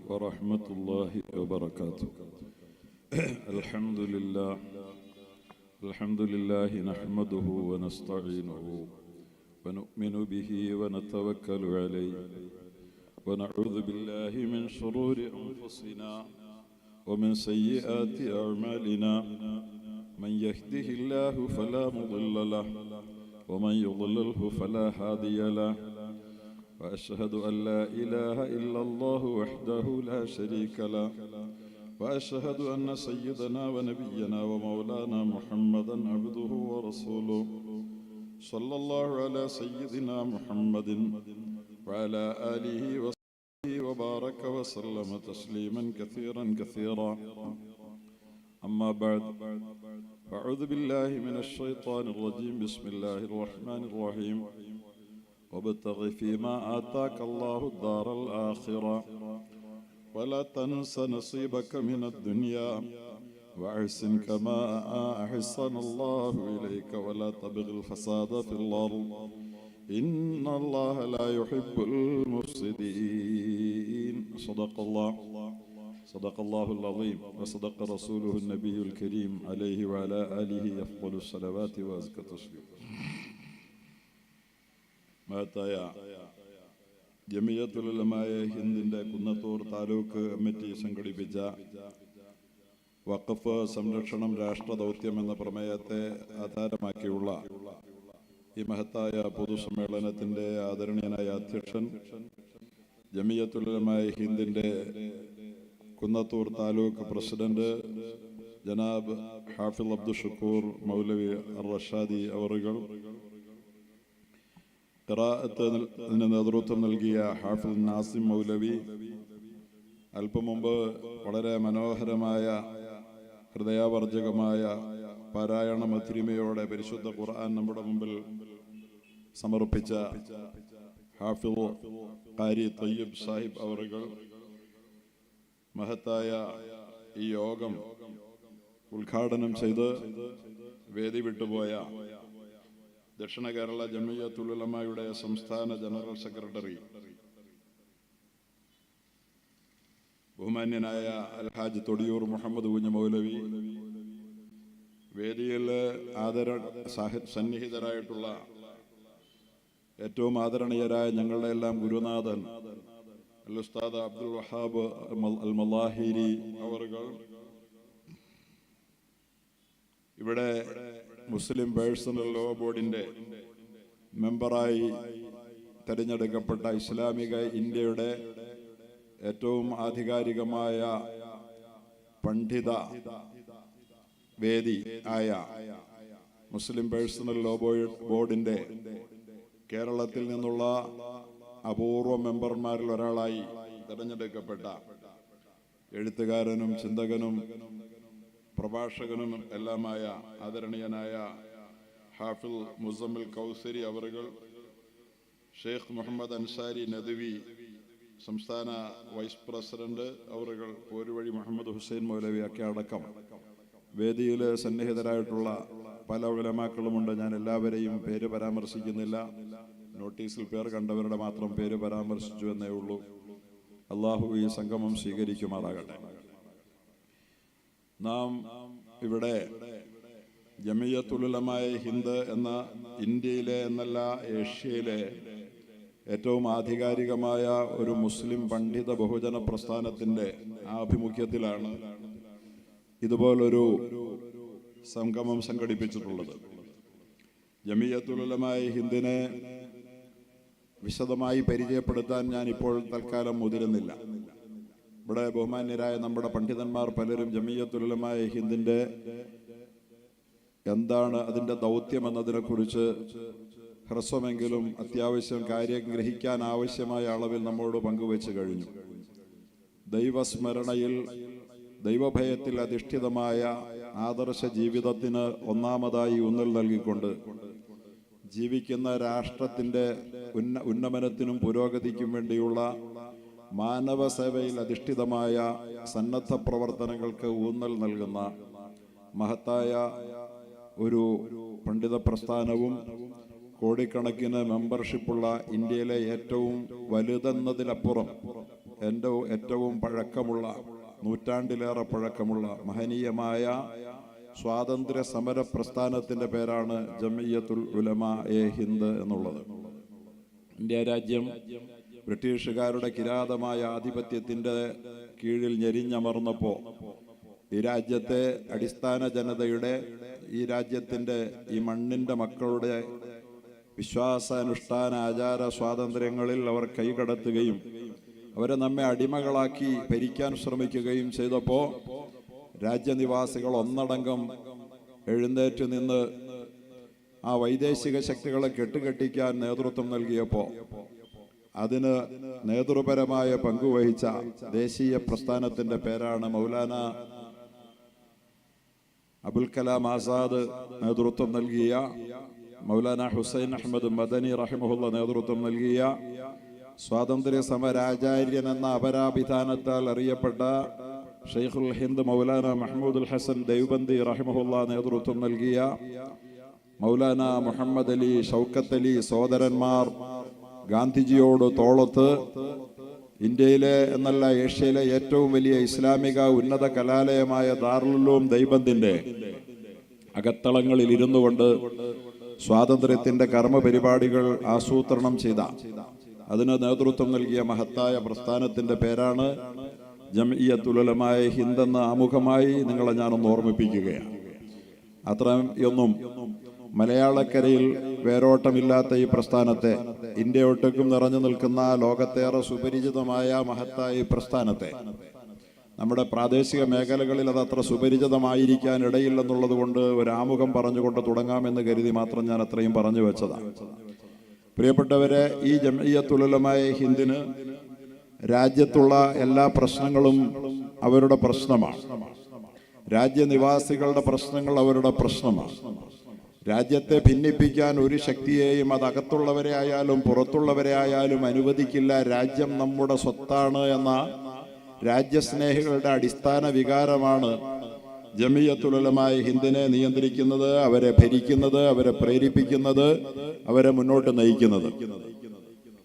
ورحمة الله وبركاته. الحمد لله نحمده ونستعينه ونؤمن به ونتوكل عليه ونعوذ بالله من شرور أنفسنا ومن سيئات أعمالنا. من يهده الله فلا مضل له ومن يضلله فلا هادي له. وأشهد أن لا إله إلا الله وحده لا شريك له. وأشهد أن سيدنا ونبينا ومولانا محمدا عبده ورسوله. صلى الله على سيدنا محمد وعلى آله وصحبه وبارك وسلم تسليما كثيرا كثيرا. أما بعد، أعوذ بالله من الشيطان الرجيم. بسم الله الرحمن الرحيم. وابتغ فيما آتاك الله الدار الآخرة ولا تنس نصيبك من الدنيا وأحسن كما أحسن الله إليك ولا تبغ الفساد في الأرض إن الله لا يحب المفسدين. صدق الله العظيم وصدق رسوله النبي الكريم عليه وعلى آله أفضل الصلوات وأزكى التسليم. മഹത്തായ ജമിയത്തുൽ ഉലമായ ഹിന്ദിന്റെ കുന്നത്തൂർ താലൂക്ക് കമ്മിറ്റി സംഘടിപ്പിച്ച വഖഫ് സംരക്ഷണം രാഷ്ട്രദൗത്യം എന്ന പ്രമേയത്തെ ആധാരമാക്കിയുള്ള ഈ മഹത്തായ പൊതുസമ്മേളനത്തിന്റെ ആദരണീയനായ അധ്യക്ഷൻ, ജമിയത്തുൽ ഉലമായ ഹിന്ദിന്റെ കുന്നത്തൂർ താലൂക്ക് പ്രസിഡന്റ് ജനാബ് ഹാഫിൽ അബ്ദുൽ ഷുക്കൂർ മൗലവി അർ-റഷാദി അവറുകൾ, ഖിറാഅത്തിന് നേതൃത്വം നൽകിയ ഹാഫിൽ നാസിം മൗലവി, അല്പം മുമ്പ് വളരെ മനോഹരമായ ഹൃദയാവർജകമായ പാരായണ മധുരിമയോടെ പരിശുദ്ധ ഖുർആൻ നമ്മുടെ മുമ്പിൽ സമർപ്പിച്ച ഹാഫിൽ ഖാരി തയ്യിബ് സാഹിബ് അവറുകൾ, മഹത്തായ ഈ യോഗം ഉദ്ഘാടനം ചെയ്ത് വേദി വിട്ടുപോയ ദക്ഷിണ കേരള ജമിയത്തുൽ ഉലമായുടെ സംസ്ഥാന ജനറൽ സെക്രട്ടറി ബഹുമാന്യനായ അൽഹാജ് തൊടിയൂർ മുഹമ്മദ് കുഞ്ഞ് മൗലവി, വേദിയിൽ സന്നിഹിതരായിട്ടുള്ള ഏറ്റവും ആദരണീയരായ ഞങ്ങളുടെ എല്ലാം ഗുരുനാഥൻ അൽ ഉസ്താദ് അബ്ദുൽ വഹാബ് അൽ മലാഹിരി അവറുകൾ, ഇവിടെ മുസ്ലിം പേഴ്സണൽ ലോ ബോർഡിന്റെ മെമ്പറായി തെരഞ്ഞെടുക്കപ്പെട്ട ഇസ്ലാമിക ഇന്ത്യയുടെ ഏറ്റവും ആധികാരികമായ പണ്ഡിത വേദി ആയ മുസ്ലിം പേഴ്സണൽ ലോ ബോർഡിന്റെ കേരളത്തിൽ നിന്നുള്ള അപൂർവ മെമ്പർമാരിൽ ഒരാളായി തെരഞ്ഞെടുക്കപ്പെട്ട എഴുത്തുകാരനും ചിന്തകനും പ്രഭാഷകനും എല്ലാമായ ആദരണീയനായ ഹാഫിൽ മുസമ്മിൽ കൗസരി അവറുകൾ, ഷെയ്ഖ് മുഹമ്മദ് അൻസാരി നദ്വി സംസ്ഥാന വൈസ് പ്രസിഡന്റ് അവറുകൾ, പോരുവഴി മുഹമ്മദ് ഹുസൈൻ മൗലവി ഒക്കെ അടക്കം വേദിയിൽ സന്നിഹിതരായിട്ടുള്ള പല ഉലമാക്കളുമുണ്ട്. ഞാൻ എല്ലാവരെയും പേര് പരാമർശിക്കുന്നില്ല. നോട്ടീസിൽ പേർ കണ്ടവരുടെ മാത്രം പേര് പരാമർശിച്ചു എന്നേ ഉള്ളൂ. അള്ളാഹു ഈ സംഗമം സ്വീകരിക്കുമാറാകട്ടെ. നാം ഇവിടെ ജമിയത്തുൽ ഉലമായ ഹിന്ദ് എന്ന ഇന്ത്യയിലെ എന്നല്ല ഏഷ്യയിലെ ഏറ്റവും ആധികാരികമായ ഒരു മുസ്ലിം പണ്ഡിത ബഹുജന പ്രസ്ഥാനത്തിന്റെ ആഭിമുഖ്യത്തിലാണ് ഇതുപോലൊരു സംഗമം സംഘടിപ്പിച്ചിട്ടുള്ളത്. ജമിയത്തുൽ ഉലമായ ഹിന്ദിനെ വിശദമായി പരിചയപ്പെടുത്താൻ ഞാൻ ഇപ്പോൾ തൽക്കാലം മുതിരുന്നില്ല. ഇവിടെ ബഹുമാന്യരായ നമ്മുടെ പണ്ഡിതന്മാർ പലരും ജമിയത്തുൽ ഉലമായ ഹിന്ദിന്റെ എന്താണ് അതിന്റെ ദൗത്യം എന്നതിനെ കുറിച്ച് ഹ്രസ്വമെങ്കിലും അത്യാവശ്യം കാര്യം ഗ്രഹിക്കാൻ ആവശ്യമായ അളവിൽ നമ്മോട് പങ്കുവെച്ച് കഴിഞ്ഞു. ദൈവസ്മരണയിൽ, ദൈവഭയത്തിൽ അധിഷ്ഠിതമായ ആദർശ ജീവിതത്തിന് ഒന്നാമതായി ഊന്നൽ നൽകിക്കൊണ്ട് ജീവിക്കുന്ന രാഷ്ട്രത്തിന്റെ ഉന്നമനത്തിനും പുരോഗതിക്കും വേണ്ടിയുള്ള മാനവ സേവയിൽ അധിഷ്ഠിതമായ സന്നദ്ധ പ്രവർത്തനങ്ങൾക്ക് ഊന്നൽ നൽകുന്ന മഹത്തായ ഒരു പണ്ഡിത പ്രസ്ഥാനവും കോടിക്കണക്കിന് മെമ്പർഷിപ്പുള്ള ഇന്ത്യയിലെ ഏറ്റവും വലുതെന്നതിലപ്പുറം ഏറ്റവും പഴക്കമുള്ള, നൂറ്റാണ്ടിലേറെ പഴക്കമുള്ള മഹനീയമായ സ്വാതന്ത്ര്യ സമര പ്രസ്ഥാനത്തിന്റെ പേരാണ് ജംഇയ്യത്തുൽ ഉലമാഎ ഹിന്ദ് എന്നുള്ളത്. ഇന്ത്യ രാജ്യം ബ്രിട്ടീഷുകാരുടെ കിരാതമായ ആധിപത്യത്തിന്റെ കീഴിൽ ഞെരിഞ്ഞമർന്നപ്പോൾ ഈ രാജ്യത്തെ അടിസ്ഥാന ജനതയുടെ, ഈ രാജ്യത്തിന്റെ, ഈ മണ്ണിന്റെ മക്കളുടെ വിശ്വാസാനുഷ്ഠാന ആചാര സ്വാതന്ത്ര്യങ്ങളിൽ അവർ കൈകടത്തുകയും അവരെ നമ്മെ അടിമകളാക്കി ഭരിക്കാൻ ശ്രമിക്കുകയും ചെയ്തപ്പോൾ രാജ്യനിവാസികൾ ഒന്നടങ്കം എഴുന്നേറ്റ് നിന്ന് ആ വൈദേശിക ശക്തികളെ കെട്ടുകെട്ടിക്കാൻ നേതൃത്വം നൽകിയപ്പോൾ അതിന് നേതൃപരമായ പങ്കുവഹിച്ച ദേശീയ പ്രസ്ഥാനത്തിന്റെ പേരാണ് മൗലാന അബുൽ കലാം ആസാദ് നേതൃത്വം നൽകിയ, മൗലാന ഹുസൈൻ അഹമ്മദ് മദനി റഹിമഹുല്ല നേതൃത്വം നൽകിയ, സ്വാതന്ത്ര്യ സമരാചാര്യൻ എന്ന അപരാഭിധാനത്താൽ അറിയപ്പെട്ട ഷെയ്ഖുൽ ഹിന്ദ് മൗലാന മഹ്മൂദുൽ ഹസൻ ദൈവബന്ദി റഹിമഹുല്ല നേതൃത്വം നൽകിയ, മൗലാന മുഹമ്മദ് അലി, ഷൗക്കത്ത് അലി സഹോദരന്മാർ ഗാന്ധിജിയോട് തോളത്ത് ഇന്ത്യയിലെ എന്നല്ല ഏഷ്യയിലെ ഏറ്റവും വലിയ ഇസ്ലാമിക ഉന്നത കലാലയമായ ദാറുൽ ഉലൂം ദൈബന്ദിന്റെ അകത്തളങ്ങളിൽ ഇരുന്നു കൊണ്ട് സ്വാതന്ത്ര്യത്തിന്റെ കർമ്മപരിപാടികൾ ആസൂത്രണം ചെയ്ത, അതിന് നേതൃത്വം നൽകിയ മഹത്തായ പ്രസ്ഥാനത്തിന്റെ പേരാണ് ജംഇയ്യത്തുൽ ഉലമാഎ ഹിന്ദ് എന്ന ആമുഖമായി നിങ്ങളെ ഞാനൊന്ന് ഓർമ്മിപ്പിക്കുകയാണ്. അത്രയൊന്നും മലയാളക്കരയിൽ വേരോട്ടമില്ലാത്ത ഈ പ്രസ്ഥാനത്തെ, ഇന്ത്യയൊട്ടുക്കും നിറഞ്ഞു നിൽക്കുന്ന ലോകത്തേറെ സുപരിചിതമായ മഹത്തായ ഈ പ്രസ്ഥാനത്തെ നമ്മുടെ പ്രാദേശിക മേഖലകളിൽ അത് അത്ര സുപരിചിതമായിരിക്കാൻ ഇടയില്ലെന്നുള്ളത് കൊണ്ട് ഒരു ആമുഖം പറഞ്ഞുകൊണ്ട് തുടങ്ങാമെന്ന് കരുതി മാത്രം ഞാൻ അത്രയും പറഞ്ഞു വെച്ചതാണ്. പ്രിയപ്പെട്ടവരെ, ഈ ജംഇയ്യത്തുൽ ഉലമാഎ ഹിന്ദിന് രാജ്യത്തുള്ള എല്ലാ പ്രശ്നങ്ങളും അവരുടെ പ്രശ്നമാണ്. രാജ്യനിവാസികളുടെ പ്രശ്നങ്ങൾ അവരുടെ പ്രശ്നമാണ്. രാജ്യത്തെ ഭിന്നിപ്പിക്കാൻ ഒരു ശക്തിയെയും, അത് അകത്തുള്ളവരെ ആയാലും പുറത്തുള്ളവരെ ആയാലും അനുവദിക്കില്ല. രാജ്യം നമ്മുടെ സ്വത്താണ് എന്ന രാജ്യസ്നേഹികളുടെ അടിസ്ഥാന വികാരമാണ് ജംഇയ്യത്തുൽ ഉലമാഎ ഹിന്ദിനെ നിയന്ത്രിക്കുന്നത്, അവരെ ഭരിക്കുന്നത്, അവരെ പ്രേരിപ്പിക്കുന്നത്, അവരെ മുന്നോട്ട് നയിക്കുന്നത്.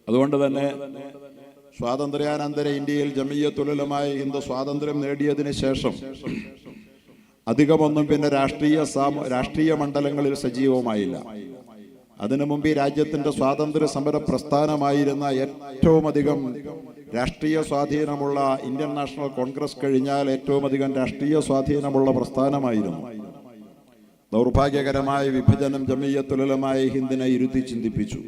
അതുകൊണ്ട് തന്നെ സ്വാതന്ത്ര്യാനന്തര ഇന്ത്യയിൽ ജംഇയ്യത്തുൽ ഉലമാഎ ഹിന്ദ് സ്വാതന്ത്ര്യം നേടിയതിന് ശേഷം അധികമൊന്നും പിന്നെ രാഷ്ട്രീയ മണ്ഡലങ്ങളിൽ സജീവമായില്ല. അതിനു മുമ്പ് ഈ രാജ്യത്തിന്റെ സ്വാതന്ത്ര്യ സമര പ്രസ്ഥാനമായിരുന്ന ഏറ്റവും അധികം രാഷ്ട്രീയ സ്വാധീനമുള്ള ഇന്ത്യൻ നാഷണൽ കോൺഗ്രസ് കഴിഞ്ഞാൽ ഏറ്റവും അധികം രാഷ്ട്രീയ സ്വാധീനമുള്ള പ്രസ്ഥാനമായിരുന്നു. ദൗർഭാഗ്യകരമായ വിഭജനം ജംഇയ്യത്തുൽ ഉലമാഎ ഹിന്ദിനെ ഇരുത്തി ചിന്തിപ്പിച്ചു.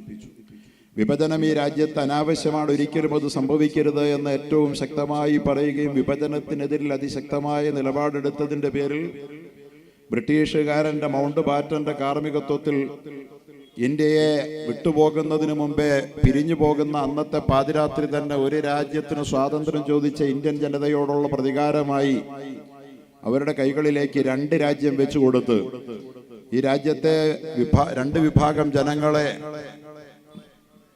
വിഭജനം ഈ രാജ്യത്ത് അനാവശ്യമാണ്, ഒരിക്കലും അത് സംഭവിക്കരുത് എന്ന് ഏറ്റവും ശക്തമായി പറയുകയും വിഭജനത്തിനെതിരിൽ അതിശക്തമായ നിലപാടെടുത്തതിന്റെ പേരിൽ ബ്രിട്ടീഷുകാരന്റെ മൗണ്ട് ബാറ്റന്റെ കാർമ്മികത്വത്തിൽ ഇന്ത്യയെ വിട്ടുപോകുന്നതിന് മുമ്പേ പിരിഞ്ഞു പോകുന്ന അന്നത്തെ പാതിരാത്രി തന്നെ ഒരു രാജ്യത്തിന് സ്വാതന്ത്ര്യം ചോദിച്ച ഇന്ത്യൻ ജനതയോടുള്ള പ്രതികാരമായി അവരുടെ കൈകളിലേക്ക് 2 രാജ്യം വെച്ചു കൊടുത്ത് ഈ രാജ്യത്തെ 2 വിഭാഗം ജനങ്ങളെ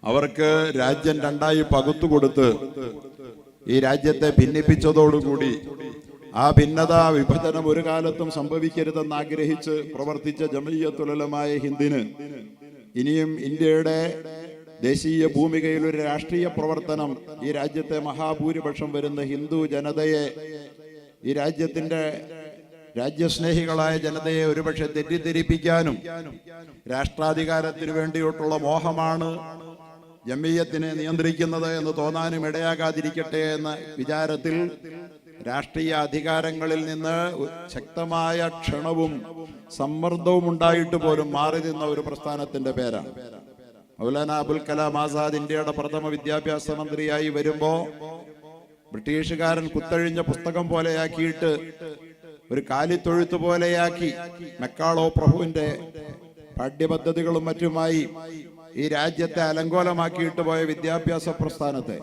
അവർക്ക് രാജ്യം 2ആയി പകുത്തുകൊടുത്ത് ഈ രാജ്യത്തെ ഭിന്നിപ്പിച്ചതോടുകൂടി ആ ഭിന്നത, വിഭജനം ഒരു കാലത്തും സംഭവിക്കരുതെന്ന് ആഗ്രഹിച്ച് പ്രവർത്തിച്ച ജംഇയ്യത്തുൽ ഉലമാഎ ഹിന്ദിന് ഇനിയും ഇന്ത്യയുടെ ദേശീയ ഭൂമികയിൽ ഒരു രാഷ്ട്രീയ പ്രവർത്തനം, ഈ രാജ്യത്തെ മഹാഭൂരിപക്ഷം വരുന്ന ഹിന്ദു ജനതയെ, ഈ രാജ്യത്തിന്റെ രാജ്യസ്നേഹികളായ ജനതയെ ഒരുപക്ഷെ തെറ്റിദ്ധരിപ്പിക്കാനും രാഷ്ട്രാധികാരത്തിന് വേണ്ടിയിട്ടുള്ള മോഹമാണ് ജംഇയ്യത്തിനെ നിയന്ത്രിക്കുന്നത് എന്ന് തോന്നാനും ഇടയാകാതിരിക്കട്ടെ എന്ന വിചാരത്തിൽ രാഷ്ട്രീയ അധികാരങ്ങളിൽ നിന്ന് ശക്തമായ ക്ഷണവും സമ്മർദ്ദവും ഉണ്ടായിട്ട് പോലും മാറി നിന്ന ഒരു പ്രസ്ഥാനത്തിന്റെ പേരാണ് മൗലാന അബുൽ കലാം ആസാദ്. ഇന്ത്യയുടെ പ്രഥമ വിദ്യാഭ്യാസ മന്ത്രിയായി വരുമ്പോ ബ്രിട്ടീഷുകാരൻ കുത്തഴിഞ്ഞ പുസ്തകം പോലെയാക്കിയിട്ട്, ഒരു കാലിത്തൊഴുത്ത് പോലെയാക്കി മെക്കാളോ പ്രഭുവിന്റെ പാഠ്യപദ്ധതികളും മറ്റുമായി ഈ രാജ്യത്തെ അലങ്കോലമാക്കിയിട്ട് പോയ വിദ്യാഭ്യാസ പ്രസ്ഥാനത്തെ,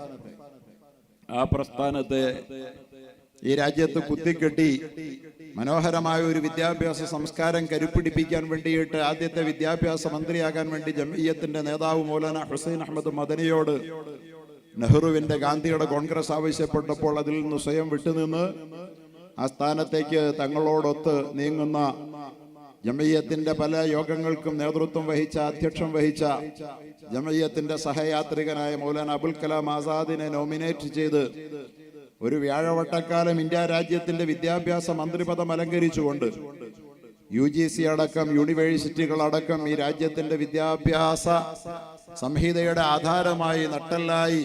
ആ പ്രസ്ഥാനത്തെ ഈ രാജ്യത്ത് കുത്തിക്കെട്ടി മനോഹരമായ ഒരു വിദ്യാഭ്യാസ സംസ്കാരം കരുപ്പിടിപ്പിക്കാൻ വേണ്ടിയിട്ട് ആദ്യത്തെ വിദ്യാഭ്യാസ മന്ത്രിയാകാൻ വേണ്ടി ജംഇയ്യത്തിന്റെ നേതാവ് മൗലാന ഹുസൈൻ അഹമ്മദ് മദനിയോട് നെഹ്റുവിന്റെ, ഗാന്ധിയുടെ കോൺഗ്രസ് ആവശ്യപ്പെട്ടപ്പോൾ അതിൽ നിന്ന് സ്വയം വിട്ടുനിന്ന് ആ സ്ഥാനത്തേക്ക് തങ്ങളോടൊത്ത് നീങ്ങുന്ന ജമയ്യത്തിന്റെ പല യോഗങ്ങൾക്കും നേതൃത്വം വഹിച്ച, അധ്യക്ഷം വഹിച്ച ജമയ്യത്തിന്റെ സഹയാത്രികനായ മൗലാന അബുൽ കലാം ആസാദിനെ നോമിനേറ്റ് ചെയ്ത് ഒരു വ്യാഴവട്ടക്കാലം ഇന്ത്യ രാജ്യത്തിന്റെ വിദ്യാഭ്യാസ മന്ത്രിപദം അലങ്കരിച്ചുകൊണ്ട് UGC അടക്കം യൂണിവേഴ്സിറ്റികളടക്കം ഈ രാജ്യത്തിന്റെ വിദ്യാഭ്യാസ സംഹിതയുടെ ആധാരമായി നട്ടെല്ലായി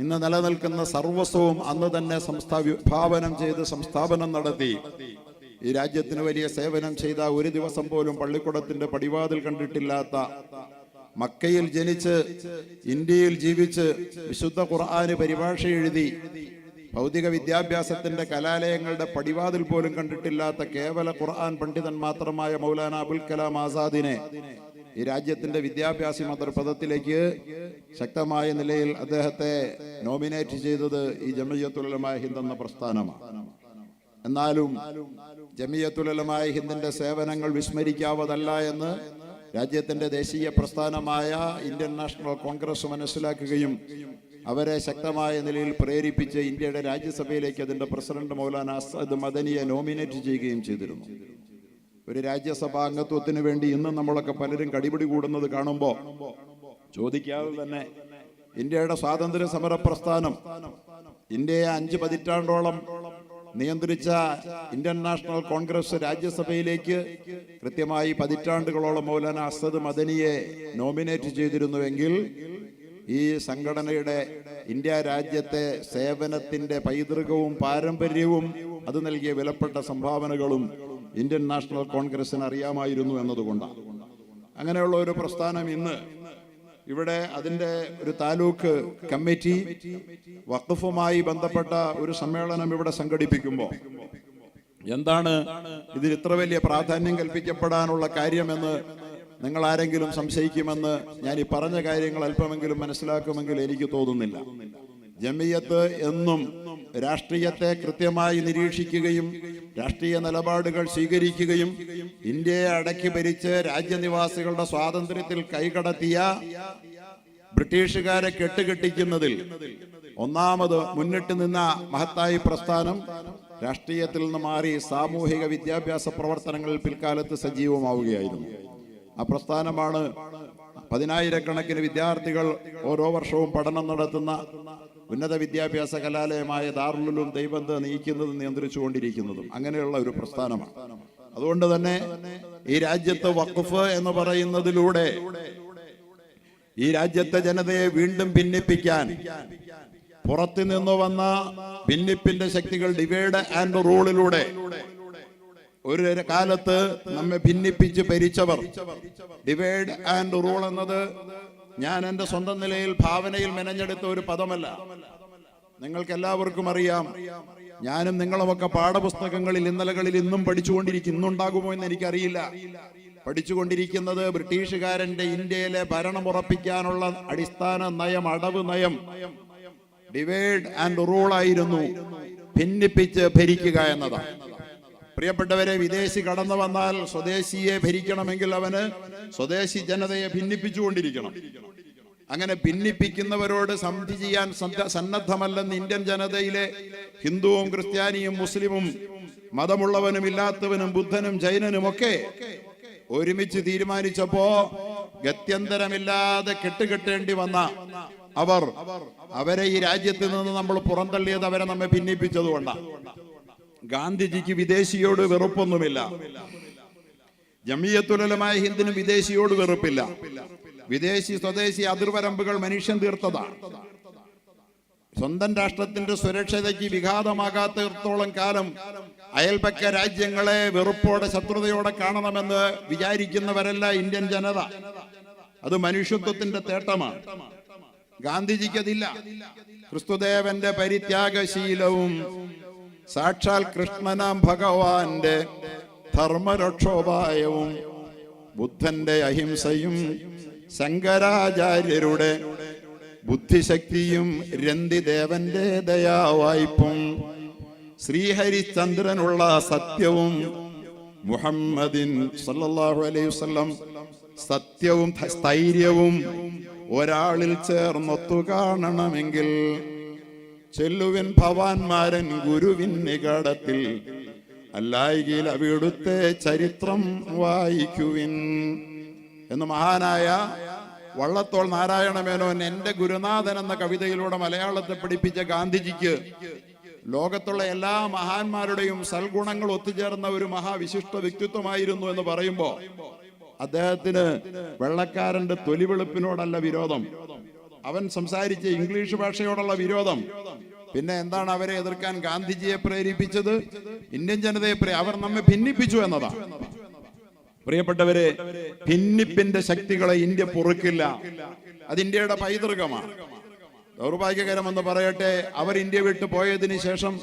ഇന്ന് നിലനിൽക്കുന്ന സർവസ്വവും അന്ന് തന്നെ വിഭാവനം ചെയ്ത് സംസ്ഥാപനം നടത്തി ഈ രാജ്യത്തിന് വലിയ സേവനം ചെയ്ത, ഒരു ദിവസം പോലും പള്ളിക്കൂടത്തിന്റെ പടിവാതിൽ കണ്ടിട്ടില്ലാത്ത, മക്കയിൽ ജനിച്ച് ഇന്ത്യയിൽ ജീവിച്ച് വിശുദ്ധ ഖുർആന് പരിഭാഷ എഴുതി ഭൗതിക വിദ്യാഭ്യാസത്തിന്റെ കലാലയങ്ങളുടെ പടിവാതിൽ പോലും കണ്ടിട്ടില്ലാത്ത കേവല ഖുർആൻ പണ്ഡിതൻ മാത്രമായ മൗലാന അബുൽ കലാം ആസാദിനെ ഈ രാജ്യത്തിന്റെ വിദ്യാഭ്യാസ മന്ത്രിപദത്തിലേക്ക് ശക്തമായ നിലയിൽ അദ്ദേഹത്തെ നോമിനേറ്റ് ചെയ്തത് ഈ ജമിയത്തുൽ ഉലമാ ഹിന്ദ് എന്ന പ്രസ്ഥാനമാണ്. എന്നാലും ജമിയത്തുൽ ഉലമാ ഹിന്ദിന്റെ സേവനങ്ങൾ വിസ്മരിക്കാവതല്ല എന്ന് രാജ്യത്തിന്റെ ദേശീയ പ്രസ്ഥാനമായ ഇന്ത്യൻ നാഷണൽ കോൺഗ്രസ് മനസ്സിലാക്കുകയും അവരെ ശക്തമായ നിലയിൽ പ്രേരിപ്പിച്ച് ഇന്ത്യയുടെ രാജ്യസഭയിലേക്ക് അതിന്റെ പ്രസിഡന്റ് മൗലാന അസദ് മദനിയെ നോമിനേറ്റ് ചെയ്യുകയും ചെയ്തിരുന്നു. ഒരു രാജ്യസഭാ അംഗത്വത്തിന് വേണ്ടി ഇന്ന് നമ്മളൊക്കെ പലരും കടിപിടി കൂടുന്നത് കാണുമ്പോൾ ചോദിക്കാതെ തന്നെ ഇന്ത്യയുടെ സ്വാതന്ത്ര്യ സമര പ്രസ്ഥാനം, ഇന്ത്യയെ 5 പതിറ്റാണ്ടോളം നിയന്ത്രിച്ച ഇന്ത്യൻ നാഷണൽ കോൺഗ്രസ് രാജ്യസഭയിലേക്ക് കൃത്യമായി പതിറ്റാണ്ടുകളോളം മൗലാന അസദ് മദനിയെ നോമിനേറ്റ് ചെയ്തിരുന്നുവെങ്കിൽ ഈ സംഘടനയുടെ ഇന്ത്യ രാജ്യത്തെ സേവനത്തിന്റെ പൈതൃകവും പാരമ്പര്യവും അത് നൽകിയ വിലപ്പെട്ട സംഭാവനകളും ഇന്ത്യൻ നാഷണൽ കോൺഗ്രസിന് അറിയാമായിരുന്നു എന്നതുകൊണ്ടാണ്. അങ്ങനെയുള്ള ഒരു പ്രസ്ഥാനം ഇന്ന് ഇവിടെ അതിന്റെ ഒരു താലൂക്ക് കമ്മിറ്റി വഖഫുമായി ബന്ധപ്പെട്ട ഒരു സമ്മേളനം ഇവിടെ സംഘടിപ്പിക്കുമ്പോൾ എന്താണ് ഇതിന് ഇത്ര വലിയ പ്രാധാന്യം കൽപ്പിക്കപ്പെടാനുള്ള കാര്യമെന്ന് നിങ്ങൾ ആരെങ്കിലും സംശയിക്കുമെന്ന് ഞാൻ ഈ പറഞ്ഞ കാര്യങ്ങൾ അല്പമെങ്കിലും മനസ്സിലാക്കുമെങ്കിൽ എനിക്ക് തോന്നുന്നില്ല. ജമിയത്ത് എന്നും രാഷ്ട്രീയത്തെ കൃത്യമായി നിരീക്ഷിക്കുകയും രാഷ്ട്രീയ നിലപാടുകൾ സ്വീകരിക്കുകയും ഇന്ത്യയെ അടക്കി ഭരിച്ച് രാജ്യനിവാസികളുടെ സ്വാതന്ത്ര്യത്തിൽ കൈകടത്തിയ ബ്രിട്ടീഷുകാരെ കെട്ടുകെട്ടിക്കുന്നതിൽ ഒന്നാമത് മുന്നിട്ട് നിന്ന മഹത്തായ പ്രസ്ഥാനം രാഷ്ട്രീയത്തിൽ നിന്ന് മാറി സാമൂഹിക വിദ്യാഭ്യാസ പ്രവർത്തനങ്ങളിൽ പിൽക്കാലത്ത് സജീവമാവുകയായിരുന്നു. ആ പ്രസ്ഥാനമാണ് 10,000-കണക്കിന് വിദ്യാർത്ഥികൾ ഓരോ വർഷവും പഠനം നടത്തുന്ന ഉന്നത വിദ്യാഭ്യാസ കലാലയമായ ദാറുൽ ഉലൂം ദൈവബന്ദ് നയിക്കുന്നതും നിയന്ത്രിച്ചുകൊണ്ടിരിക്കുന്നതും അങ്ങനെയുള്ള ഒരു പ്രസ്ഥാനമാണ്. അതുകൊണ്ട് തന്നെ ഈ രാജ്യത്ത് വഖഫ് എന്ന് പറയുന്നതിലൂടെ ഈ രാജ്യത്തെ ജനതയെ വീണ്ടും ഭിന്നിപ്പിക്കാൻ പുറത്തു നിന്ന് വന്ന ഭിന്നിപ്പിന്റെ ശക്തികൾ ഡിവൈഡ് ആൻഡ് റൂളിലൂടെ ഒരു കാലത്ത് നമ്മെ ഭിന്നിപ്പിച്ച് ഭരിച്ചവർ, ഡിവൈഡ് ആൻഡ് റൂൾ എന്നത് ഞാൻ എൻ്റെ സ്വന്തം നിലയിൽ ഭാവനയിൽ മെനഞ്ഞെടുത്ത ഒരു പദമല്ല. നിങ്ങൾക്ക് എല്ലാവർക്കും അറിയാം, ഞാനും നിങ്ങളുമൊക്കെ പാഠപുസ്തകങ്ങളിൽ ഇന്നലകളിൽ ഇന്നും ഇന്നുണ്ടാകുമോ എന്ന് എനിക്കറിയില്ല. പഠിച്ചുകൊണ്ടിരിക്കുന്നത് ബ്രിട്ടീഷുകാരന്റെ ഇന്ത്യയിലെ ഭരണം ഉറപ്പിക്കാനുള്ള അടിസ്ഥാന നയം, അടവ് നയം ഡിവൈഡ് ആൻഡ് റൂൾ ആയിരുന്നു, ഭിന്നിപ്പിച്ച് ഭരിക്കുക എന്നതാണ്. പ്രിയപ്പെട്ടവരെ, വിദേശി കടന്നു വന്നാൽ സ്വദേശിയെ ഭരിക്കണമെങ്കിൽ അവന് സ്വദേശി ജനതയെ ഭിന്നിപ്പിച്ചുകൊണ്ടിരിക്കണം. അങ്ങനെ ഭിന്നിപ്പിക്കുന്നവരോട് സന്ധി ചെയ്യാൻ സന്നദ്ധമല്ലെന്ന് ഇന്ത്യൻ ജനതയിലെ ഹിന്ദുവും ക്രിസ്ത്യാനിയും മുസ്ലിമും മതമുള്ളവനും ഇല്ലാത്തവനും ബുദ്ധനും ജൈനനും ഒക്കെ ഒരുമിച്ച് തീരുമാനിച്ചപ്പോ ഗത്യന്തരമില്ലാതെ കെട്ടുകെട്ടേണ്ടി വന്ന അവരെ ഈ രാജ്യത്ത് നിന്ന് നമ്മൾ പുറന്തള്ളിയത് അവരെ നമ്മെ ഭിന്നിപ്പിച്ചതുകൊണ്ടാണ്. ഗാന്ധിജിക്ക് വിദേശിയോട് വെറുപ്പൊന്നുമില്ല, ജമിയത്തുൽ ഉലമാ ഹിന്ദിന് വിദേശിയോട് വെറുപ്പില്ല. വിദേശി സ്വദേശി അതിർവരമ്പുകൾ മനുഷ്യൻ തീർത്തതാണ്. സ്വന്തം രാഷ്ട്രത്തിന്റെ സുരക്ഷതയ്ക്ക് വിഘാതമാകാത്തിടത്തോളം കാലം അയൽപക്ക രാജ്യങ്ങളെ വെറുപ്പോടെ ശത്രുതയോടെ കാണണമെന്ന് വിചാരിക്കുന്നവരല്ല ഇന്ത്യൻ ജനത. അത് മനുഷ്യത്വത്തിന്റെ തേട്ടമാണ്. ഗാന്ധിജിക്കതില്ല. ക്രിസ്തുദേവന്റെ പരിത്യാഗശീലവും സാക്ഷാൽ കൃഷ്ണനാം ഭഗവാന്റെ ധർമ്മരക്ഷോപായവും ബുദ്ധന്റെ അഹിംസയും ശങ്കരാചാര്യരുടെ ബുദ്ധിശക്തിയും രന്തിദേവന്റെ ദയാവായ്പും ശ്രീഹരിചന്ദ്രനുള്ള സത്യവും മുഹമ്മദിൻ സല്ലല്ലാഹു അലൈഹി വസല്ലം സത്യവും സ്ഥൈര്യവും ഒരാളിൽ ചേർന്നൊത്തു കാണണമെങ്കിൽ ചെല്ലുവിൻ ഭവാൻമാരൻ ഗുരുവിൻ നികടത്തിൽ അല്ലായെങ്കിൽ അവിടുത്തെ ചരിത്രം വായിക്കുവിൻ എന്ന് മഹാനായ വള്ളത്തോൾ നാരായണ മേനോൻ എന്റെ ഗുരുനാഥൻ എന്ന കവിതയിലൂടെ മലയാളത്തെ പഠിപ്പിച്ച ഗാന്ധിജിക്ക് ലോകത്തുള്ള എല്ലാ മഹാന്മാരുടെയും സൽഗുണങ്ങൾ ഒത്തുചേർന്ന ഒരു മഹാവിശിഷ്ട വ്യക്തിത്വമായിരുന്നു എന്ന് പറയുമ്പോ അദ്ദേഹത്തിന് വെള്ളക്കാരന്റെ തൊലിവെളുപ്പിനോടല്ല വിരോധം, അവൻ സംസാരിച്ച ഇംഗ്ലീഷ് ഭാഷയോടുള്ള വിരോധം. പിന്നെ എന്താണ് അവരെ എതിർക്കാൻ ഗാന്ധിജിയെ പ്രേരിപ്പിച്ചത്? ഇന്ത്യൻ ജനതയെ അവർ നമ്മെ ഭിന്നിപ്പിച്ചു എന്നതാണ്. പ്രിയപ്പെട്ടവരെ, ഭിന്നിപ്പിന്റെ ശക്തികളെ ഇന്ത്യ പൊറുക്കില്ല. അത് ഇന്ത്യയുടെ പൈതൃകമാണ്. ദൗർഭാഗ്യകരമെന്ന് പറയട്ടെ, അവർ ഇന്ത്യ വിട്ടു പോയതിനു ശേഷം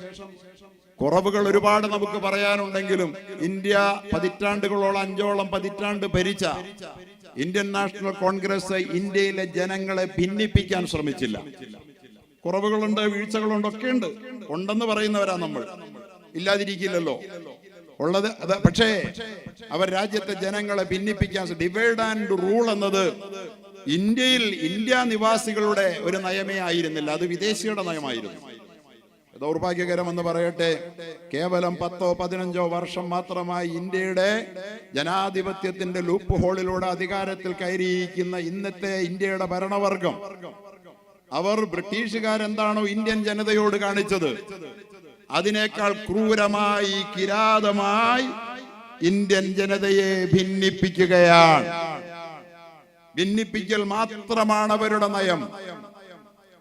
കുറവുകൾ ഒരുപാട് നമുക്ക് പറയാനുണ്ടെങ്കിലും ഇന്ത്യ പതിറ്റാണ്ടുകളോളം 5ഓളം പതിറ്റാണ്ട് ഭരിച്ച ഇന്ത്യൻ നാഷണൽ കോൺഗ്രസ് ഇന്ത്യയിലെ ജനങ്ങളെ ഭിന്നിപ്പിക്കാൻ ശ്രമിച്ചില്ല. കുറവുകളുണ്ട്, വീഴ്ചകളുണ്ട്, ഒക്കെ ഉണ്ട്. ഉണ്ടെന്ന് പറയുന്നവരാ നമ്മൾ, ഇല്ലാതിരിക്കില്ലല്ലോ ഉള്ളത്. പക്ഷേ അവർ രാജ്യത്തെ ജനങ്ങളെ ഭിന്നിപ്പിക്കാൻ, ഡിവൈഡ് ആൻഡ് റൂൾ എന്നത് ഇന്ത്യ നിവാസികളുടെ ഒരു നയമേ ആയിരുന്നില്ല, അത് വിദേശിയുടെ നയമായിരുന്നു. ദൗർഭാഗ്യകരമെന്ന് പറയട്ടെ, കേവലം 10-15 വർഷം മാത്രമായി ഇന്ത്യയുടെ ജനാധിപത്യത്തിന്റെ ലൂപ്പ് ഹോളിലൂടെ അധികാരത്തിൽ കയറിയിരിക്കുന്ന ഇന്നത്തെ ഇന്ത്യയുടെ ഭരണവർഗം, അവർ ബ്രിട്ടീഷുകാരെന്താണോ ഇന്ത്യൻ ജനതയോട് കാണിച്ചത് അതിനേക്കാൾ ക്രൂരമായി, കിരാതമായി ഇന്ത്യൻ ജനതയെ ഭിന്നിപ്പിക്കുകയാണ്. ഭിന്നിപ്പിക്കൽ മാത്രമാണ് അവരുടെ നയം.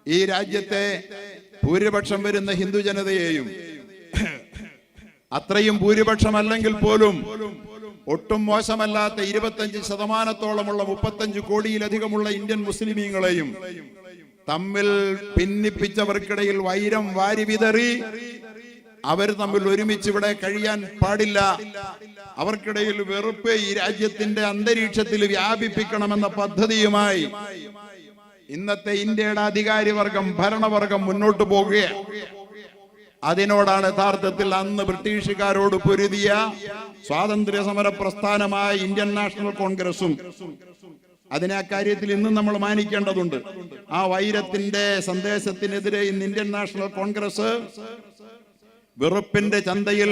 ഈ രാജ്യത്തെ ഭൂരിപക്ഷം വരുന്ന ഹിന്ദു ജനതയെയും, അത്രയും ഭൂരിപക്ഷമല്ലെങ്കിൽ പോലും ഒട്ടും മോശമല്ലാത്ത 25%-ഓളമുള്ള 35 കോടിയിലധികമുള്ള ഇന്ത്യൻ മുസ്ലിമീങ്ങളെയും തമ്മിൽ ഭിന്നിപ്പിച്ചവർക്കിടയിൽ വൈരം വാരി വിതറി അവർ തമ്മിൽ ഒരുമിച്ച് ഇവിടെ കഴിയാൻ പാടില്ല, അവർക്കിടയിൽ വെറുപ്പ് ഈ രാജ്യത്തിന്റെ അന്തരീക്ഷത്തിൽ വ്യാപിപ്പിക്കണമെന്ന പദ്ധതിയുമായി ഇന്നത്തെ ഇന്ത്യയുടെ അധികാരിവർഗം, ഭരണവർഗം മുന്നോട്ട് പോകുകയാണ്. അതിനോടാണ് യഥാർത്ഥത്തിൽ അന്ന് ബ്രിട്ടീഷുകാരോട് പൊരുതിയ സ്വാതന്ത്ര്യ സമര പ്രസ്ഥാനമായ ഇന്ത്യൻ നാഷണൽ കോൺഗ്രസും അതിനെ അക്കാര്യത്തിൽ ഇന്നും നമ്മൾ മാനിക്കേണ്ടതുണ്ട്. ആ വൈരത്തിന്റെ സന്ദേശത്തിനെതിരെ ഇന്ന് ഇന്ത്യൻ നാഷണൽ കോൺഗ്രസ് വെറുപ്പിന്റെ ചന്തയിൽ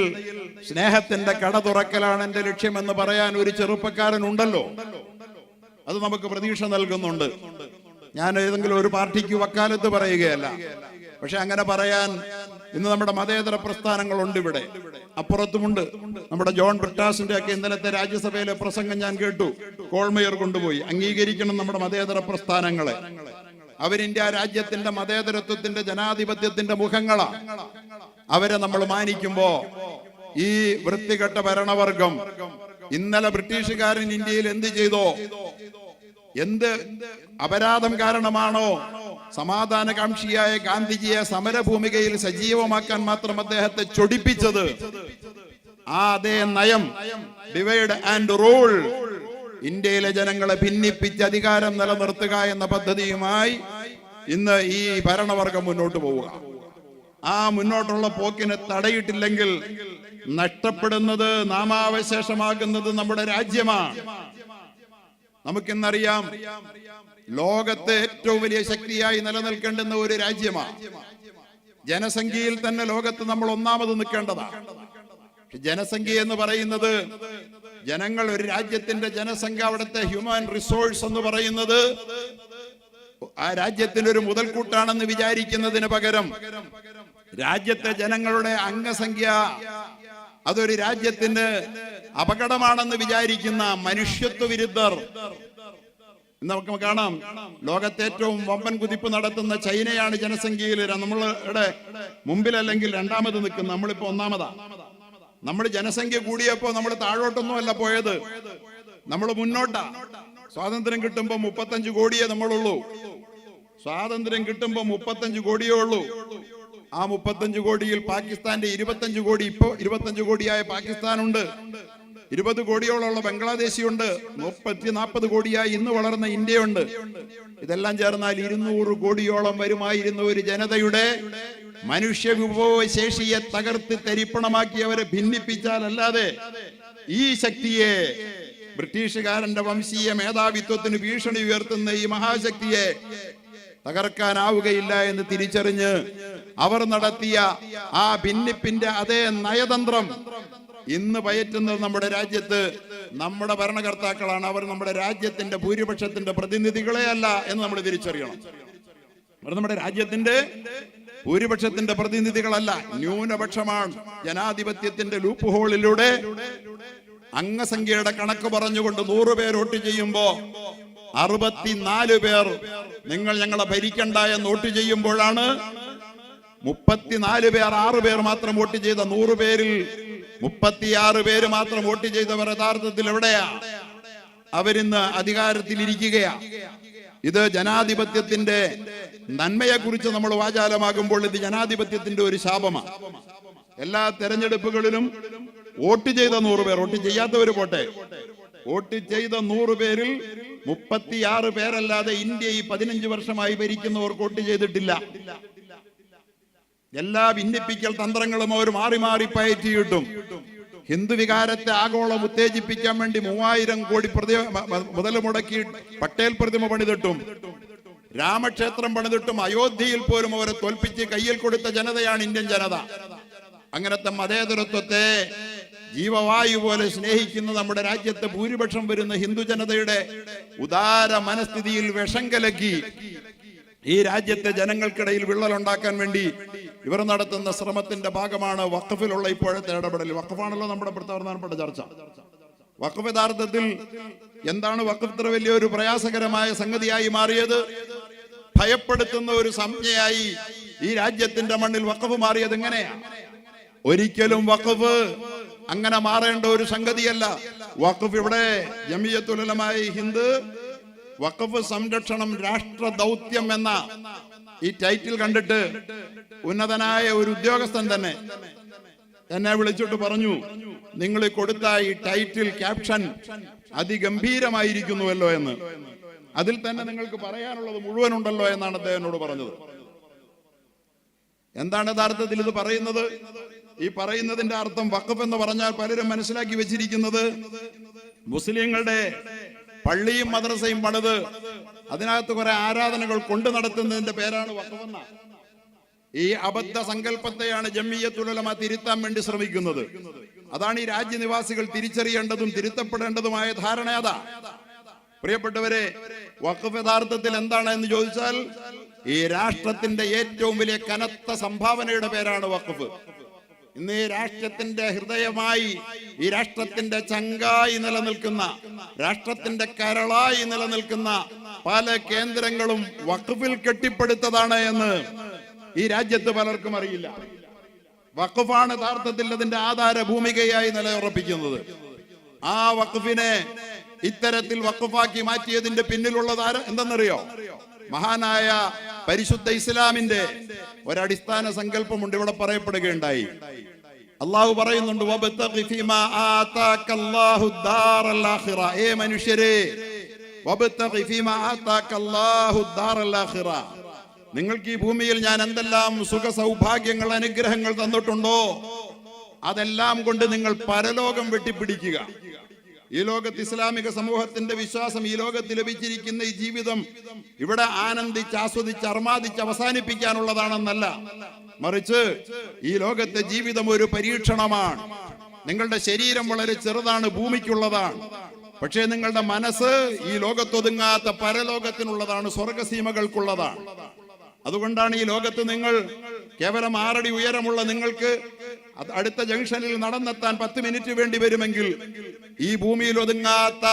സ്നേഹത്തിന്റെ കട തുറക്കലാണ് എന്റെ ലക്ഷ്യമെന്ന് പറയാൻ ഒരു ചെറുപ്പക്കാരൻ ഉണ്ടല്ലോ. അത് നമുക്ക് പ്രതീക്ഷ നൽകുന്നുണ്ട്. ഞാൻ ഏതെങ്കിലും ഒരു പാർട്ടിക്ക് വക്കാലത്ത് പറയുകയല്ല, പക്ഷെ അങ്ങനെ പറയാൻ ഇന്ന് നമ്മുടെ മതേതര പ്രസ്ഥാനങ്ങളുണ്ട്, ഇവിടെ അപ്പുറത്തുമുണ്ട്. നമ്മുടെ ജോൺ ബ്രിട്ടാസിന്റെ ഒക്കെ ഇന്നലത്തെ രാജ്യസഭയിലെ പ്രസംഗം ഞാൻ കേട്ടു. കോൾമേയർ കൊണ്ടുപോയി അംഗീകരിക്കണം നമ്മുടെ മതേതര പ്രസ്ഥാനങ്ങളെ. അവരിന്ത്യ രാജ്യത്തിന്റെ മതേതരത്വത്തിന്റെ ജനാധിപത്യത്തിന്റെ മുഖങ്ങളാണ്. അവരെ നമ്മൾ മാനിക്കുമ്പോ ഈ വൃത്തികെട്ട ഭരണവർഗം ഇന്നലെ ബ്രിട്ടീഷുകാരൻ ഇന്ത്യയിൽ എന്ത് ചെയ്തോ, എന്ത് അപരാധം കാരണമാണോ സമാധാനകാംക്ഷിയായ ഗാന്ധിജിയെ സമരഭൂമികയിൽ സജീവമാക്കാൻ മാത്രം അദ്ദേഹത്തെ ചൊടിപ്പിച്ചത്, ആ അതേ നയം, ഡിവൈഡ് ആൻഡ് റൂൾ, ഇന്ത്യയിലെ ജനങ്ങളെ ഭിന്നിപ്പിച്ച് അധികാരം നിലനിർത്തുക എന്ന പദ്ധതിയുമായി ഇന്ന് ഈ ഭരണവർഗം മുന്നോട്ട് പോവുക. ആ മുന്നോട്ടുള്ള പോക്കിനെ തടയിട്ടില്ലെങ്കിൽ നഷ്ടപ്പെടുന്നത്, നാമാവശേഷമാകുന്നത് നമ്മുടെ രാജ്യമാണ്. നമുക്കിന്നറിയാം, ലോകത്തെ ഏറ്റവും വലിയ ശക്തിയായി നിലനിൽക്കേണ്ടുന്ന ഒരു രാജ്യമാണ്. ജനസംഖ്യയിൽ തന്നെ ലോകത്ത് നമ്മൾ ഒന്നാമത് നിൽക്കേണ്ടതാണ്. ജനസംഖ്യ എന്ന് പറയുന്നത്, ജനങ്ങൾ, ഒരു രാജ്യത്തിന്റെ ജനസംഖ്യ, അവിടുത്തെ ഹ്യൂമൻ റിസോഴ്സ് എന്ന് പറയുന്നത് ആ രാജ്യത്തിന്റെ ഒരു മുതൽക്കൂട്ടാണെന്ന് വിചാരിക്കുന്നതിന് പകരം രാജ്യത്തെ ജനങ്ങളുടെ അംഗസംഖ്യ അതൊരു രാജ്യത്തിന് അപകടമാണെന്ന് വിചാരിക്കുന്ന മനുഷ്യത്വ വിരുദ്ധർ നമുക്ക് കാണാം. ലോകത്തെ ഏറ്റവും വമ്പൻ കുതിപ്പ് നടത്തുന്ന ചൈനയാണ് ജനസംഖ്യയിൽ നമ്മളുടെ മുമ്പിലല്ലെങ്കിൽ രണ്ടാമത് നിൽക്കുന്നത്. നമ്മളിപ്പോ ഒന്നാമതാ. നമ്മൾ ജനസംഖ്യ കൂടിയപ്പോ നമ്മൾ താഴോട്ടൊന്നും അല്ല പോയത്, നമ്മൾ മുന്നോട്ടാ. സ്വാതന്ത്ര്യം കിട്ടുമ്പോ 35 കോടിയേ നമ്മളുള്ളൂ. സ്വാതന്ത്ര്യം കിട്ടുമ്പോ 35 കോടിയേ ഉള്ളൂ. ആ 35 കോടിയിൽ പാകിസ്ഥാന്റെ 25 കോടി, ഇപ്പോ 25 കോടിയായ പാകിസ്ഥാനുണ്ട്. 20 കോടിയോളമുള്ള ബംഗ്ലാദേശിയുണ്ട്. 30-40 കോടിയായി ഇന്ന് വളർന്ന ഇന്ത്യയുണ്ട്. ഇതെല്ലാം ചേർന്നാൽ 200 കോടിയോളം വരുമായിരുന്ന ഒരു ജനതയുടെ മനുഷ്യ വിഭവശേഷിയെ തകർത്ത് തരിപ്പണമാക്കിയവരെ ഭിന്നിപ്പിച്ചാലല്ലാതെ ഈ ശക്തിയെ, ബ്രിട്ടീഷുകാരന്റെ വംശീയ മേധാവിത്വത്തിന് ഭീഷണി ഉയർത്തുന്ന ഈ മഹാശക്തിയെ തകർക്കാനാവുകയില്ല എന്ന് തിരിച്ചറിഞ്ഞ് അവർ നടത്തിയ ആ ഭിന്നിപ്പിന്റെ അതേ നയതന്ത്രം ഇന്ന് പയറ്റുന്നത് നമ്മുടെ രാജ്യത്ത് നമ്മുടെ ഭരണകർത്താക്കളാണ്. അവർ നമ്മുടെ രാജ്യത്തിന്റെ ഭൂരിപക്ഷത്തിന്റെ പ്രതിനിധികളെ അല്ല എന്ന് നമ്മൾ തിരിച്ചറിയണം. അവർ നമ്മുടെ രാജ്യത്തിന്റെ ഭൂരിപക്ഷത്തിന്റെ പ്രതിനിധികളല്ല, ന്യൂനപക്ഷമാണ്. ജനാധിപത്യത്തിന്റെ ലൂപ്പ് ഹോളിലൂടെ അംഗസംഖ്യയുടെ കണക്ക് പറഞ്ഞുകൊണ്ട് 100 പേർ വോട്ട് ചെയ്യുമ്പോ 64 പേർ നിങ്ങൾ ഞങ്ങളെ ഭരിക്കണ്ട എന്ന് വോട്ട് ചെയ്യുമ്പോഴാണ് 34 പേർ 6 പേർ മാത്രം വോട്ട് ചെയ്ത 100 പേരിൽ 36 പേര് മാത്രം വോട്ട് ചെയ്തവർ യഥാർത്ഥത്തിൽ എവിടെയാ? അവരിന്ന് അധികാരത്തിലിരിക്കുകയാ. ഇത് ജനാധിപത്യത്തിന്റെ നന്മയെ കുറിച്ച് നമ്മൾ വാചാലമാകുമ്പോൾ ഇത് ജനാധിപത്യത്തിന്റെ ഒരു ശാപമാണ്. എല്ലാ തെരഞ്ഞെടുപ്പുകളിലും വോട്ട് ചെയ്ത 100 പേർ, വോട്ട് ചെയ്യാത്തവര് പോട്ടെ, വോട്ട് ചെയ്ത 100 പേരിൽ 36 പേരല്ലാതെ ഇന്ത്യ ഈ 15 വർഷമായി ഭരിക്കുന്നവർക്ക് വോട്ട് ചെയ്തിട്ടില്ല. എല്ലാ ഭിന്നിപ്പിക്കൽ തന്ത്രങ്ങളും അവർ മാറി മാറി പയറ്റി കിട്ടും. ഹിന്ദു വികാരത്തെ ആഗോളം ഉത്തേജിപ്പിക്കാൻ വേണ്ടി 3000 കോടി മുതൽ മുടക്കി പട്ടേൽ പ്രതിമ പണിതിട്ടും രാമക്ഷേത്രം പണിതിട്ടും അയോധ്യയിൽ പോലും അവരെ തോൽപ്പിച്ച് കയ്യിൽ കൊടുത്ത ജനതയാണ് ഇന്ത്യൻ ജനത. അങ്ങനത്തെ മതേതരത്വത്തെ ജീവവായു പോലെ സ്നേഹിക്കുന്ന നമ്മുടെ രാജ്യത്ത് ഭൂരിപക്ഷം വരുന്ന ഹിന്ദു ജനതയുടെ ഉദാര മനസ്ഥിതിയിൽ വിഷം കലക്കി ഈ രാജ്യത്തെ ജനങ്ങൾക്കിടയിൽ വിള്ളലുണ്ടാക്കാൻ വേണ്ടി ഇവർ നടത്തുന്ന ശ്രമത്തിന്റെ ഭാഗമാണ് വഖഫിലുള്ള ഇപ്പോഴത്തെ ഇടപെടൽ. വഖഫാണല്ലോ നമ്മുടെ പ്രധാനപ്പെട്ട ചർച്ച. വഖഫ് യഥാർത്ഥത്തിൽ എന്താണ് വഖഫ് ഇത്ര വലിയൊരു പ്രയാസകരമായ സംഗതിയായി മാറിയത്? ഭയപ്പെടുത്തുന്ന ഒരു സംജ്ഞയായി ഈ രാജ്യത്തിന്റെ മണ്ണിൽ വഖഫ് മാറിയത് എങ്ങനെയാ? ഒരിക്കലും വഖഫ് അങ്ങനെ മാറേണ്ട ഒരു സംഗതിയല്ല. വഖഫ് ഇവിടെ ജമിയത്തുൽ ഉലമാ ഹിന്ദ് വഖഫ് സംരക്ഷണം രാഷ്ട്ര ദൗത്യം എന്ന ഈ ടൈറ്റിൽ കണ്ടിട്ട് ഉന്നതനായ ഒരു ഉദ്യോഗസ്ഥൻ തന്നെ എന്നെ വിളിച്ചിട്ട് പറഞ്ഞു, നിങ്ങൾ കൊടുത്ത ഈ ടൈറ്റിൽ ക്യാപ്ഷൻ അതിഗംഭീരമായിരിക്കുന്നുവല്ലോ എന്ന്. അതിൽ തന്നെ നിങ്ങൾക്ക് പറയാനുള്ളത് മുഴുവൻ ഉണ്ടല്ലോ എന്നാണ് അദ്ദേഹം എന്നോട് പറഞ്ഞത്. എന്താണ് യഥാർത്ഥത്തിൽ ഇത് പറയുന്നത്? ഈ പറയുന്നതിന്റെ അർത്ഥം വഖഫ് എന്ന് പറഞ്ഞാൽ പലരും മനസ്സിലാക്കി വെച്ചിരിക്കുന്നത് മുസ്ലിങ്ങളുടെ പള്ളിയും മദ്രസയും പണിത് അതിനകത്ത് കുറെ ആരാധനകൾ കൊണ്ടു നടത്തുന്നതിന്റെ പേരാണ് വഖഫ് എന്ന. ഈ അബദ്ധ സങ്കല്പത്തെയാണ് ജമിയത്തുൽ ഉലമ തിരുത്താൻ വേണ്ടി ശ്രമിക്കുന്നത്. അതാണ് ഈ രാജ്യനിവാസികൾ തിരിച്ചറിയേണ്ടതും തിരുത്തപ്പെടേണ്ടതുമായ ധാരണ. അതാ പ്രിയപ്പെട്ടവരെ, വഖഫ് യഥാർത്ഥത്തിൽ എന്താണ് എന്ന് ചോദിച്ചാൽ ഈ രാഷ്ട്രത്തിന്റെ ഏറ്റവും വലിയ കനത്ത സംഭാവനയുടെ പേരാണ് വഖഫ്. ഇന്ന് ഈ രാഷ്ട്രത്തിന്റെ ഹൃദയമായി, ഈ രാഷ്ട്രത്തിന്റെ ചങ്കായി നിലനിൽക്കുന്ന, രാഷ്ട്രത്തിന്റെ കരളായി നിലനിൽക്കുന്ന പല കേന്ദ്രങ്ങളും വഖഫിൽ കെട്ടിപ്പടുത്തതാണ് എന്ന് ഈ രാജ്യത്ത് പലർക്കും അറിയില്ല. വഖഫാണ് യഥാർത്ഥത്തിൽ അതിന്റെ ആധാര ഭൂമികയായി നിലയുറപ്പിക്കുന്നത്. ആ വഖഫിനെ ഇത്തരത്തിൽ വഖഫാക്കി മാറ്റിയതിന്റെ പിന്നിലുള്ളത് എന്തെന്നറിയോ? മഹാനായ പരിശുദ്ധ ഇസ്ലാമിന്റെ ഒരടിസ്ഥാന സങ്കല്പമുണ്ട്. ഇവിടെ പറയപ്പെടുകയുണ്ടായി, അള്ളാഹു പറയുന്നുണ്ട്, ഏ മനുഷ്യരെ, നിങ്ങൾക്ക് ഈ ഭൂമിയിൽ ഞാൻ എന്തെല്ലാം സുഖ സൗഭാഗ്യങ്ങൾ അനുഗ്രഹങ്ങൾ തന്നിട്ടുണ്ടോ അതെല്ലാം കൊണ്ട് നിങ്ങൾ പരലോകം വെട്ടിപ്പിടിക്കുക. ഈ ലോകത്ത് ഇസ്ലാമിക സമൂഹത്തിന്റെ വിശ്വാസം ഈ ലോകത്ത് ലഭിച്ചിരിക്കുന്ന ഈ ജീവിതം ഇവിടെ ആനന്ദിച്ച് ആസ്വദിച്ച് അർമാദിച്ച് അവസാനിപ്പിക്കാനുള്ളതാണെന്നല്ല, മറിച്ച് ഈ ലോകത്തെ ജീവിതം ഒരു പരീക്ഷണമാണ്. നിങ്ങളുടെ ശരീരം വളരെ ചെറുതാണ്, ഭൂമിക്കുള്ളതാണ്. പക്ഷേ നിങ്ങളുടെ മനസ്സ് ഈ ലോകത്തൊതുങ്ങാത്ത പരലോകത്തിനുള്ളതാണ്, സ്വർഗസീമകൾക്കുള്ളതാണ്. അതുകൊണ്ടാണ് ഈ ലോകത്ത് നിങ്ങൾ കേവലം 6 അടി ഉയരമുള്ള നിങ്ങൾക്ക് അടുത്ത ജംഗ്ഷനിൽ നടന്നെത്താൻ 10 മിനിറ്റ് വേണ്ടി വരുമെങ്കിൽ ഈ ഭൂമിയിൽ ഒതുങ്ങാത്ത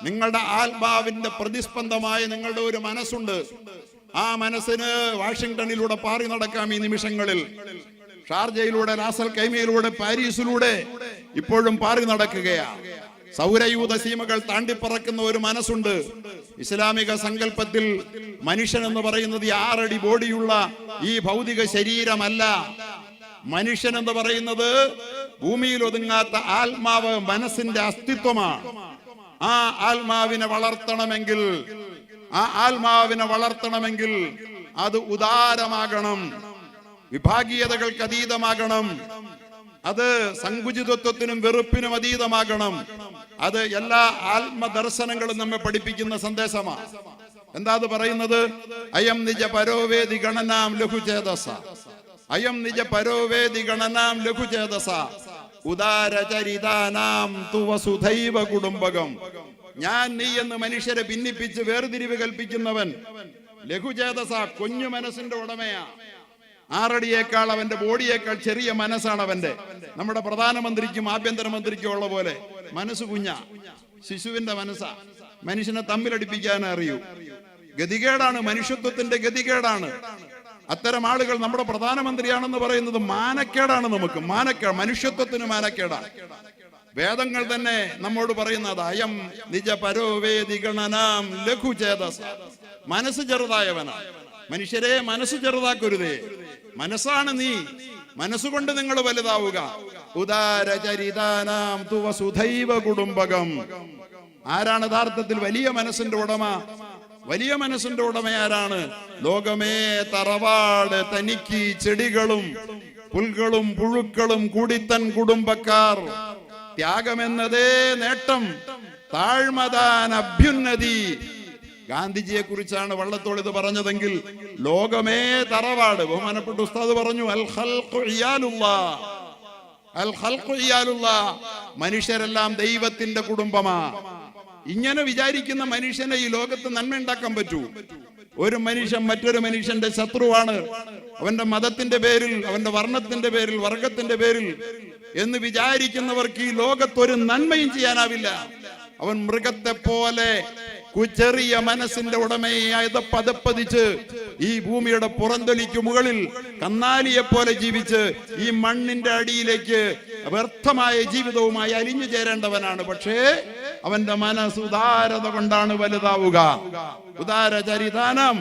നിങ്ങളുടെ ആത്മാവിന്റെ പ്രതിസ്പന്ദമായ നിങ്ങളുടെ ഒരു മനസ്സുണ്ട്. ആ മനസ്സിന് വാഷിംഗ്ടണിലൂടെ പാറി നടക്കാം ഈ നിമിഷങ്ങളിൽ. ഷാർജയിലൂടെ, റാസൽ കൈമയിലൂടെ, പാരീസിലൂടെ ഇപ്പോഴും പാറി നടക്കുകയാണ്. സൗരയൂഥ സീമകൾ താണ്ടിപ്പറക്കുന്ന ഒരു മനസ്സുണ്ട്. ഇസ്ലാമിക സങ്കല്പത്തിൽ മനുഷ്യൻ എന്ന് പറയുന്നത് 6 അടി ബോഡിയുള്ള ഈ ഭൗതിക ശരീരമല്ല. മനുഷ്യൻ എന്ന് പറയുന്നത് ഭൂമിയിൽ ഒതുങ്ങാത്ത ആത്മാവ്, മനസ്സിന്റെ അസ്തിത്വമാണ്. ആ ആത്മാവിനെ വളർത്തണമെങ്കിൽ അത് ഉദാരമാകണം, വിഭാഗീയതകൾക്ക് അതീതമാകണം, അത് സങ്കുചിതത്വത്തിനും വെറുപ്പിനും അതീതമാകണം. അത് എല്ലാ ആത്മദർശനങ്ങളും നമ്മെ പഠിപ്പിക്കുന്ന സന്ദേശമാണ്. എന്താ അത് പറയുന്നത്? അയം നിജ പരോവേദി ഗണനാം ലഘുചേതസ, അയം നിജ പരോവേദി ഗണനാം ലഘുചേതസ. ഉദാരചരിതാനാം തു വസുധൈവ കുടുംബകം. ഞാൻ നീ എന്ന് മനുഷ്യരെ ഭിന്നിപ്പിച്ച് വേർതിരിവ് കൽപ്പിക്കുന്നവൻ ലഘുചേതസ, കുഞ്ഞു മനസ്സിന്റെ ഉടമയാ. 6 അടിയേക്കാൾ അവന്റെ ബോഡിയേക്കാൾ ചെറിയ മനസ്സാണ് അവന്റെ. നമ്മുടെ പ്രധാനമന്ത്രിക്കും ആഭ്യന്തരമന്ത്രിക്കും ഉള്ള പോലെ മനസ്സ് കുഞ്ഞാ, ശിശുവിന്റെ മനസ്സാ. മനുഷ്യനെ തമ്മിലടിപ്പിക്കാൻ അറിയൂ. ഗതികേടാണ്, മനുഷ്യത്വത്തിന്റെ ഗതികേടാണ്. അത്തരം ആളുകൾ നമ്മുടെ പ്രധാനമന്ത്രിയാണെന്ന് പറയുന്നത് മാനക്കേടാണ്. നമുക്ക് മാനക്കേട്, മനുഷ്യത്വത്തിന് മാനക്കേടാണ്. വേദങ്ങൾ തന്നെ നമ്മോട് പറയുന്നത് അയം നിജ പരോവേദിഗണനാം ലഘുചേതസ, മനസ്സ് ചെറുതായവനാണ്. മനുഷ്യരെ മനസ്സ് ചെറുതാക്കരുതേ, മനസ്സാണ് നീ, മനസ്സുകൊണ്ട് നിങ്ങൾ വലുതാവുക. ഉദാരചരിതാനാം തു വസുധൈവ കുടുംബകം. ആരാണ് യഥാർത്ഥത്തിൽ വലിയ മനസ്സിന്റെ ഉടമ? വലിയ മനസ്സിന്റെ ഉടമ ആരാണ്? ലോകമേ തറവാട് തനിക്ക് ചെടികളും പുൽകളും പുഴുക്കളും കൂടിത്തൻ കുടുംബക്കാർ. ത്യാഗമെന്നതേ നേട്ടം, താഴ്മതാൻ അഭ്യുന്നതി. ഗാന്ധിജിയെ കുറിച്ചാണ് വള്ളത്തോൾ ഇത് പറഞ്ഞതെങ്കിൽ ലോകമേ തറവാട്. ബഹുമാനപ്പെട്ട ഉസ്താദ് പറഞ്ഞു അൽ ഖൽഖു ഇയാലുല്ലാഹ്, അൽ ഖൽഖു ഇയാലുല്ലാഹ്, മനുഷ്യരെല്ലാം ദൈവത്തിന്റെ കുടുംബമാ. ഇങ്ങനെ വിചാരിക്കുന്ന മനുഷ്യനെ ഈ ലോകത്ത് നന്മ ഉണ്ടാക്കാൻ പറ്റൂ? ഒരു മനുഷ്യൻ മറ്റൊരു മനുഷ്യന്റെ ശത്രുവാണ്, അവന്റെ മതത്തിന്റെ പേരിൽ, അവന്റെ വർണ്ണത്തിന്റെ പേരിൽ, വർഗത്തിന്റെ പേരിൽ എന്ന് വിചാരിക്കുന്നവർക്ക് ഈ ലോകത്തൊരു നന്മയും ചെയ്യാനാവില്ല. അവൻ മൃഗത്തെ പോലെ ചെറിയ മനസ്സിന്റെ ഉടമയായി പതപ്പതിച്ച് ഈ ഭൂമിയുടെ പുറന്തൊലിക്ക് മുകളിൽ കന്നാലിയെ പോലെ ജീവിച്ച് ഈ മണ്ണിന്റെ അടിയിലേക്ക് വ്യർത്ഥമായ ജീവിതവുമായി അലിഞ്ഞു ചേരേണ്ടവനാണ്. പക്ഷേ അവന്റെ മനസ്സ് ഉദാരത കൊണ്ടാണ് വലുതാവുക. ഉദാരചരിതാനം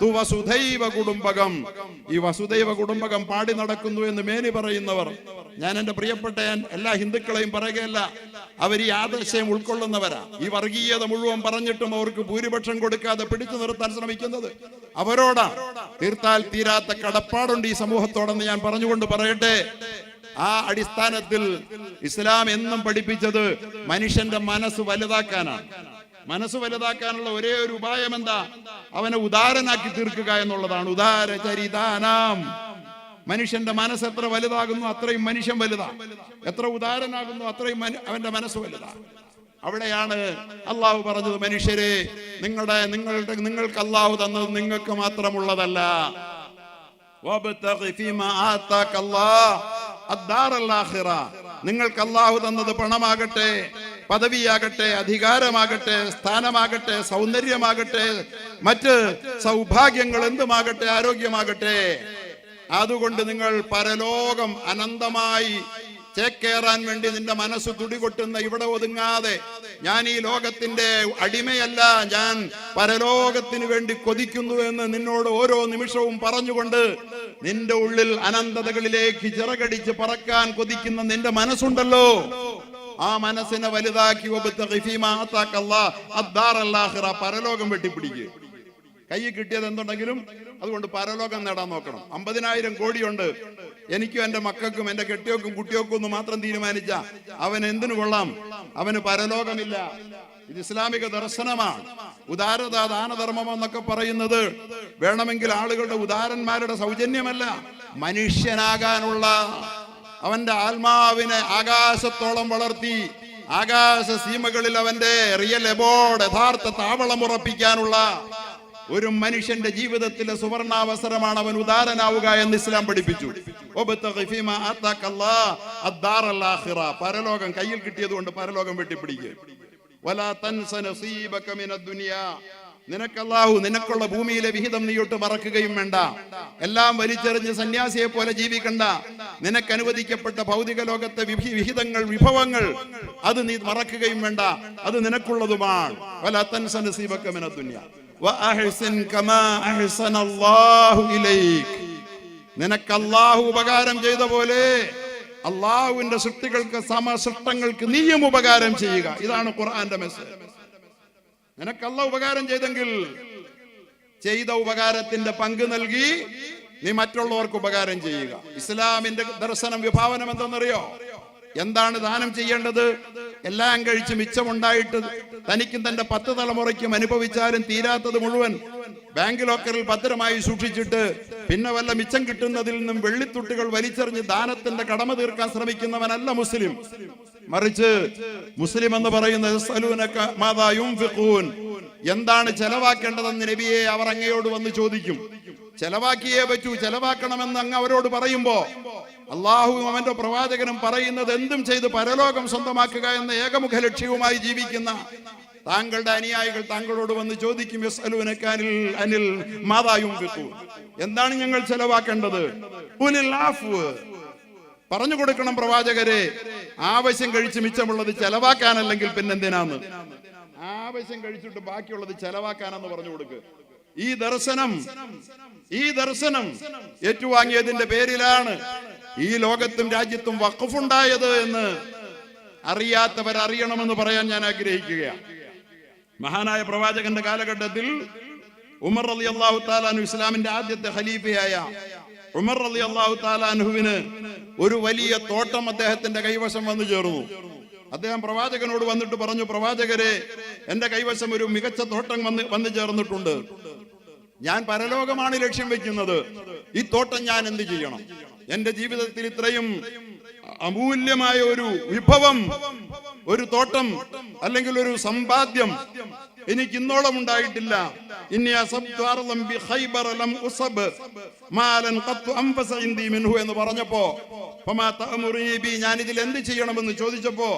തു വസുധൈവ കുടുംബകം. ഈ വസുധൈവ കുടുംബകം പാടി നടക്കുന്നു എന്ന് മേനി പറയുന്നവർ, ഞാൻ എന്റെ പ്രിയപ്പെട്ട എല്ലാ ഹിന്ദുക്കളെയും പറയുകയല്ല, അവർ ഈ ആദർശം ഉൾക്കൊള്ളുന്നവരാ. ഈ വർഗീയത മുഴുവൻ പറഞ്ഞിട്ടും അവർക്ക് ഭൂരിപക്ഷം കൊടുക്കാതെ പിടിച്ചു നിർത്താൻ ശ്രമിക്കുന്നത് അവരോടാ. തീർത്താൽ തീരാത്ത കടപ്പാടുണ്ട് ഈ സമൂഹത്തോടെന്ന് ഞാൻ പറഞ്ഞുകൊണ്ട് പറയട്ടെ. ആ അടിസ്ഥാനത്തിൽ ഇസ്ലാം എന്നും പഠിപ്പിച്ചത് മനുഷ്യന്റെ മനസ്സ് വലുതാക്കാനാണ്. മനസ്സ് വലുതാക്കാനുള്ള ഒരേ ഒരു ഉപായം എന്താ? അവനെ ഉദാരനാക്കി തീർക്കുക എന്നുള്ളതാണ്. ഉദാരചരിതാനാം. മനുഷ്യന്റെ മനസ്സ് എത്ര വലുതാകുന്നു അത്രയും മനുഷ്യൻ വലുതാ. എത്ര ഉദാരനാകുന്നു അത്രയും അവന്റെ മനസ്സ് വലുതാ. അവിടെയാണ് അള്ളാഹു പറഞ്ഞത്, മനുഷ്യരെ നിങ്ങൾക്ക് അള്ളാഹു തന്നത് നിങ്ങൾക്ക് മാത്രമുള്ളതല്ല. നിങ്ങൾക്ക് അള്ളാഹു തന്നത് പണമാകട്ടെ, പദവിയാകട്ടെ, അധികാരമാകട്ടെ, സ്ഥാനമാകട്ടെ, സൗന്ദര്യമാകട്ടെ, മറ്റ് സൗഭാഗ്യങ്ങൾ എന്തുമാകട്ടെ, ആരോഗ്യമാകട്ടെ, അതുകൊണ്ട് നിങ്ങൾ പരലോകം അനന്തമായി ചേക്കേറാൻ വേണ്ടി നിന്റെ മനസ്സ് തുടികൊട്ടുന്ന ഇവിടെ ഒതുങ്ങാതെ, ഞാൻ ഈ ലോകത്തിന്റെ അടിമയല്ല, ഞാൻ പരലോകത്തിന് വേണ്ടി കൊതിക്കുന്നു എന്ന് നിന്നോട് ഓരോ നിമിഷവും പറഞ്ഞുകൊണ്ട് നിന്റെ ഉള്ളിൽ അനന്തതകളിലേക്ക് ചിറകടിച്ച് പറക്കാൻ കൊതിക്കുന്ന നിന്റെ മനസ്സുണ്ടല്ലോ, ആ മനസ്സിനെ വലുതാക്കി പരലോകം വെട്ടിപ്പിടിക്കുക. കൈ കിട്ടിയത് എന്തുണ്ടെങ്കിലും അതുകൊണ്ട് പരലോകം നേടാൻ നോക്കണം. 50,000 കോടിയുണ്ട്, എനിക്കും എന്റെ മക്കൾക്കും എന്റെ കെട്ടിയോക്കും കുട്ടിയോക്കും ഒന്ന് മാത്രം തീരുമാനിച്ച അവൻ എന്തിനു കൊള്ളാം? അവന് പരലോകമില്ല. ഇത് ഇസ്ലാമിക ദർശനമാണ്. ഉദാരത, ദാനധർമ്മം എന്നൊക്കെ പറയുന്നത് വേണമെങ്കിൽ ആളുകളുടെ ഉദാരന്മാരുടെ സൗജന്യമല്ല, മനുഷ്യനാകാനുള്ള അവന്റെ ആത്മാവിനെ ആകാശത്തോളം വളർത്തി ആകാശ സീമകളിൽ അവന്റെ റിയൽ എബോർഡ്, യഥാർത്ഥ താവളം ഉറപ്പിക്കാനുള്ള ഒരു മനുഷ്യന്റെ ജീവിതത്തിലെ സുവർണാവസരമാണ് അവൻ ഉദാരനാവുക എന്ന് ഇസ്ലാം പഠിപ്പിച്ചു. പരലോകം കയ്യിൽ കിട്ടിയത് കൊണ്ട് പരലോകം വെട്ടിപ്പിടിക്കുക. നിനക്ക് അല്ലാഹു നിനക്കുള്ള ഭൂമിയിലെ വിഹിതം നീയൊട്ട് മറക്കുകയും വേണ്ട. എല്ലാം വലിച്ചെറിഞ്ഞ് സന്യാസിയെ പോലെ ജീവിക്കണ്ട. നിനക്ക് അനുവദിക്കപ്പെട്ട ഭൗതിക ലോകത്തെ വിഹിതങ്ങൾ, വിഭവങ്ങൾ അത് നീ മറക്കുകയും വേണ്ട. അത് നിനക്കുള്ളതുമാണ്. വലാ തൻസ നസീബക മിനദ് ദുനിയ വഅഹ്സിൻ കമാ അഹ്സനല്ലാഹു ഇലൈക്. നിനക്ക് അല്ലാഹു ഉപകാരം ചെയ്ത പോലെ അല്ലാഹുവിന്റെ സൃഷ്ടികൾക്ക്, സമസൃഷ്ടങ്ങൾക്ക് നീയും ഉപകാരം ചെയ്യുക. ഇതാണ് ഖുർആന്റെ മെസ്സേജ്. നിനക്ക് അല്ലാഹു ഉപകാരം ചെയ്തെങ്കിൽ ചെയ്ത ഉപകാരത്തിന്റെ പങ്ക് നൽകി നീ മറ്റുള്ളവർക്ക് ഉപകാരം ചെയ്യുക. ഇസ്ലാമിന്റെ ദർശനം, വിഭാവനം എന്തെന്നറിയോ? എന്താണ് ദാനം ചെയ്യേണ്ടത്? എല്ലാം കഴിച്ച് മിച്ചമുണ്ടായിട്ട് തനിക്കും തന്റെ 10 തലമുറയ്ക്കും അനുഭവിച്ചാലും തീരാത്തത് മുഴുവൻ ബാങ്ക് ലോക്കറിൽ ഭദ്രമായി സൂക്ഷിച്ചിട്ട് പിന്നെ വല്ല മിച്ചം കിട്ടുന്നതിൽ നിന്നും വെള്ളിത്തുട്ടുകൾ വലിച്ചെറിഞ്ഞ് ദാനത്തിന്റെ കടമ തീർക്കാൻ ശ്രമിക്കുന്നവനല്ല മുസ്ലിം. മറിച്ച് മുസ്ലിം എന്ന് പറയുന്നത് എന്താണ് ചെലവാക്കേണ്ടതെന്ന് നബിയെ അവർ അങ്ങയോട് വന്ന് ചോദിക്കും. ചെലവാക്കിയേ പറ്റൂ, ചെലവാക്കണമെന്ന് അങ്ങ് അവരോട് പറയുമ്പോ അള്ളാഹുവും അവന്റെ പ്രവാചകനും പറയുന്നത് എന്തും ചെയ്ത് പരലോകം സ്വന്തമാക്കുക എന്ന ഏകമുഖ ലക്ഷ്യവുമായി ജീവിക്കുന്ന താങ്കളുടെ അനുയായികൾ താങ്കളോട് വന്ന് ചോദിക്കും, അനിൽ എന്താണ് ഞങ്ങൾ ചെലവാക്കേണ്ടത്? പറഞ്ഞു കൊടുക്കണം പ്രവാചകരെ, ആവശ്യം കഴിച്ച് മിച്ചമുള്ളത് ചെലവാക്കാനല്ലെങ്കിൽ പിന്നെന്തിനാന്ന്? ആവശ്യം കഴിച്ചിട്ട് ബാക്കിയുള്ളത് ചെലവാക്കാനെന്ന് പറഞ്ഞു കൊടുക്കുക. ഈ ദർശനം ഏറ്റുവാങ്ങിയതിന്റെ പേരിലാണ് ഈ ലോകത്തും രാജ്യത്തും വഖഫുണ്ടായത് എന്ന് അറിയാത്തവർ അറിയണമെന്ന് പറയാൻ ഞാൻ ആഗ്രഹിക്കുകയാണ്. മഹാനായ പ്രവാചകന്റെ കാലഘട്ടത്തിൽ ഉമർ റളിയല്ലാഹു തആല അൻഹു, ഇസ്ലാമിന്റെ ആദ്യത്തെ ഖലീഫയായ ഉമർ റളിയല്ലാഹു തആല അൻഹുവിന് ഒരു വലിയ തോട്ടം അദ്ദേഹത്തിന്റെ കൈവശം വന്നു ചേർന്നു. അദ്ദേഹം പ്രവാചകനോട് വന്നിട്ട് പറഞ്ഞു, പ്രവാചകരെ, എന്റെ കൈവശം ഒരു മികച്ച തോട്ടം വന്നു ചേർന്നിട്ടുണ്ട്. ഞാൻ പരലോകമാണ് ലക്ഷ്യം വെക്കുന്നത്. ഈ തോട്ടം ഞാൻ എന്ത് ചെയ്യണം? എന്റെ ജീവിതത്തിൽ ഇത്രയും അമൂല്യമായ ഒരു വിഭവം, ഒരു തോട്ടം അല്ലെങ്കിൽ ഒരു സമ്പാദ്യം എനിക്ക് ഇന്നോളം ഉണ്ടായിട്ടില്ല. എന്ന് പറഞ്ഞപ്പോ ഞാൻ ഇതിൽ എന്ത് ചെയ്യണമെന്ന് ചോദിച്ചപ്പോ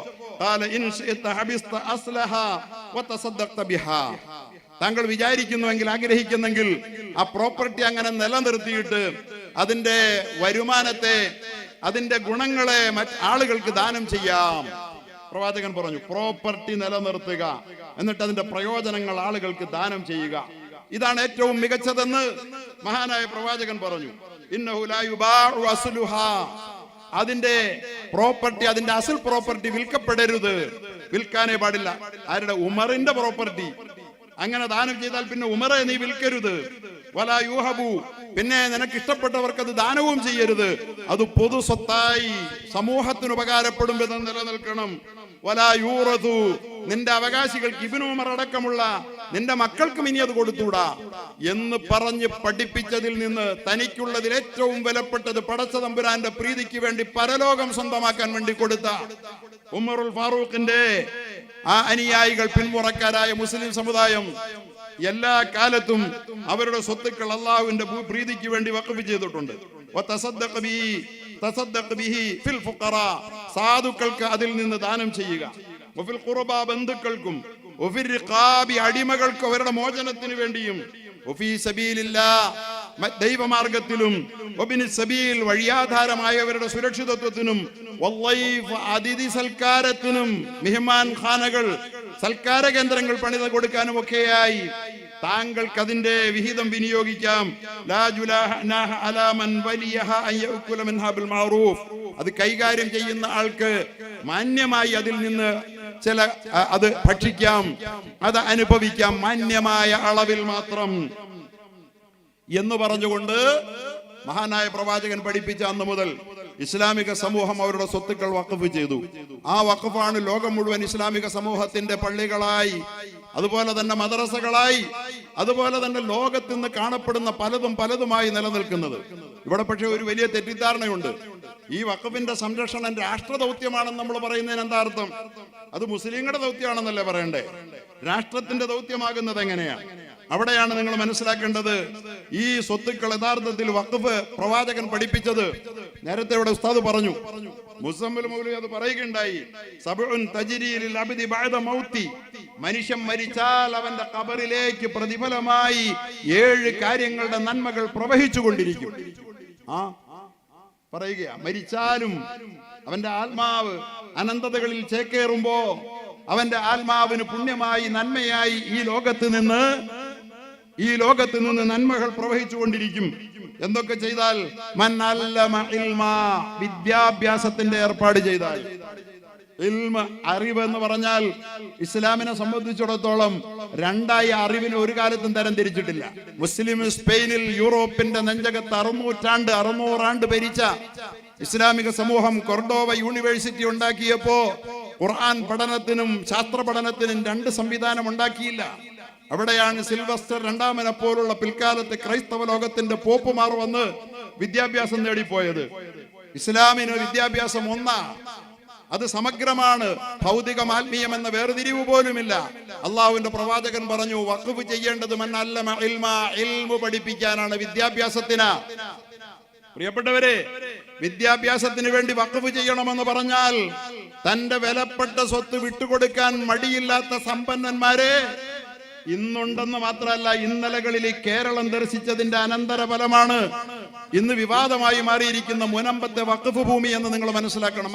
താങ്കൾ വിചാരിക്കുന്നുവെങ്കിൽ, ആഗ്രഹിക്കുന്നെങ്കിൽ ആ പ്രോപ്പർട്ടി അങ്ങനെ നിലനിർത്തിയിട്ട് അതിന്റെ വരുമാനത്തെ, അതിന്റെ ഗുണങ്ങളെ ആളുകൾക്ക് ദാനം ചെയ്യാം. പ്രവാചകൻ പറഞ്ഞു, പ്രോപ്പർട്ടി നിലനിർത്തുക, എന്നിട്ട് അതിന്റെ പ്രയോജനങ്ങൾ ആളുകൾക്ക് ദാനം ചെയ്യുക, ഇതാണ് ഏറ്റവും മികച്ചതെന്ന് മഹാനായ പ്രവാചകൻ പറഞ്ഞു. അതിന്റെ പ്രോപ്പർട്ടി, അതിന്റെ അസൽ പ്രോപ്പർട്ടി വിൽക്കപ്പെടരുത്, വിൽക്കാനേ പാടില്ല. ആരുടെ? ഉമറിന്റെ പ്രോപ്പർട്ടി. അങ്ങനെ ദാനം ചെയ്താൽ പിന്നെ ഉമറെ നീ വിൽക്കരുത്. വലാ യൂഹബു, പിന്നെ നിനക്ക് ഇഷ്ടപ്പെട്ടവർക്ക് അത് ദാനവും ചെയ്യരുത്. അത് പൊതു സ്വത്തായി സമൂഹത്തിന് ഉപകാരപ്പെടും വിധം നിലനിൽക്കണം. വലാ യൂറദു, നിന്റെ അവകാശികൾക്ക്, ഇബ്നു ഉമർ അടക്കമുള്ള നിന്റെ മക്കൾക്കും ഇനി അത് കൊടുത്തൂടാ എന്ന് പറഞ്ഞ് പഠിപ്പിച്ചതിൽ നിന്ന് തനിക്കുള്ളതിൽ ഏറ്റവും വിലപ്പെട്ടത് പടച്ച തമ്പുരാന്റെ പ്രീതിക്ക് വേണ്ടി പരലോകം സ്വന്തമാക്കാൻ വേണ്ടി കൊടുത്ത ഉമറുൽ ഫാറൂഖിന്റെ ആ അനുയായികൾ, പിന്മുറക്കാരായ മുസ്ലിം സമുദായം എല്ലാ കാലത്തും അവരുടെ സ്വത്തുക്കൾ അള്ളാഹുവിന്റെ പ്രീതിക്ക് വേണ്ടി വഖഫ് ചെയ്തിട്ടുണ്ട്. സാധുക്കൾക്ക് അതിൽ നിന്ന് ദാനം ചെയ്യുക, ബന്ധുക്കൾക്കും അടിമകൾക്കും അവരുടെ മോചനത്തിന് വേണ്ടിയും, ദൈവമാർഗത്തിലും, വഴിയാധാരമായവരുടെ സുരക്ഷിതത്വത്തിനും, അതിഥി സൽക്കാരത്തിനും, മിഹ്മാൻ ഖാനകൾ, സൽക്കാര കേന്ദ്രങ്ങൾ പണിത് കൊടുക്കാനും ഒക്കെയായി താങ്കൾക്ക് അതിന്റെ വിഹിതം വിനിയോഗിക്കാം. അത് കൈകാര്യം ചെയ്യുന്ന ആൾക്ക് മാന്യമായി അതിൽ നിന്ന് അത് ഭക്ഷിക്കാം, അത് അനുഭവിക്കാം, മാന്യമായ അളവിൽ മാത്രം എന്ന് പറഞ്ഞുകൊണ്ട് മഹാനായ പ്രവാചകൻ പഠിപ്പിച്ച അന്ന് മുതൽ ഇസ്ലാമിക സമൂഹം അവരുടെ സ്വത്തുക്കൾ വഖഫ് ചെയ്തു. ആ വഖഫാണ് ലോകം മുഴുവൻ ഇസ്ലാമിക സമൂഹത്തിന്റെ പള്ളികളായി, അതുപോലെ തന്നെ മദ്രസകളായി, അതുപോലെ തന്നെ ലോകത്ത് നിന്ന് കാണപ്പെടുന്ന പലതുമായി നിലനിൽക്കുന്നത്. ഇവിടെ പക്ഷെ ഒരു വലിയ തെറ്റിദ്ധാരണയുണ്ട്. ഈ വഖഫിന്റെ സംരക്ഷണം രാഷ്ട്രദൗത്യമാണെന്ന് നമ്മൾ പറയുന്നതിന് എന്താ അർത്ഥം? അത് മുസ്ലിങ്ങളുടെ ദൗത്യമാണെന്നല്ലേ പറയണ്ടേ? രാഷ്ട്രത്തിന്റെ ദൗത്യമാകുന്നത് എങ്ങനെയാണ്? അവിടെയാണ് നിങ്ങൾ മനസ്സിലാക്കേണ്ടത്. ഈ സ്വത്തുക്കൾ യഥാർത്ഥത്തിൽ വഖഫ് പ്രവാചകൻ പഠിപ്പിച്ചത് നേരത്തെ ഇവിടെ ഉസ്താദ് പറഞ്ഞു, മുസമ്മിൽ മൗലവി അത് പറയുകയുണ്ടായി. സബഉൻ തജ്രി ലിൽ അബ്ദി ബഅദ മൗതി, മനുഷ്യൻ മരിച്ചാൽ അവന്റെ ഖബറിലേക്ക് പ്രതിഫലമായി 7 കാര്യങ്ങളുടെ നന്മകൾ പ്രവഹിച്ചു കൊണ്ടിരിക്കും. പറയുക, മരിച്ചാലും അവന്റെ ആത്മാവ് അനന്തതകളിൽ ചേക്കേറുമ്പോ അവന്റെ ആത്മാവിന് പുണ്യമായി, നന്മയായി ഈ ലോകത്ത് നിന്ന് നന്മകൾ പ്രവഹിച്ചു കൊണ്ടിരിക്കും. എന്തൊക്കെ ചെയ്താൽ? വിദ്യാഭ്യാസത്തിന്റെ ഏർപ്പാട് ചെയ്താൽ. അറിവ് എന്ന് പറഞ്ഞാൽ ഇസ്ലാമിനെ സംബന്ധിച്ചിടത്തോളം രണ്ടായി അറിവിന് ഒരു കാലത്തും തരം തിരിച്ചിട്ടില്ല. മുസ്ലിം സ്പെയിനിൽ യൂറോപ്പിന്റെ നെഞ്ചകത്ത് 600 ആണ്ട് ഭരിച്ച ഇസ്ലാമിക സമൂഹം കൊർഡോവ യൂണിവേഴ്സിറ്റി ഉണ്ടാക്കിയപ്പോ ഖുർആൻ പഠനത്തിനും ശാസ്ത്ര പഠനത്തിനും 2 സംവിധാനം ഉണ്ടാക്കിയില്ല. അവിടെയാണ് സിൽവസ്റ്റർ രണ്ടാമനെ പോലുള്ള പിൽക്കാലത്ത് ക്രൈസ്തവ ലോകത്തിന്റെ പോപ്പുമാർ വന്ന് വിദ്യാഭ്യാസം നേടിപ്പോയത്. ഇസ്ലാമിന് വിദ്യാഭ്യാസം അത് സമഗ്രമാണ്. ഭൗതികം ആത്മീയം എന്ന വേർതിരിവ് പോലുമില്ല. അള്ളാഹുവിന്റെ പ്രവാചകൻ പറഞ്ഞു, വഖഫ് ചെയ്യേണ്ടത് ഇൽമു പഠിപ്പിക്കാനാണ്, വിദ്യാഭ്യാസത്തിന്. പ്രിയപ്പെട്ടവരെ, വിദ്യാഭ്യാസത്തിന് വേണ്ടി വഖഫ് ചെയ്യണമെന്ന് പറഞ്ഞാൽ തന്റെ വിലപ്പെട്ട സ്വത്ത് വിട്ടുകൊടുക്കാൻ മടിയില്ലാത്ത സമ്പന്നന്മാരെ ഇന്നുണ്ടെന്ന് മാത്രമല്ല, ഇന്നലകളിൽ കേരളം ദർശിച്ചതിന്റെ അനന്തരഫലമാണ് ഇന്ന് വിവാദമായി മാറിയിരിക്കുന്ന മുനമ്പത്തെ വഖഫ് ഭൂമി എന്ന് നിങ്ങൾ മനസ്സിലാക്കണം.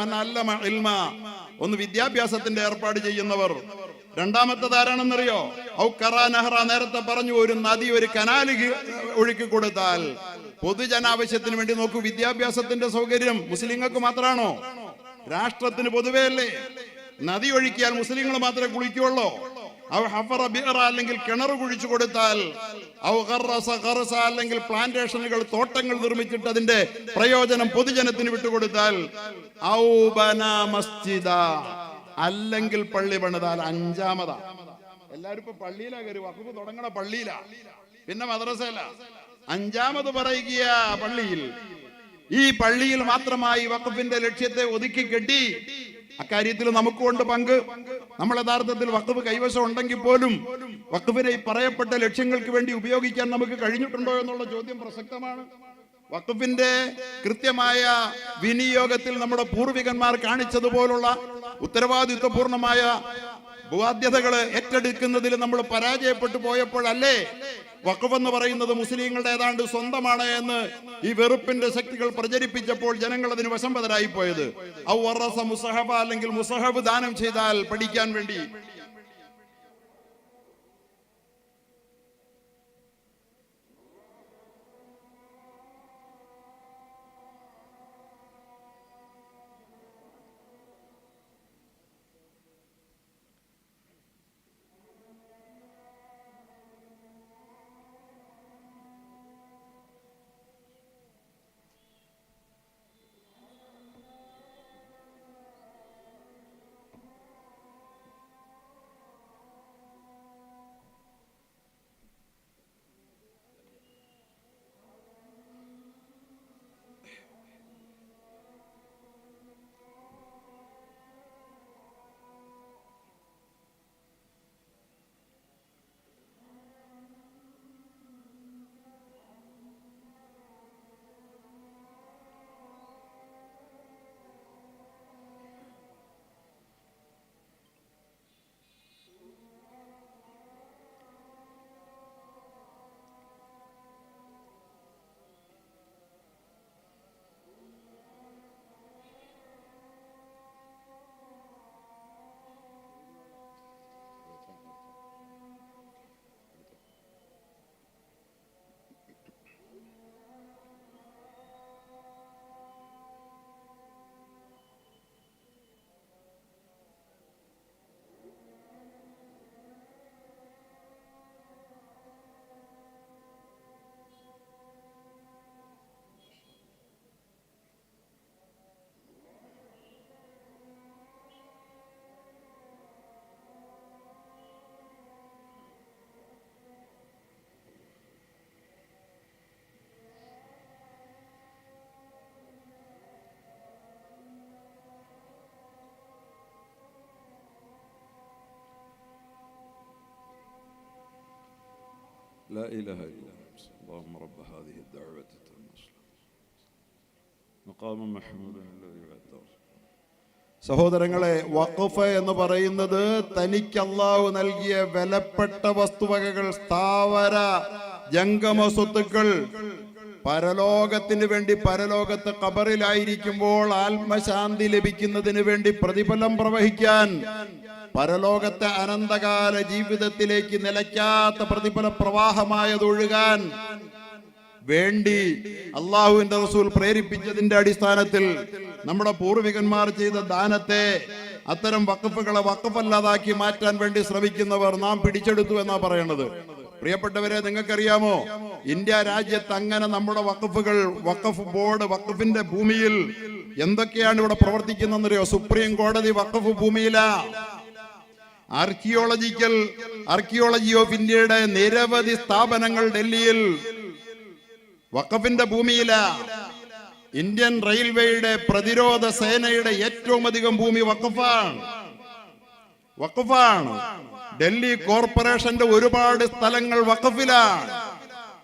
ഒന്ന് വിദ്യാഭ്യാസത്തിന്റെ ഏർപ്പാട് ചെയ്യുന്നവർ. രണ്ടാമത്തത് ആരാണെന്നറിയോ? നേരത്തെ പറഞ്ഞു, ഒരു നദി, ഒരു കനാല് ഒഴുക്കി കൊടുത്താൽ പൊതുജനാവശ്യത്തിന് വേണ്ടി നോക്കൂ. വിദ്യാഭ്യാസത്തിന്റെ സൗകര്യം മുസ്ലിങ്ങൾക്ക് മാത്രമാണോ? രാഷ്ട്രത്തിന് പൊതുവേ അല്ലേ? നദി ഒഴുക്കിയാൽ മുസ്ലിങ്ങൾ മാത്രമേ കുളിക്കുള്ളൂ. അല്ലെങ്കിൽ കിണർ കുഴിച്ചു കൊടുത്താൽ, അല്ലെങ്കിൽ പ്ലാന്റേഷനുകൾ, തോട്ടങ്ങൾ നിർമ്മിച്ചിട്ട് അതിന്റെ പ്രയോജനം പൊതുജനത്തിന് വിട്ടുകൊടുത്താൽ, അല്ലെങ്കിൽ പള്ളി പണിതാൽ. അഞ്ചാമതാ. എല്ലാരും ഇപ്പൊ പള്ളിയിലാ കയറി, വഖഫ് തുടങ്ങണ പള്ളിയിലാ, പിന്നെ മദ്രസയില. അഞ്ചാമത് പറയുക പള്ളിയിൽ. ഈ പള്ളിയിൽ മാത്രമായി വഖഫിന്റെ ലക്ഷ്യത്തെ ഒതുക്കി കെട്ടി. അക്കാര്യത്തിൽ നമുക്കുണ്ട് പങ്ക്. നമ്മൾ യഥാർത്ഥത്തിൽ വഖഫ് കൈവശം ഉണ്ടെങ്കിൽ പോലും വഖഫിനെ പറയപ്പെട്ട ലക്ഷ്യങ്ങൾക്ക് വേണ്ടി ഉപയോഗിക്കാൻ നമുക്ക് കഴിഞ്ഞിട്ടുണ്ടോ എന്നുള്ള ചോദ്യം പ്രസക്തമാണ്. വഖഫിന്റെ കൃത്യമായ വിനിയോഗത്തിൽ നമ്മുടെ പൂർവികന്മാർ കാണിച്ചതുപോലുള്ള ഉത്തരവാദിത്വപൂർണമായ ബാധ്യതകൾ ഏറ്റെടുക്കുന്നതിൽ നമ്മൾ പരാജയപ്പെട്ടു പോയപ്പോഴല്ലേ വഖഫ് എന്ന് പറയുന്നത് മുസ്ലിങ്ങളുടെ ഏതാണ്ട് സ്വന്തമാണ് എന്ന് ഈ വെറുപ്പിന്റെ ശക്തികൾ പ്രചരിപ്പിച്ചപ്പോൾ ജനങ്ങൾ അതിന് വശംവദരായി പോയത്. മുസഹബ, അല്ലെങ്കിൽ മുസഹബ് ദാനം ചെയ്താൽ പഠിക്കാൻ വേണ്ടി. لا إله إلا أنت اللهم رب هذه الدعوة التامة مقام محمود الذي وعدته. സഹോദരങ്ങളെ, വഖഫ് എന്ന് പറയുന്നത് തനിക്ക് അല്ലാഹു നൽകിയ വിലപ്പെട്ട വസ്തുവകകൾ, സ്ഥാവര ജംഗമ സ്വത്തുക്കൾ, പരലോകത്തിന് വേണ്ടി, പരലോകത്ത് ഖബറിലായിരിക്കുമ്പോൾ ആത്മശാന്തി ലഭിക്കുന്നതിന് വേണ്ടി പ്രതിഫലം പ്രവഹിക്കാൻ, പരലോകത്തെ അനന്തകാല ജീവിതത്തിലേക്ക് നിലയ്ക്കാത്ത പ്രതിഫല പ്രവാഹമായതൊഴുകാൻ വേണ്ടി അള്ളാഹുവിന്റെ റസൂൽ പ്രേരിപ്പിച്ചതിന്റെ അടിസ്ഥാനത്തിൽ നമ്മുടെ പൂർവികന്മാർ ചെയ്ത ദാനത്തെ, അത്തരം വഖഫുകളെ വഖഫല്ലാതാക്കി മാറ്റാൻ വേണ്ടി ശ്രമിക്കുന്നവർ നാം പിടിച്ചെടുത്തു എന്നാ പറയണത്. പ്രിയപ്പെട്ടവരെ, നിങ്ങൾക്കറിയാമോ, ഇന്ത്യ രാജ്യത്ത് അങ്ങനെ നമ്മുടെ വഖഫുകൾ, വഖഫ് ബോർഡ്, വഖഫിന്റെ ഭൂമിയിൽ എന്തൊക്കെയാണ് ഇവിടെ പ്രവർത്തിക്കുന്നതെന്നറിയോ? സുപ്രീം കോടതി വഖഫ് ഭൂമിയിലാ. ആർക്കിയോളജി ഓഫ് ഇന്ത്യയുടെ നിരവധി സ്ഥാപനങ്ങൾ ഡൽഹിയിൽ വഖഫിന്റെ ഭൂമിയിലാ. ഇന്ത്യൻ റെയിൽവേയുടെ പ്രതിരോധ സേനയുടെ ഏറ്റവും അധികം ഭൂമി വഖഫാണ്. ഡൽഹി കോർപ്പറേഷന്റെ ഒരുപാട് സ്ഥലങ്ങൾ വഖഫിലാണ്.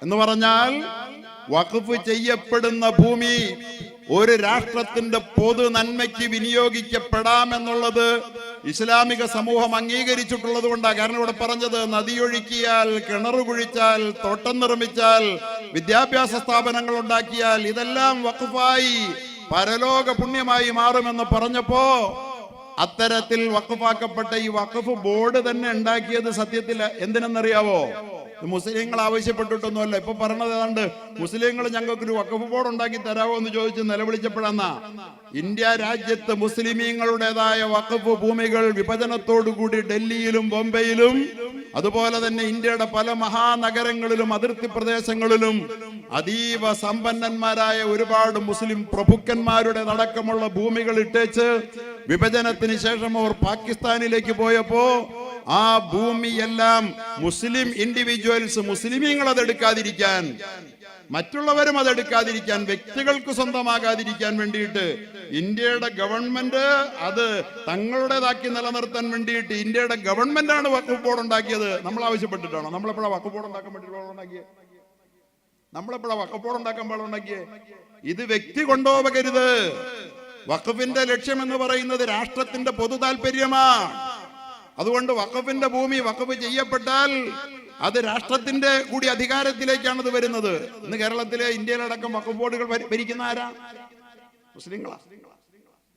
എന്ന് പറഞ്ഞാൽ വഖഫ് ചെയ്യപ്പെടുന്ന ഭൂമി ഒരു രാഷ്ട്രത്തിന്റെ പൊതു നന്മയ്ക്ക് വിനിയോഗിക്കപ്പെടാമെന്നുള്ളത് ഇസ്ലാമിക സമൂഹം അംഗീകരിച്ചിട്ടുള്ളത് കൊണ്ടാണ്. കാരണം ഇവിടെ പറഞ്ഞത് നദിയൊഴുക്കിയാൽ, കിണർ കുഴിച്ചാൽ, തോട്ടം നിർമ്മിച്ചാൽ, വിദ്യാഭ്യാസ സ്ഥാപനങ്ങൾ ഉണ്ടാക്കിയാൽ ഇതെല്ലാം വഖഫായി പരലോക പുണ്യമായി മാറുമെന്ന് പറഞ്ഞപ്പോ അത്തരത്തിൽ വഖഫാക്കപ്പെട്ട ഈ വഖഫ് ബോർഡ് തന്നെ ഉണ്ടാക്കിയത് സത്യത്തിൽ എന്തിനെന്നറിയാവോ? മുസ്ലിങ്ങൾ ആവശ്യപ്പെട്ടിട്ടൊന്നുമല്ല. ഇപ്പൊ പറഞ്ഞത് ഏതാണ്ട് മുസ്ലിങ്ങൾ ഞങ്ങൾക്കൊരു വഖഫ് ബോർഡ് ഉണ്ടാക്കി തരാമോ എന്ന് ചോദിച്ച് നിലവിളിച്ചപ്പോഴാണ് ഇന്ത്യ രാജ്യത്ത് മുസ്ലിമീങ്ങളുടേതായ വഖഫ് ഭൂമികൾ വിഭജനത്തോടുകൂടി ഡൽഹിയിലും ബോംബെയിലും അതുപോലെ തന്നെ ഇന്ത്യയുടെ പല മഹാനഗരങ്ങളിലും അതിർത്തി പ്രദേശങ്ങളിലും അതീവ സമ്പന്നന്മാരായ ഒരുപാട് മുസ്ലിം പ്രഭുക്കന്മാരുടെ അടക്കമുള്ള ഭൂമികൾ ഇട്ടേച്ച് വിഭജനത്തിന് ശേഷം അവർ പാകിസ്ഥാനിലേക്ക് പോയപ്പോ ആ ഭൂമിയെല്ലാം മുസ്ലിം ഇൻഡിവിജ്വൽസ്, മുസ്ലിമീങ്ങൾ അതെടുക്കാതിരിക്കാൻ, മറ്റുള്ളവരും അതെടുക്കാതിരിക്കാൻ, വ്യക്തികൾക്ക് സ്വന്തമാകാതിരിക്കാൻ വേണ്ടിയിട്ട് ഇന്ത്യയുടെ ഗവൺമെന്റ് അത് തങ്ങളുടേതാക്കി നിലനിർത്താൻ വേണ്ടിയിട്ട് ഇന്ത്യയുടെ ഗവൺമെന്റാണ് വഖഫ് ബോർഡ് ഉണ്ടാക്കിയത്. നമ്മൾ ആവശ്യപ്പെട്ടിട്ടാണോ? നമ്മളെപ്പോഴാണ് വഖഫ് ബോർഡ് ഉണ്ടാക്കാൻ വേണ്ടി ഉണ്ടാക്കിയത്? നമ്മളെപ്പോഴാണ് വഖഫ് ബോർഡ് ഉണ്ടാക്കാൻ പാടുണ്ടാക്കിയത്? ഇത് വ്യക്തി കൊണ്ടുപോകരുത്. വഖഫിന്റെ ലക്ഷ്യം എന്ന് പറയുന്നത് രാഷ്ട്രത്തിന്റെ പൊതു താല്പര്യമാണ്. അതുകൊണ്ട് വഖഫിന്റെ ഭൂമി വഖഫ് ചെയ്യപ്പെട്ടാൽ അത് രാഷ്ട്രത്തിന്റെ കൂടി അധികാരത്തിലേക്കാണ് ഇത് വരുന്നത്. ഇന്ന് കേരളത്തിലെ ഇന്ത്യയിലടക്കം വഖഫ് ബോർഡുകൾ ഭരിക്കുന്ന ആരാ? മുസ്ലിങ്ങളാ.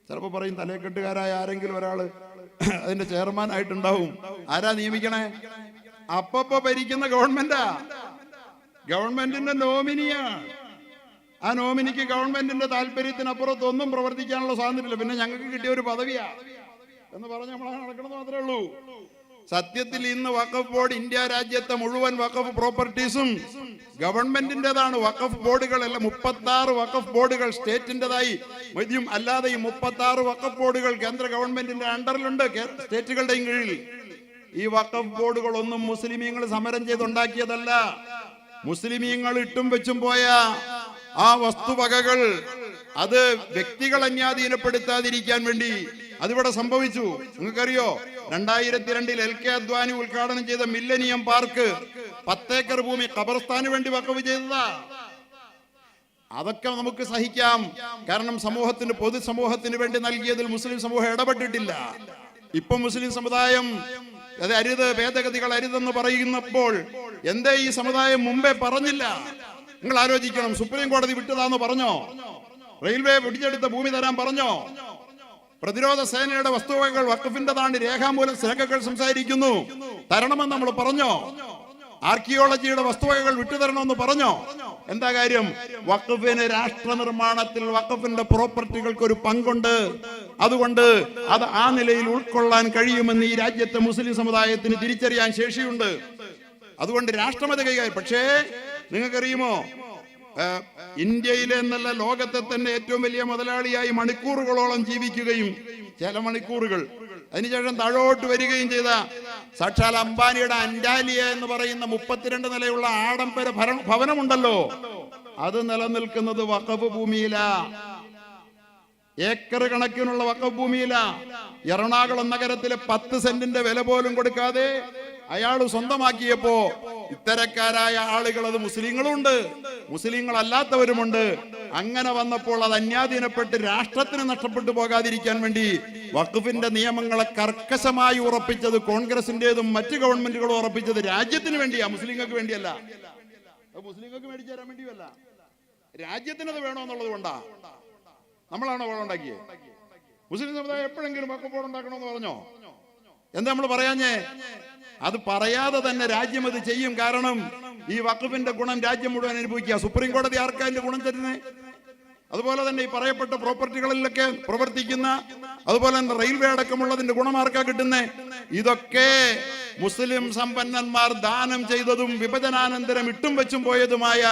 ചിലപ്പോ പറയും തലക്കെട്ടുകാരായ ആരെങ്കിലും ഒരാള് അതിന്റെ ചെയർമാൻ ആയിട്ടുണ്ടാവും. ആരാ നിയമിക്കണേ? അപ്പപ്പോ ഭരിക്കുന്ന ഗവൺമെന്റാ, ഗവൺമെന്റിന്റെ നോമിനിയാണ്. ആ നോമിനിക്ക് ഗവൺമെന്റിന്റെ താല്പര്യത്തിനപ്പുറത്തൊന്നും പ്രവർത്തിക്കാനുള്ള സ്വാതന്ത്ര്യമില്ല. പിന്നെ ഞങ്ങൾക്ക് കിട്ടിയ ഒരു പദവിയാ എന്ന് പറഞ്ഞ് നമ്മളങ്ങനെ നടക്കണമെന്ന് മാത്രമേ ഉള്ളൂ. സത്യത്തിൽ ഇന്ന് വഖഫ് ബോർഡ് ഇന്ത്യ രാജ്യത്തെ മുഴുവൻ വഖഫ് പ്രോപ്പർട്ടീസും ഗവൺമെന്റിന്റേതാണ്. വഖഫ് ബോർഡുകളെല്ലാം 36 വഖഫ് ബോർഡുകൾ സ്റ്റേറ്റിന്റേതായി മതിയും. അല്ലാതെ ഈ 36 വഖഫ് ബോർഡുകൾ കേന്ദ്ര ഗവൺമെന്റിന്റെ അണ്ടറിലുണ്ട്, സ്റ്റേറ്റുകളുടെയും കീഴിൽ. ഈ വഖഫ് ബോർഡുകളൊന്നും മുസ്ലിമീങ്ങൾ സമരം ചെയ്തുണ്ടാക്കിയതല്ല. മുസ്ലിമീങ്ങൾ ഇട്ടും വെച്ചും പോയ ആ വസ്തുവകകൾ അത് വ്യക്തികൾ അന്യാധീനപ്പെടുത്താതിരിക്കാൻ വേണ്ടി അതിവിടെ സംഭവിച്ചു. നിങ്ങൾക്കറിയോ, 2002 LK അദ്വാനി ഉദ്ഘാടനം ചെയ്ത മില്ലനിയം പാർക്ക് 10 ഏക്കർ ഭൂമി ഖബർസ്ഥാന് വേണ്ടി വഖഫ് ചെയ്തതാ. അതൊക്കെ നമുക്ക് സഹിക്കാം. കാരണം പൊതുസമൂഹത്തിന് വേണ്ടി നൽകിയതിൽ മുസ്ലിം സമൂഹം ഇടപെട്ടിട്ടില്ല. ഇപ്പൊ മുസ്ലിം സമുദായം അത് അരുത്, ഭേദഗതികൾ അരുതെന്ന് പറയുന്നപ്പോൾ എന്തേ ഈ സമുദായം മുമ്പേ പറഞ്ഞില്ല? നിങ്ങൾ ആലോചിക്കണം. സുപ്രീം കോടതി വിട്ടതാന്ന് പറഞ്ഞോ? റെയിൽവേ പിടിച്ചെടുത്ത ഭൂമി തരാൻ പറഞ്ഞോ? പ്രതിരോധ സേനയുടെ വസ്തുവകകൾ വഖഫിന്റേതാണ്, രേഖാമൂലം രേഖകൾ സംസാരിക്കുന്നു, തരണമെന്ന് നമ്മൾ പറഞ്ഞോ? ആർക്കിയോളജിയുടെ വസ്തുവകകൾ വിട്ടുതരണമെന്ന് പറഞ്ഞോ? എന്താ കാര്യം? വഖഫിന് രാഷ്ട്ര നിർമ്മാണത്തിൽ വഖഫിന്റെ പ്രോപ്പർട്ടികൾക്ക് ഒരു പങ്കുണ്ട്. അതുകൊണ്ട് അത് ആ നിലയിൽ ഉൾക്കൊള്ളാൻ കഴിയുമെന്ന് ഈ രാജ്യത്തെ മുസ്ലിം സമുദായത്തിന് തിരിച്ചറിയാൻ ശേഷിയുണ്ട്. അതുകൊണ്ട് രാഷ്ട്രമത കൈകാര്യം. പക്ഷേ നിങ്ങൾക്കറിയുമോ, ഇന്ത്യയിലെ എന്നല്ല ലോകത്തെ തന്നെ ഏറ്റവും വലിയ മുതലാളിയായി മണിക്കൂറുകളോളം ജീവിക്കുകയും ചില മണിക്കൂറുകൾ അതിനുശേഷം താഴോട്ട് വരികയും ചെയ്ത സാക്ഷാൽ അംബാനിയുടെ അൻഡാലിയ എന്ന് പറയുന്ന 32 നിലയുള്ള ആഡംബര ഭവനമുണ്ടല്ലോ, അത് നിലനിൽക്കുന്നത് വഖഫ് ഭൂമിയിലാ. ഏക്കർ കണക്കിനുള്ള വഖഫ് ഭൂമിയിലാ. എറണാകുളം നഗരത്തിലെ 10 സെന്റിന്റെ വില പോലും കൊടുക്കാതെ അയാൾ സ്വന്തമാക്കിയപ്പോ ഇത്തരക്കാരായ ആളുകൾ, അത് മുസ്ലിങ്ങളുണ്ട്, മുസ്ലിങ്ങളല്ലാത്തവരുമുണ്ട്. അങ്ങനെ വന്നപ്പോൾ അത് അന്യാധീനപ്പെട്ട് രാഷ്ട്രത്തിന് നഷ്ടപ്പെട്ടു പോകാതിരിക്കാൻ വേണ്ടി വഖഫിന്റെ നിയമങ്ങളെ കർക്കശമായി ഉറപ്പിച്ചത് കോൺഗ്രസിന്റേതും മറ്റ് ഗവൺമെന്റുകളും ഉറപ്പിച്ചത് രാജ്യത്തിന് വേണ്ടിയാ, മുസ്ലിങ്ങൾക്ക് വേണ്ടിയല്ല. മുസ്ലിങ്ങൾക്ക് മേടിച്ചു തരാൻ വേണ്ടിയല്ല, രാജ്യത്തിനത് വേണമെന്നുള്ളത് കൊണ്ടാ. നമ്മളാണോ ബോർഡ് ഉണ്ടാക്കിയത്? മുസ്ലിം സമുദായം എപ്പോഴെങ്കിലും വഖഫ് ബോർഡ് ഉണ്ടാക്കണമെന്ന് പറഞ്ഞോ? എന്താ നമ്മൾ പറയാഞ്ഞേ? അത് പറയാതെ തന്നെ രാജ്യം അത് ചെയ്യും. കാരണം ഈ വഖഫിന്റെ ഗുണം രാജ്യം മുഴുവൻ അനുഭവിക്കുക. സുപ്രീം കോടതി ആർക്കാ അതിന്റെ ഗുണം തരുന്നത്? അതുപോലെ തന്നെ ഈ പറയപ്പെട്ട പ്രോപ്പർട്ടികളിലൊക്കെ പ്രവർത്തിക്കുന്ന, അതുപോലെ തന്നെ റെയിൽവേ അടക്കമുള്ളതിന്റെ ഗുണം ആർക്കാ കിട്ടുന്നേ? ഇതൊക്കെ മുസ്ലിം സമ്പന്നന്മാർ ദാനം ചെയ്തതും വിഭജനാനന്തരം ഇട്ടും വെച്ചും പോയതുമായ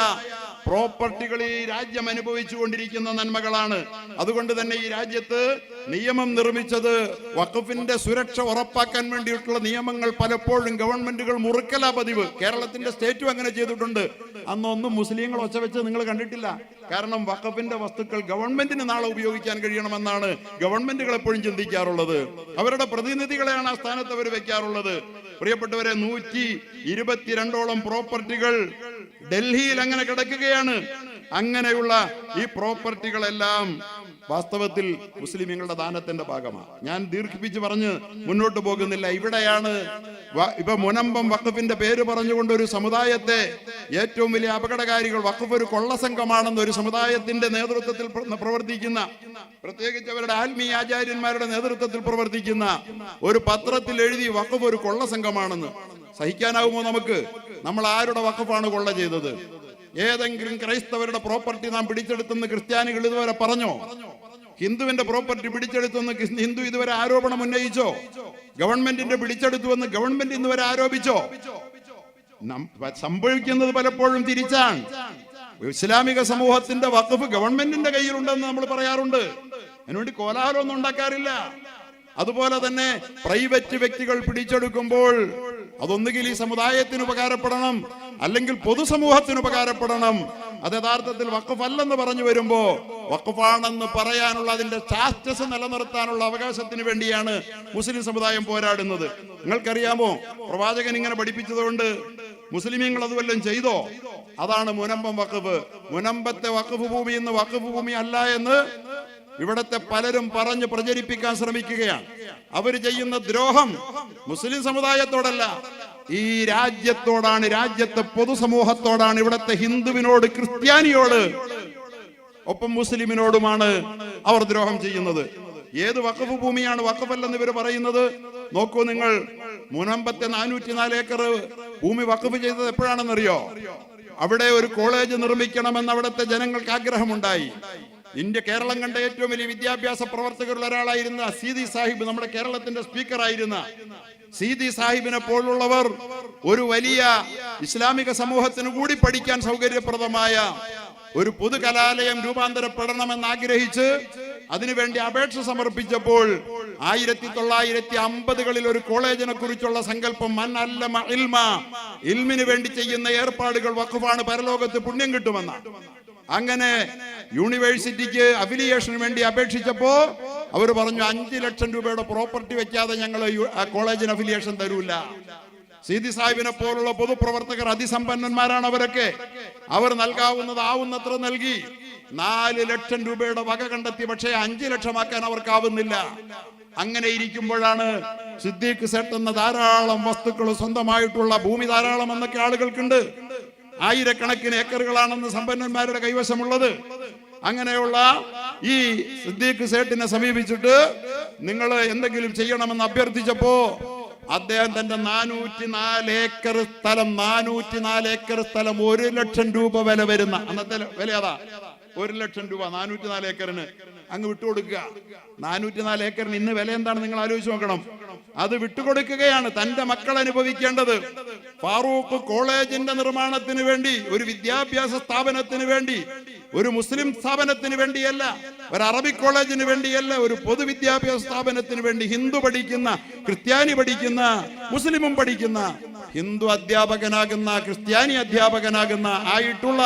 പ്രോപ്പർട്ടികൾ ഈ രാജ്യം അനുഭവിച്ചു കൊണ്ടിരിക്കുന്ന നന്മകളാണ്. അതുകൊണ്ട് തന്നെ ഈ രാജ്യത്ത് നിയമം നിർമ്മിച്ചത് വഖഫിന്റെ സുരക്ഷ ഉറപ്പാക്കാൻ വേണ്ടിയിട്ടുള്ള നിയമങ്ങൾ പലപ്പോഴും ഗവൺമെന്റുകൾ മുറുക്കലാ പതിവ്. കേരളത്തിന്റെ സ്റ്റേറ്റും അങ്ങനെ ചെയ്തിട്ടുണ്ട്. അന്നൊന്നും മുസ്ലിങ്ങൾ ഒച്ച വെച്ച് നിങ്ങൾ കണ്ടിട്ടില്ല. കാരണം വഖഫിന്റെ വസ്തുക്കൾ ഗവൺമെന്റിന് നാളെ ഉപയോഗിക്കാൻ കഴിയണമെന്നാണ് ഗവൺമെന്റുകൾ എപ്പോഴും ചിന്തിക്കാറുള്ളത്. അവരുടെ പ്രതിനിധികളെയാണ് ആ സ്ഥാനത്ത് അവർ വെക്കാറുള്ളത്. പ്രിയപ്പെട്ടവരെ, 122ഓളം പ്രോപ്പർട്ടികൾ ഡൽഹിയിൽ അങ്ങനെ കിടക്കുകയാണ്. അങ്ങനെയുള്ള ഈ പ്രോപ്പർട്ടികളെല്ലാം വാസ്തവത്തിൽ മുസ്ലിമീങ്ങളുടെ ദാനത്തിന്റെ ഭാഗമാണ്. ഞാൻ ദീർഘിപ്പിച്ച് പറഞ്ഞ് മുന്നോട്ട് പോകുന്നില്ല. ഇവിടെയാണ് ഇപ്പൊ മുനമ്പം വഖഫിന്റെ പേര് പറഞ്ഞുകൊണ്ട് ഒരു സമുദായത്തെ ഏറ്റവും വലിയ അപകടകാരികൾ, വഖഫ് ഒരു കൊള്ളസംഘമാണെന്ന് ഒരു സമുദായത്തിന്റെ നേതൃത്വത്തിൽ പ്രവർത്തിക്കുന്ന, പ്രത്യേകിച്ച് അവരുടെ ആത്മീയ ആചാര്യന്മാരുടെ നേതൃത്വത്തിൽ പ്രവർത്തിക്കുന്ന ഒരു പത്രത്തിൽ എഴുതി വഖഫ് ഒരു കൊള്ളസംഘമാണെന്ന്. സഹിക്കാനാവുമോ നമുക്ക്? നമ്മൾ ആരുടെ വഖഫാണ് കൊള്ള ചെയ്തത്? ഏതെങ്കിലും ക്രൈസ്തവരുടെ പ്രോപ്പർട്ടി നാം പിടിച്ചെടുത്തെന്ന് ക്രിസ്ത്യാനികൾ ഇതുവരെ പറഞ്ഞോ? ഹിന്ദുവിന്റെ പ്രോപ്പർട്ടി പിടിച്ചെടുത്തെന്ന് ഹിന്ദു ഇതുവരെ ആരോപണം ഉന്നയിച്ചോ? ഗവൺമെന്റിന്റെ പിടിച്ചെടുത്തുവെന്ന് ഗവൺമെന്റ് ഇന്നുവരെ ആരോപിച്ചോ? സംഭവിക്കുന്നത് പലപ്പോഴും തിരിച്ചാണ്. ഇസ്ലാമിക സമൂഹത്തിന്റെ വഖഫ് ഗവൺമെന്റിന്റെ കയ്യിലുണ്ടെന്ന് നമ്മൾ പറയാറുണ്ട്. അതിനുവേണ്ടി കോലാഹലമൊന്നും ഉണ്ടാക്കാറില്ല. അതുപോലെ തന്നെ പ്രൈവറ്റ് വ്യക്തികൾ പിടിച്ചെടുക്കുമ്പോൾ അതൊന്നുകിൽ ഈ സമുദായത്തിന് ഉപകാരപ്പെടണം, അല്ലെങ്കിൽ പൊതുസമൂഹത്തിന് ഉപകാരപ്പെടണം. അത് യഥാർത്ഥത്തിൽ വഖഫ് അല്ലെന്ന് പറഞ്ഞു വരുമ്പോ വഖഫാണെന്ന് പറയാനുള്ള അതിന്റെ സ്റ്റാറ്റസ് നിലനിർത്താനുള്ള അവകാശത്തിന് വേണ്ടിയാണ് മുസ്ലിം സമുദായം പോരാടുന്നത്. നിങ്ങൾക്കറിയാമോ, പ്രവാചകൻ ഇങ്ങനെ പഠിപ്പിച്ചതുകൊണ്ട് മുസ്ലിമീങ്ങൾ അത് വല്ലതും ചെയ്തോ? അതാണ് മുനമ്പം വഖഫ്. മുനമ്പത്തെ വഖഫ് ഭൂമി എന്ന് വഖഫ് ഭൂമി അല്ല എന്ന് ഇവിടത്തെ പലരും പറഞ്ഞ് പ്രചരിപ്പിക്കാൻ ശ്രമിക്കുകയാണ്. അവർ ചെയ്യുന്ന ദ്രോഹം മുസ്ലിം സമുദായത്തോടല്ല, ഈ രാജ്യത്തോടാണ്, രാജ്യത്തെ പൊതുസമൂഹത്തോടാണ്. ഇവിടത്തെ ഹിന്ദുവിനോട്, ക്രിസ്ത്യാനിയോട്, ഒപ്പം മുസ്ലിമിനോടുമാണ് അവർ ദ്രോഹം ചെയ്യുന്നത്. ഏത് വഖഫ് ഭൂമിയാണ് വഖഫല്ലെന്ന് ഇവർ പറയുന്നത്? നോക്കൂ നിങ്ങൾ, മുനമ്പത്തെ 404 ഏക്കർ ഭൂമി വഖഫ് ചെയ്തത് എപ്പോഴാണെന്നറിയോ? അവിടെ ഒരു കോളേജ് നിർമ്മിക്കണമെന്ന് അവിടുത്തെ ജനങ്ങൾക്ക് ആഗ്രഹമുണ്ടായി. കേരളം കണ്ട ഏറ്റവും വലിയ വിദ്യാഭ്യാസ പ്രവർത്തകരിൽ ഒരാളായിരുന്ന സീതി സാഹിബ്, നമ്മുടെ കേരളത്തിന്റെ സ്പീക്കറായിരുന്ന സീതി സാഹിബിനെ പോലുള്ളവർ ഒരു വലിയ ഇസ്ലാമിക സമൂഹത്തിന് കൂടി പഠിക്കാൻ സൗകര്യപ്രദമായ ഒരു പൊതുകലാലയം രൂപാന്തരപ്പെടണമെന്ന് ആഗ്രഹിച്ച് അതിനുവേണ്ടി അപേക്ഷ സമർപ്പിച്ചപ്പോൾ 1950കളിൽ ഒരു കോളേജിനെ കുറിച്ചുള്ള സങ്കല്പം, മൻ അല്ലമ ഇൽമ, ഇൽമിന് വേണ്ടി ചെയ്യുന്ന ഏർപ്പാടുകൾ വഖഫാണ്, പരലോകത്ത് പുണ്യം കിട്ടുമെന്ന. അങ്ങനെ യൂണിവേഴ്സിറ്റിക്ക് അഫിലിയേഷന് വേണ്ടി അപേക്ഷിച്ചപ്പോ അവർ പറഞ്ഞു 5 ലക്ഷം രൂപയുടെ പ്രോപ്പർട്ടി വെക്കാതെ ഞങ്ങൾ ആ കോളേജിന് അഫിലിയേഷൻ തരൂല. സീതി സാഹിബിനെ പോലുള്ള പൊതുപ്രവർത്തകർ അതിസമ്പന്നന്മാരാണ് അവരൊക്കെ. അവർ നൽകാവുന്നത് ആവുന്നത്ര നൽകി 4 ലക്ഷം രൂപയുടെ വക കണ്ടെത്തി. പക്ഷേ 5 ലക്ഷമാക്കാൻ അവർക്കാവുന്നില്ല. അങ്ങനെ ഇരിക്കുമ്പോഴാണ് സിദ്ദീഖ് സേട്ട് എന്ന ധാരാളം വസ്തുക്കൾ, സ്വന്തമായിട്ടുള്ള ഭൂമി ധാരാളം എന്നൊക്കെ ആളുകൾക്കുണ്ട്. 1000കണക്കിന് ഏക്കറുകളാണെന്ന് സമ്പന്നന്മാരുടെ കൈവശമുള്ളത്. അങ്ങനെയുള്ള ഈ സിദ്ദീഖ് സേട്ടിനെ സമീപിച്ചിട്ട് നിങ്ങൾ എന്തെങ്കിലും ചെയ്യണമെന്ന് അഭ്യർത്ഥിച്ചപ്പോ അദ്ദേഹം തന്റെ 404 ഏക്കർ സ്ഥലം 1 ലക്ഷം രൂപ വില വരുന്ന, അന്നത്തെ വില അതാ, 1 ലക്ഷം രൂപ 404 ഏക്കറിന് അങ്ങ് വിട്ടുകൊടുക്കുക. 404 ഏക്കറിന് ഇന്ന് വില എന്താണ് നിങ്ങൾ ആലോചിച്ച് നോക്കണം. അത് വിട്ടുകൊടുക്കുകയാണ് തന്റെ മക്കൾ അനുഭവിക്കേണ്ടത്. ഫാറൂഖ് കോളേജിന്റെ നിർമ്മാണത്തിന് വേണ്ടി, ഒരു വിദ്യാഭ്യാസ സ്ഥാപനത്തിന് വേണ്ടി, ഒരു മുസ്ലിം സ്ഥാപനത്തിന് വേണ്ടിയല്ല, ഒരു അറബിക് കോളേജിന് വേണ്ടിയല്ല, ഒരു പൊതുവിദ്യാഭ്യാസ സ്ഥാപനത്തിന് വേണ്ടി ഹിന്ദു പഠിക്കുന്ന, ക്രിസ്ത്യാനി പഠിക്കുന്ന, മുസ്ലിമും പഠിക്കുന്ന, ഹിന്ദു അധ്യാപകനാകുന്ന, ക്രിസ്ത്യാനി അധ്യാപകനാകുന്ന, ആയിട്ടുള്ള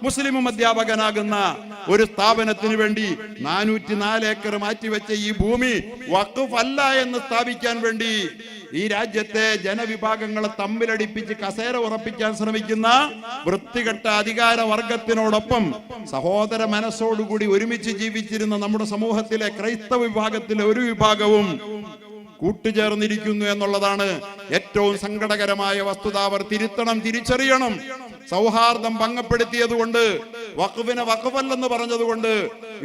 മുസ്ലിമും അധ്യാപകനാകുന്ന ഒരു സ്ഥാപനത്തിന് വേണ്ടി 404 ഏക്കർ മാറ്റിവെച്ച ഈ ഭൂമി വഖഫ് അല്ല എന്ന് സ്ഥാപിക്കാൻ വേണ്ടി ഈ രാജ്യത്തെ ജനവിഭാഗങ്ങളെ തമ്മിലടിപ്പിച്ച് കസേര ഉറപ്പിക്കാൻ ശ്രമിക്കുന്ന വൃത്തികെട്ട അധികാര വർഗത്തിനോടൊപ്പം സഹോദര മനസ്സോടുകൂടി ഒരുമിച്ച് ജീവിച്ചിരുന്ന നമ്മുടെ സമൂഹത്തിലെ ക്രൈസ്തവ വിഭാഗത്തിലെ ഒരു വിഭാഗവും കൂട്ടുചേർന്നിരിക്കുന്നു എന്നുള്ളതാണ് ഏറ്റവും സങ്കടകരമായ വസ്തുത. അവർ തിരുത്തണം, തിരിച്ചറിയണം. സൗഹാർദ്ദം ഭംഗപ്പെടുത്തിയത് കൊണ്ട്, വഖഫിനെ വഖഫല്ലെന്ന് പറഞ്ഞതുകൊണ്ട്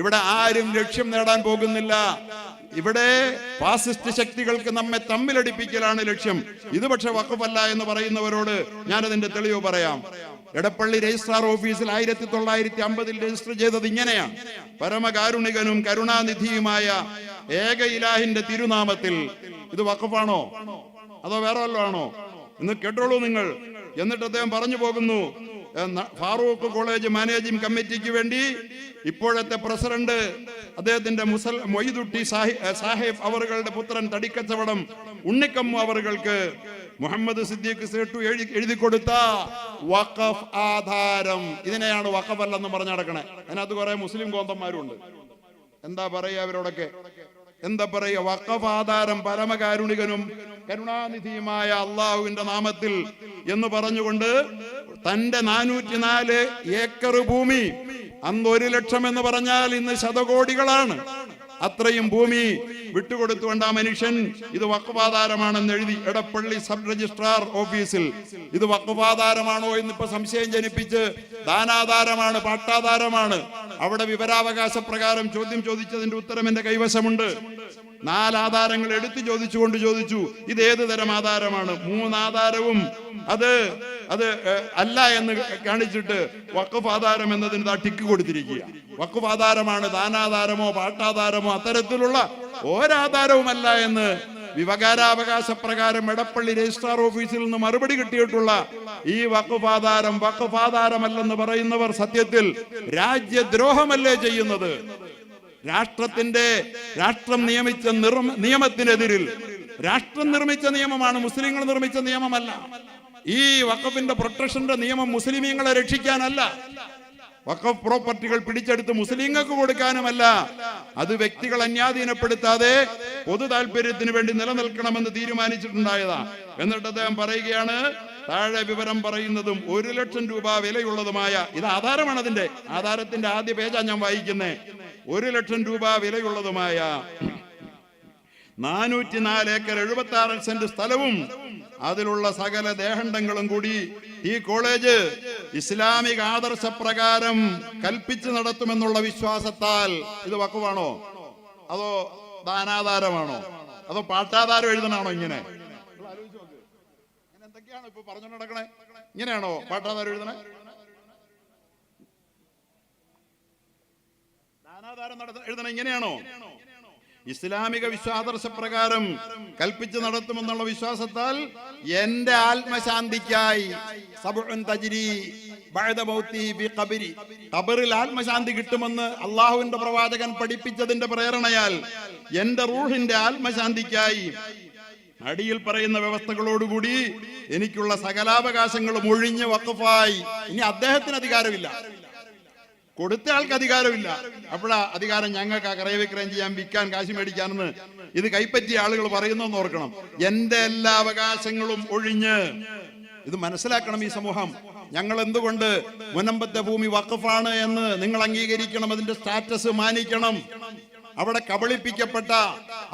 ഇവിടെ ആരും ലക്ഷ്യം നേടാൻ പോകുന്നില്ല. ഇവിടെ ഫാസിസ്റ്റ് ശക്തികൾക്ക് നമ്മെ തമ്മിലടിപ്പിക്കലാണ് ലക്ഷ്യം. ഇത് പക്ഷെ വഖഫല്ല എന്ന് പറയുന്നവരോട് ഞാനതിന്റെ തെളിവ് പറയാം. എടപ്പള്ളി രജിസ്ട്രാർ ഓഫീസിൽ 1950 രജിസ്റ്റർ ചെയ്തത് ഇങ്ങനെയാണ്: പരമകാരുണികനും കരുണാനിധിയുമായ ഏക ഇലാഹിന്റെ തിരുനാമത്തിൽ. ഇത് വഖഫാണോ അതോ വേറെ വല്ലതും ആണോ എന്ന് കേട്ടോളൂ നിങ്ങൾ. എന്നിട്ട് അദ്ദേഹം പറഞ്ഞു പോകുന്നു, ഫാറൂഖ് കോളേജ് മാനേജിംഗ് കമ്മിറ്റിക്ക് വേണ്ടി ഇപ്പോഴത്തെ പ്രസിഡന്റ് അദ്ദേഹത്തിന്റെ മൊയ്തുട്ടി സാഹിബ് അവറുകളുടെ പുത്രൻ തടിക്കച്ചവടം ഉണ്ണിക്കമ്മു അവറുകൾക്ക് മുഹമ്മദ് സിദ്ദീഖ് സേട്ടു എഴുതി കൊടുത്ത വഖഫ് ആധാരം, ഇതിനെയാണ് വഖഫ് അല്ലെന്ന് പറഞ്ഞു നടക്കണേ. അതിനകത്ത് കുറെ മുസ്ലിം കോന്തന്മാരുണ്ട്. എന്താ പറയുക അവരോടൊക്കെ? എന്താ പറയുക? വഖഫ് ആധാരം പരമകാരുണികനും കരുണാനിധിയുമായ അള്ളാഹുവിന്റെ നാമത്തിൽ എന്ന് പറഞ്ഞുകൊണ്ട് തന്റെ 404 ഏക്കർ ഭൂമി, അന്ന് 1 ലക്ഷം എന്ന് പറഞ്ഞാൽ ഇന്ന് ശതകോടികളാണ്, അത്രയും ഭൂമി വിട്ടുകൊടുത്തുകൊണ്ട് ആ മനുഷ്യൻ ഇത് വഖഫ് ആധാരമാണെന്ന് എഴുതി എടപ്പള്ളി സബ് രജിസ്ട്രാർ ഓഫീസിൽ. ഇത് വഖഫ് ആധാരമാണോ എന്നിപ്പോ സംശയം ജനിപ്പിച്ച് ദാനാധാരമാണ്, പാട്ടാധാരമാണ്. അവിടെ വിവരാവകാശ പ്രകാരം ചോദ്യം ചോദിച്ചതിന്റെ ഉത്തരം എന്റെ കൈവശമുണ്ട്. 4 ആധാരങ്ങൾ എടുത്തു ചോദിച്ചു ഇത് ഏത് തരം ആധാരമാണ്. 3 ആധാരവും അത് അല്ല എന്ന് കാണിച്ചിട്ട് വഖഫ് ആധാരം എന്നതിന് ടിക്ക് കൊടുത്തിരിക്കുക. വഖഫ് ആധാരമാണ്, ദാനാധാരമോ പാട്ടാധാരമോ അത്തരത്തിലുള്ള ഒരാധാരവുമല്ല എന്ന് വിവകാരാവകാശ പ്രകാരം എടപ്പള്ളി രജിസ്ട്രാർ ഓഫീസിൽ നിന്ന് മറുപടി കിട്ടിയിട്ടുള്ള ഈ വഖഫ് ആധാരമല്ലെന്ന് പറയുന്നവർ സത്യത്തിൽ രാജ്യദ്രോഹമല്ലേ ചെയ്യുന്നത്? രാഷ്ട്രം നിയമിച്ച നിയമത്തിനെതിരിൽ, രാഷ്ട്രം നിർമ്മിച്ച നിയമമാണ്, മുസ്ലിങ്ങൾ നിർമ്മിച്ച നിയമമല്ല. ഈ വഖഫിന്റെ പ്രൊട്ടക്ഷന്റെ നിയമം മുസ്ലിമീങ്ങളെ രക്ഷിക്കാനല്ല, വഖഫ് പ്രോപ്പർട്ടികൾ പിടിച്ചെടുത്ത് മുസ്ലിങ്ങൾക്ക് കൊടുക്കാനുമല്ല. അത് വ്യക്തികൾ അന്യാധീനപ്പെടുത്താതെ പൊതു താല്പര്യത്തിന് വേണ്ടി നിലനിൽക്കണമെന്ന് തീരുമാനിച്ചിട്ടുണ്ടായതാ. എന്നിട്ട് അദ്ദേഹം പറയുകയാണ്, താഴെ വിവരം പറയുന്നതും 1 ലക്ഷം രൂപ വിലയുള്ളതുമായ, ഇത് ആധാരമാണ്, അതിന്റെ ആധാരത്തിന്റെ ആദ്യ പേജാ ഞാൻ വായിക്കുന്നേ. 1 ലക്ഷം രൂപ വിലയുള്ളതുമായ 404 ഏക്കർ 76 സെന്റ് സ്ഥലവും അതിലുള്ള സകല ദേഹണ്ഡങ്ങളും കൂടി ഈ കോളേജ് ഇസ്ലാമിക ആദർശപ്രകാരം കൽപ്പിച്ചു നടത്തുമെന്നുള്ള വിശ്വാസത്താൽ, ഇത് വഖഫാണോ അതോ ദാനാധാരമാണോ അതോ പാട്ടാധാരം എഴുതണാണോ? ഇങ്ങനെ എന്തൊക്കെയാണ് ഇപ്പൊ പറഞ്ഞു നടക്കണേ? ഇങ്ങനെയാണോ പാട്ടാധാരം എഴുതണേ? ദാനാധാരം എഴുതണേ ഇങ്ങനെയാണോ? ഇസ്ലാമിക വിശ്വാദർശപ്രകാരം കൽപ്പിച്ചു നടത്തുമെന്നുള്ള വിശ്വാസത്താൽ എന്റെ ആത്മശാന്തിക്കായി ഖബറിൽ ആത്മശാന്തി കിട്ടുമെന്ന് അള്ളാഹുവിന്റെ പ്രവാചകൻ പഠിപ്പിച്ചതിന്റെ പ്രേരണയാൽ എന്റെ റൂഹിന്റെ ആത്മശാന്തിക്കായി അടിയിൽ പറയുന്ന വ്യവസ്ഥകളോടുകൂടി എനിക്കുള്ള സകലാവകാശങ്ങളും ഒഴിഞ്ഞ് വഖഫായി. ഇനി അദ്ദേഹത്തിന് അധികാരമില്ല, കൊടുത്ത ആൾക്ക് അധികാരമില്ല. അപ്പോഴാ അധികാരം ഞങ്ങൾക്ക് ക്രയവിക്രയം ചെയ്യാൻ, വിൽക്കാൻ, കാശ് മേടിക്കാനെന്ന് ഇത് കൈപ്പറ്റിയ ആളുകൾ പറയുന്നെന്ന് ഓർക്കണം. എന്റെ എല്ലാ അവകാശങ്ങളും ഒഴിഞ്ഞ്, ഇത് മനസ്സിലാക്കണം ഈ സമൂഹം. ഞങ്ങൾ എന്തുകൊണ്ട് മുനമ്പത്തെ ഭൂമി വഖഫാണ് എന്ന് നിങ്ങൾ അംഗീകരിക്കണം, അതിന്റെ സ്റ്റാറ്റസ് മാനിക്കണം. അവിടെ കബളിപ്പിക്കപ്പെട്ട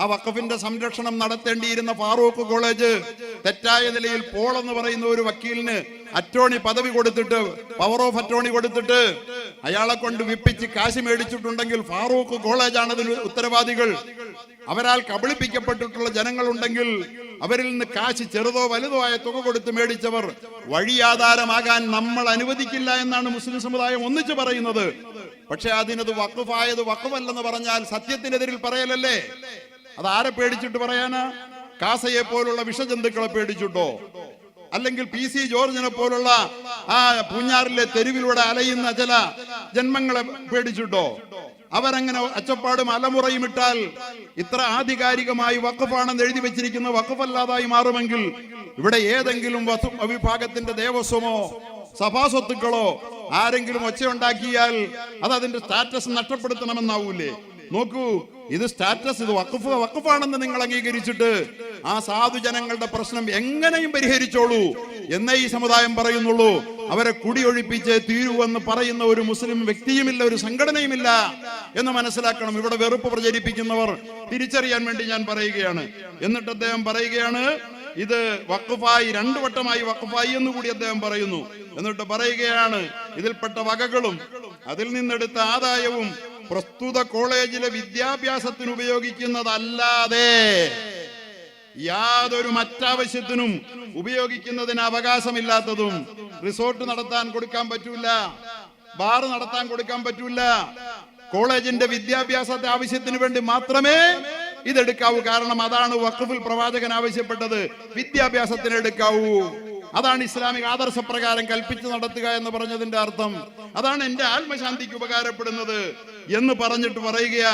ആ വഖഫിന്റെ സംരക്ഷണം നടത്തേണ്ടിയിരുന്ന ഫാറൂഖ് കോളേജ് തെറ്റായ നിലയിൽ പോൾ എന്ന് പറയുന്ന ഒരു വക്കീലിന് അറ്റോർണി പദവി കൊടുത്തിട്ട്, പവർ ഓഫ് അറ്റോർണി കൊടുത്തിട്ട് അയാളെ കൊണ്ട് വിപ്പിച്ച് കാശ് മേടിച്ചിട്ടുണ്ടെങ്കിൽ ഫാറൂഖ് കോളേജാണ് അതിന് ഉത്തരവാദികൾ. അവരാൽ കബളിപ്പിക്കപ്പെട്ടിട്ടുള്ള ജനങ്ങളുണ്ടെങ്കിൽ അവരിൽ നിന്ന് കാശ് ചെറുതോ വലുതോ ആയ തുക കൊടുത്ത് മേടിച്ചവർ വഴിയാധാരമാകാൻ നമ്മൾ അനുവദിക്കില്ല എന്നാണ് മുസ്ലിം സമുദായം ഒന്നിച്ചു പറയുന്നത്. പക്ഷെ അതിനത് വഖഫായത് വഖഫല്ലെന്ന് പറഞ്ഞാൽ സത്യത്തിനെതിരിൽ പറയലല്ലേ? അത് ആരെ പേടിച്ചിട്ട് പറയാനാ? കാസയെ പോലുള്ള വിഷജന്തുക്കളെ പേടിച്ചിട്ടോ? അല്ലെങ്കിൽ PC ജോർജിനെ പോലുള്ള ആ പൂഞ്ഞാറിലെ തെരുവിലൂടെ അലയുന്ന ചില ജന്മങ്ങളെ പേടിച്ചിട്ടോ? അവരങ്ങനെ അച്ചപ്പാടും അലമുറയും ഇട്ടാൽ ഇത്ര ആധികാരികമായി വഖഫാണെന്ന് എഴുതി വെച്ചിരിക്കുന്ന വഖഫല്ലാതായി മാറുമെങ്കിൽ ഇവിടെ ഏതെങ്കിലും വിഭാഗത്തിന്റെ ദേവസ്വമോ സഭാസ്വത്തുക്കളോ ആരെങ്കിലും ഒച്ചയുണ്ടാക്കിയാൽ അത് അതിന്റെ സ്റ്റാറ്റസ് നഷ്ടപ്പെടുത്തണമെന്നാവൂലേ? നോക്കൂ, ഇത് സ്റ്റാറ്റസ്, ഇത് വഖഫാണെന്ന് നിങ്ങൾ അംഗീകരിച്ചിട്ട് ആ സാധുജനങ്ങളുടെ പ്രശ്നം എങ്ങനെയും പരിഹരിച്ചോളൂ എന്നേ ഈ സമുദായം പറയുന്നുള്ളൂ. അവരെ കുടിയൊഴിപ്പിച്ച് തീരുവെന്ന് പറയുന്ന ഒരു മുസ്ലിം വ്യക്തിയുമില്ല, ഒരു സംഘടനയുമില്ല എന്ന് മനസ്സിലാക്കണം. ഇവിടെ വെറുപ്പ് പ്രചരിപ്പിക്കുന്നവർ തിരിച്ചറിയാൻ വേണ്ടി ഞാൻ പറയുകയാണ്. എന്നിട്ട് അദ്ദേഹം പറയുകയാണ്, ഇത് വഖഫായി, 2 വട്ടമായി വഖഫായി എന്ന് കൂടി അദ്ദേഹം പറയുന്നു. എന്നിട്ട് പറയുകയാണ്, ഇതിൽപ്പെട്ട വകകളും അതിൽ നിന്നെടുത്ത ആദായവും പ്രസ്തുത കോളേജിലെ വിദ്യാഭ്യാസത്തിന് ഉപയോഗിക്കുന്നതല്ലാതെ യാതൊരു മറ്റാവശ്യത്തിനും ഉപയോഗിക്കുന്നതിന് അവകാശമില്ലാത്തതും, റിസോർട്ട് നടത്താൻ കൊടുക്കാൻ പറ്റൂല, ബാർ നടത്താൻ കൊടുക്കാൻ പറ്റൂല, കോളേജിന്റെ വിദ്യാഭ്യാസത്തെ ആവശ്യത്തിന് വേണ്ടി മാത്രമേ ഇതെടുക്കാവൂ. കാരണം അതാണ് വഖഫിൽ പ്രവാചകൻ ആവശ്യപ്പെട്ടത്, വിദ്യാഭ്യാസത്തിന് എടുക്കാവൂ. അതാണ് ഇസ്ലാമിക ആദർശപ്രകാരം കൽപ്പിച്ചു നടത്തുക എന്ന് പറഞ്ഞതിന്റെ അർത്ഥം. അതാണ് എന്റെ ആത്മശാന്തിക്ക് ഉപകാരപ്പെടുന്നത് എന്ന് പറഞ്ഞിട്ട് പറയുക,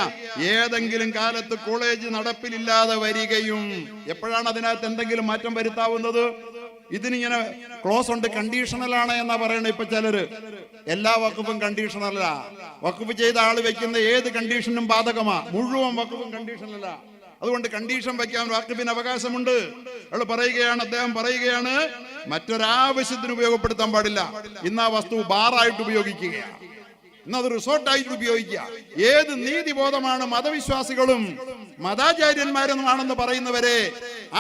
ഏതെങ്കിലും കാലത്ത് കോളേജ് നടപ്പിലില്ലാതെ വരികയും. എപ്പോഴാണ് അതിനകത്ത് എന്തെങ്കിലും മാറ്റം വരുത്താവുന്നത്? ഇതിനിങ്ങനെ ക്ലോസ് ഉണ്ട്, കണ്ടീഷണലാണ് എന്നാ പറയണത് ഇപ്പൊ ചിലര്. എല്ലാ വഖഫും കണ്ടീഷണലല്ല. വഖഫ് ചെയ്ത ആള് വെക്കുന്ന ഏത് കണ്ടീഷനും ബാധകമാ. മുഴുവൻ വഖഫും കണ്ടീഷനല്ല. അതുകൊണ്ട് കണ്ടീഷൻ വയ്ക്കാൻ വഖഫിന് അവകാശമുണ്ട്. അദ്ദേഹം പറയുകയാണ് മറ്റൊരാവശ്യത്തിന് ഉപയോഗപ്പെടുത്താൻ പാടില്ല. ഇന്ന് ആ വസ്തു ബാറായിട്ട് ഉപയോഗിക്കുകയാണ്, ഇന്നത് റിസോർട്ടായിട്ട് ഉപയോഗിക്കുക. ഏത് നീതിബോധമാണ് മതവിശ്വാസികളും മതാചാര്യന്മാരുമാണെന്ന് പറയുന്നവരെ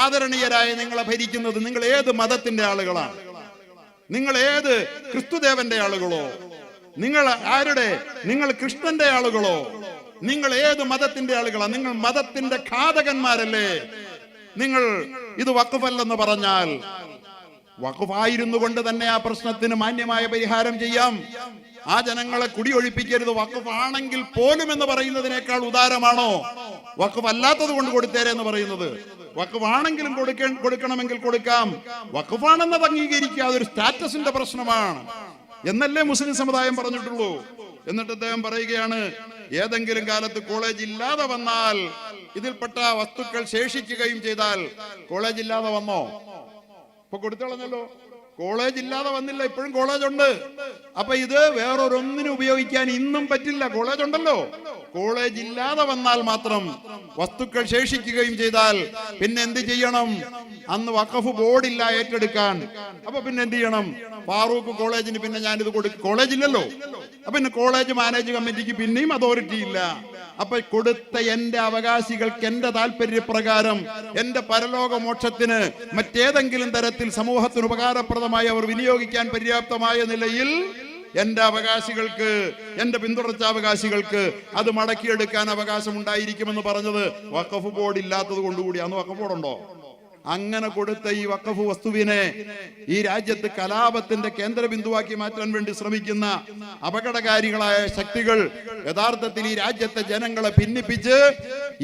ആദരണീയരായ നിങ്ങളെ ഭരിക്കുന്നത്? നിങ്ങൾ ഏത് മതത്തിന്റെ ആളുകളാണ്? നിങ്ങൾ ഏത് ക്രിസ്തുദേവന്റെ ആളുകളോ? നിങ്ങൾ കൃഷ്ണന്റെ ആളുകളോ? നിങ്ങൾ ഏത് മതത്തിന്റെ ആളുകളാണ്? നിങ്ങൾ മതത്തിന്റെ ഘാതകന്മാരല്ലേ? നിങ്ങൾ ഇത് വഖഫല്ലെന്ന് പറഞ്ഞാൽ വഖഫായിരുന്നു കൊണ്ട് തന്നെ ആ പ്രശ്നത്തിന് മാന്യമായ പരിഹാരം ചെയ്യാം. ആ ജനങ്ങളെ കുടിയൊഴിപ്പിക്കരുത്. വഖഫ് ആണെങ്കിൽ പോലും എന്ന് പറയുന്നതിനേക്കാൾ ഉദാരമാണോ വഖഫ് അല്ലാത്തത് കൊണ്ട് കൊടുത്തേരെ എന്ന് പറയുന്നത്? വഖഫ് ആണെങ്കിലും കൊടുക്കണമെങ്കിൽ കൊടുക്കാം. വഖഫാണെന്നത് അംഗീകരിക്കുക, അതൊരു സ്റ്റാറ്റസിന്റെ പ്രശ്നമാണ് എന്നല്ലേ മുസ്ലിം സമുദായം പറഞ്ഞിട്ടുള്ളൂ. എന്നിട്ട് അദ്ദേഹം പറയുകയാണ്, ഏതെങ്കിലും കാലത്ത് കോളേജ് ഇല്ലാതെ വന്നാൽ, ഇതിൽപ്പെട്ട വസ്തുക്കൾ ശേഷിക്കുകയും ചെയ്താൽ. കോളേജ് ഇല്ലാതെ വന്നോ? ഇപ്പൊ കൊടുത്തളഞ്ഞല്ലോ. കോളേജ് ഇല്ലാതെ വന്നില്ല, ഇപ്പോഴും കോളേജ് ഉണ്ട്. അപ്പൊ ഇത് വേറൊരൊന്നിനും ഉപയോഗിക്കാൻ ഇന്നും പറ്റില്ല. കോളേജ് ഉണ്ടല്ലോ. കോളേജ് ഇല്ലാതെ വന്നാൽ മാത്രം വസ്തുക്കൾ ശേഷിക്കുകയും ചെയ്താൽ പിന്നെ എന്ത് ചെയ്യണം? അന്ന് വഖഫ് ബോർഡില്ല ഏറ്റെടുക്കാൻ. അപ്പൊ പിന്നെ എന്ത് ചെയ്യണം? ഫാറൂഖ് കോളേജിന് പിന്നെ ഞാനിത് കോളേജ് ഇല്ലല്ലോ. അപ്പൊ പിന്നെ കോളേജ് മാനേജ് കമ്മിറ്റിക്ക് പിന്നെയും അതോറിറ്റി ഇല്ല. അപ്പൊ കൊടുത്ത എന്റെ അവകാശികൾക്ക് എന്റെ താല്പര്യപ്രകാരം എന്റെ പരലോക മോക്ഷത്തിന് മറ്റേതെങ്കിലും തരത്തിൽ സമൂഹത്തിന് ഉപകാരപ്രദമായി അവർ വിനിയോഗിക്കാൻ പര്യാപ്തമായ നിലയിൽ എന്റെ അവകാശികൾക്ക്, എന്റെ പിന്തുടർച്ചാവകാശികൾക്ക് അത് മടക്കിയെടുക്കാൻ അവകാശം ഉണ്ടായിരിക്കുമെന്ന് പറഞ്ഞത് വഖഫ് ബോർഡ് ഇല്ലാത്തത് കൊണ്ടുകൂടി. അന്ന് വഖഫ് ബോർഡ് ഉണ്ടോ? അങ്ങനെ കൊടുത്ത ഈ വഖഫ് വസ്തുവിനെ ഈ രാജ്യത്ത് കലാപത്തിന്റെ കേന്ദ്രബിന്ദുവാക്കി മാറ്റാൻ വേണ്ടി ശ്രമിക്കുന്ന അപകടകാരികളായ ശക്തികൾ യഥാർത്ഥത്തിൽ ഈ രാജ്യത്തെ ജനങ്ങളെ ഭിന്നിപ്പിച്ച്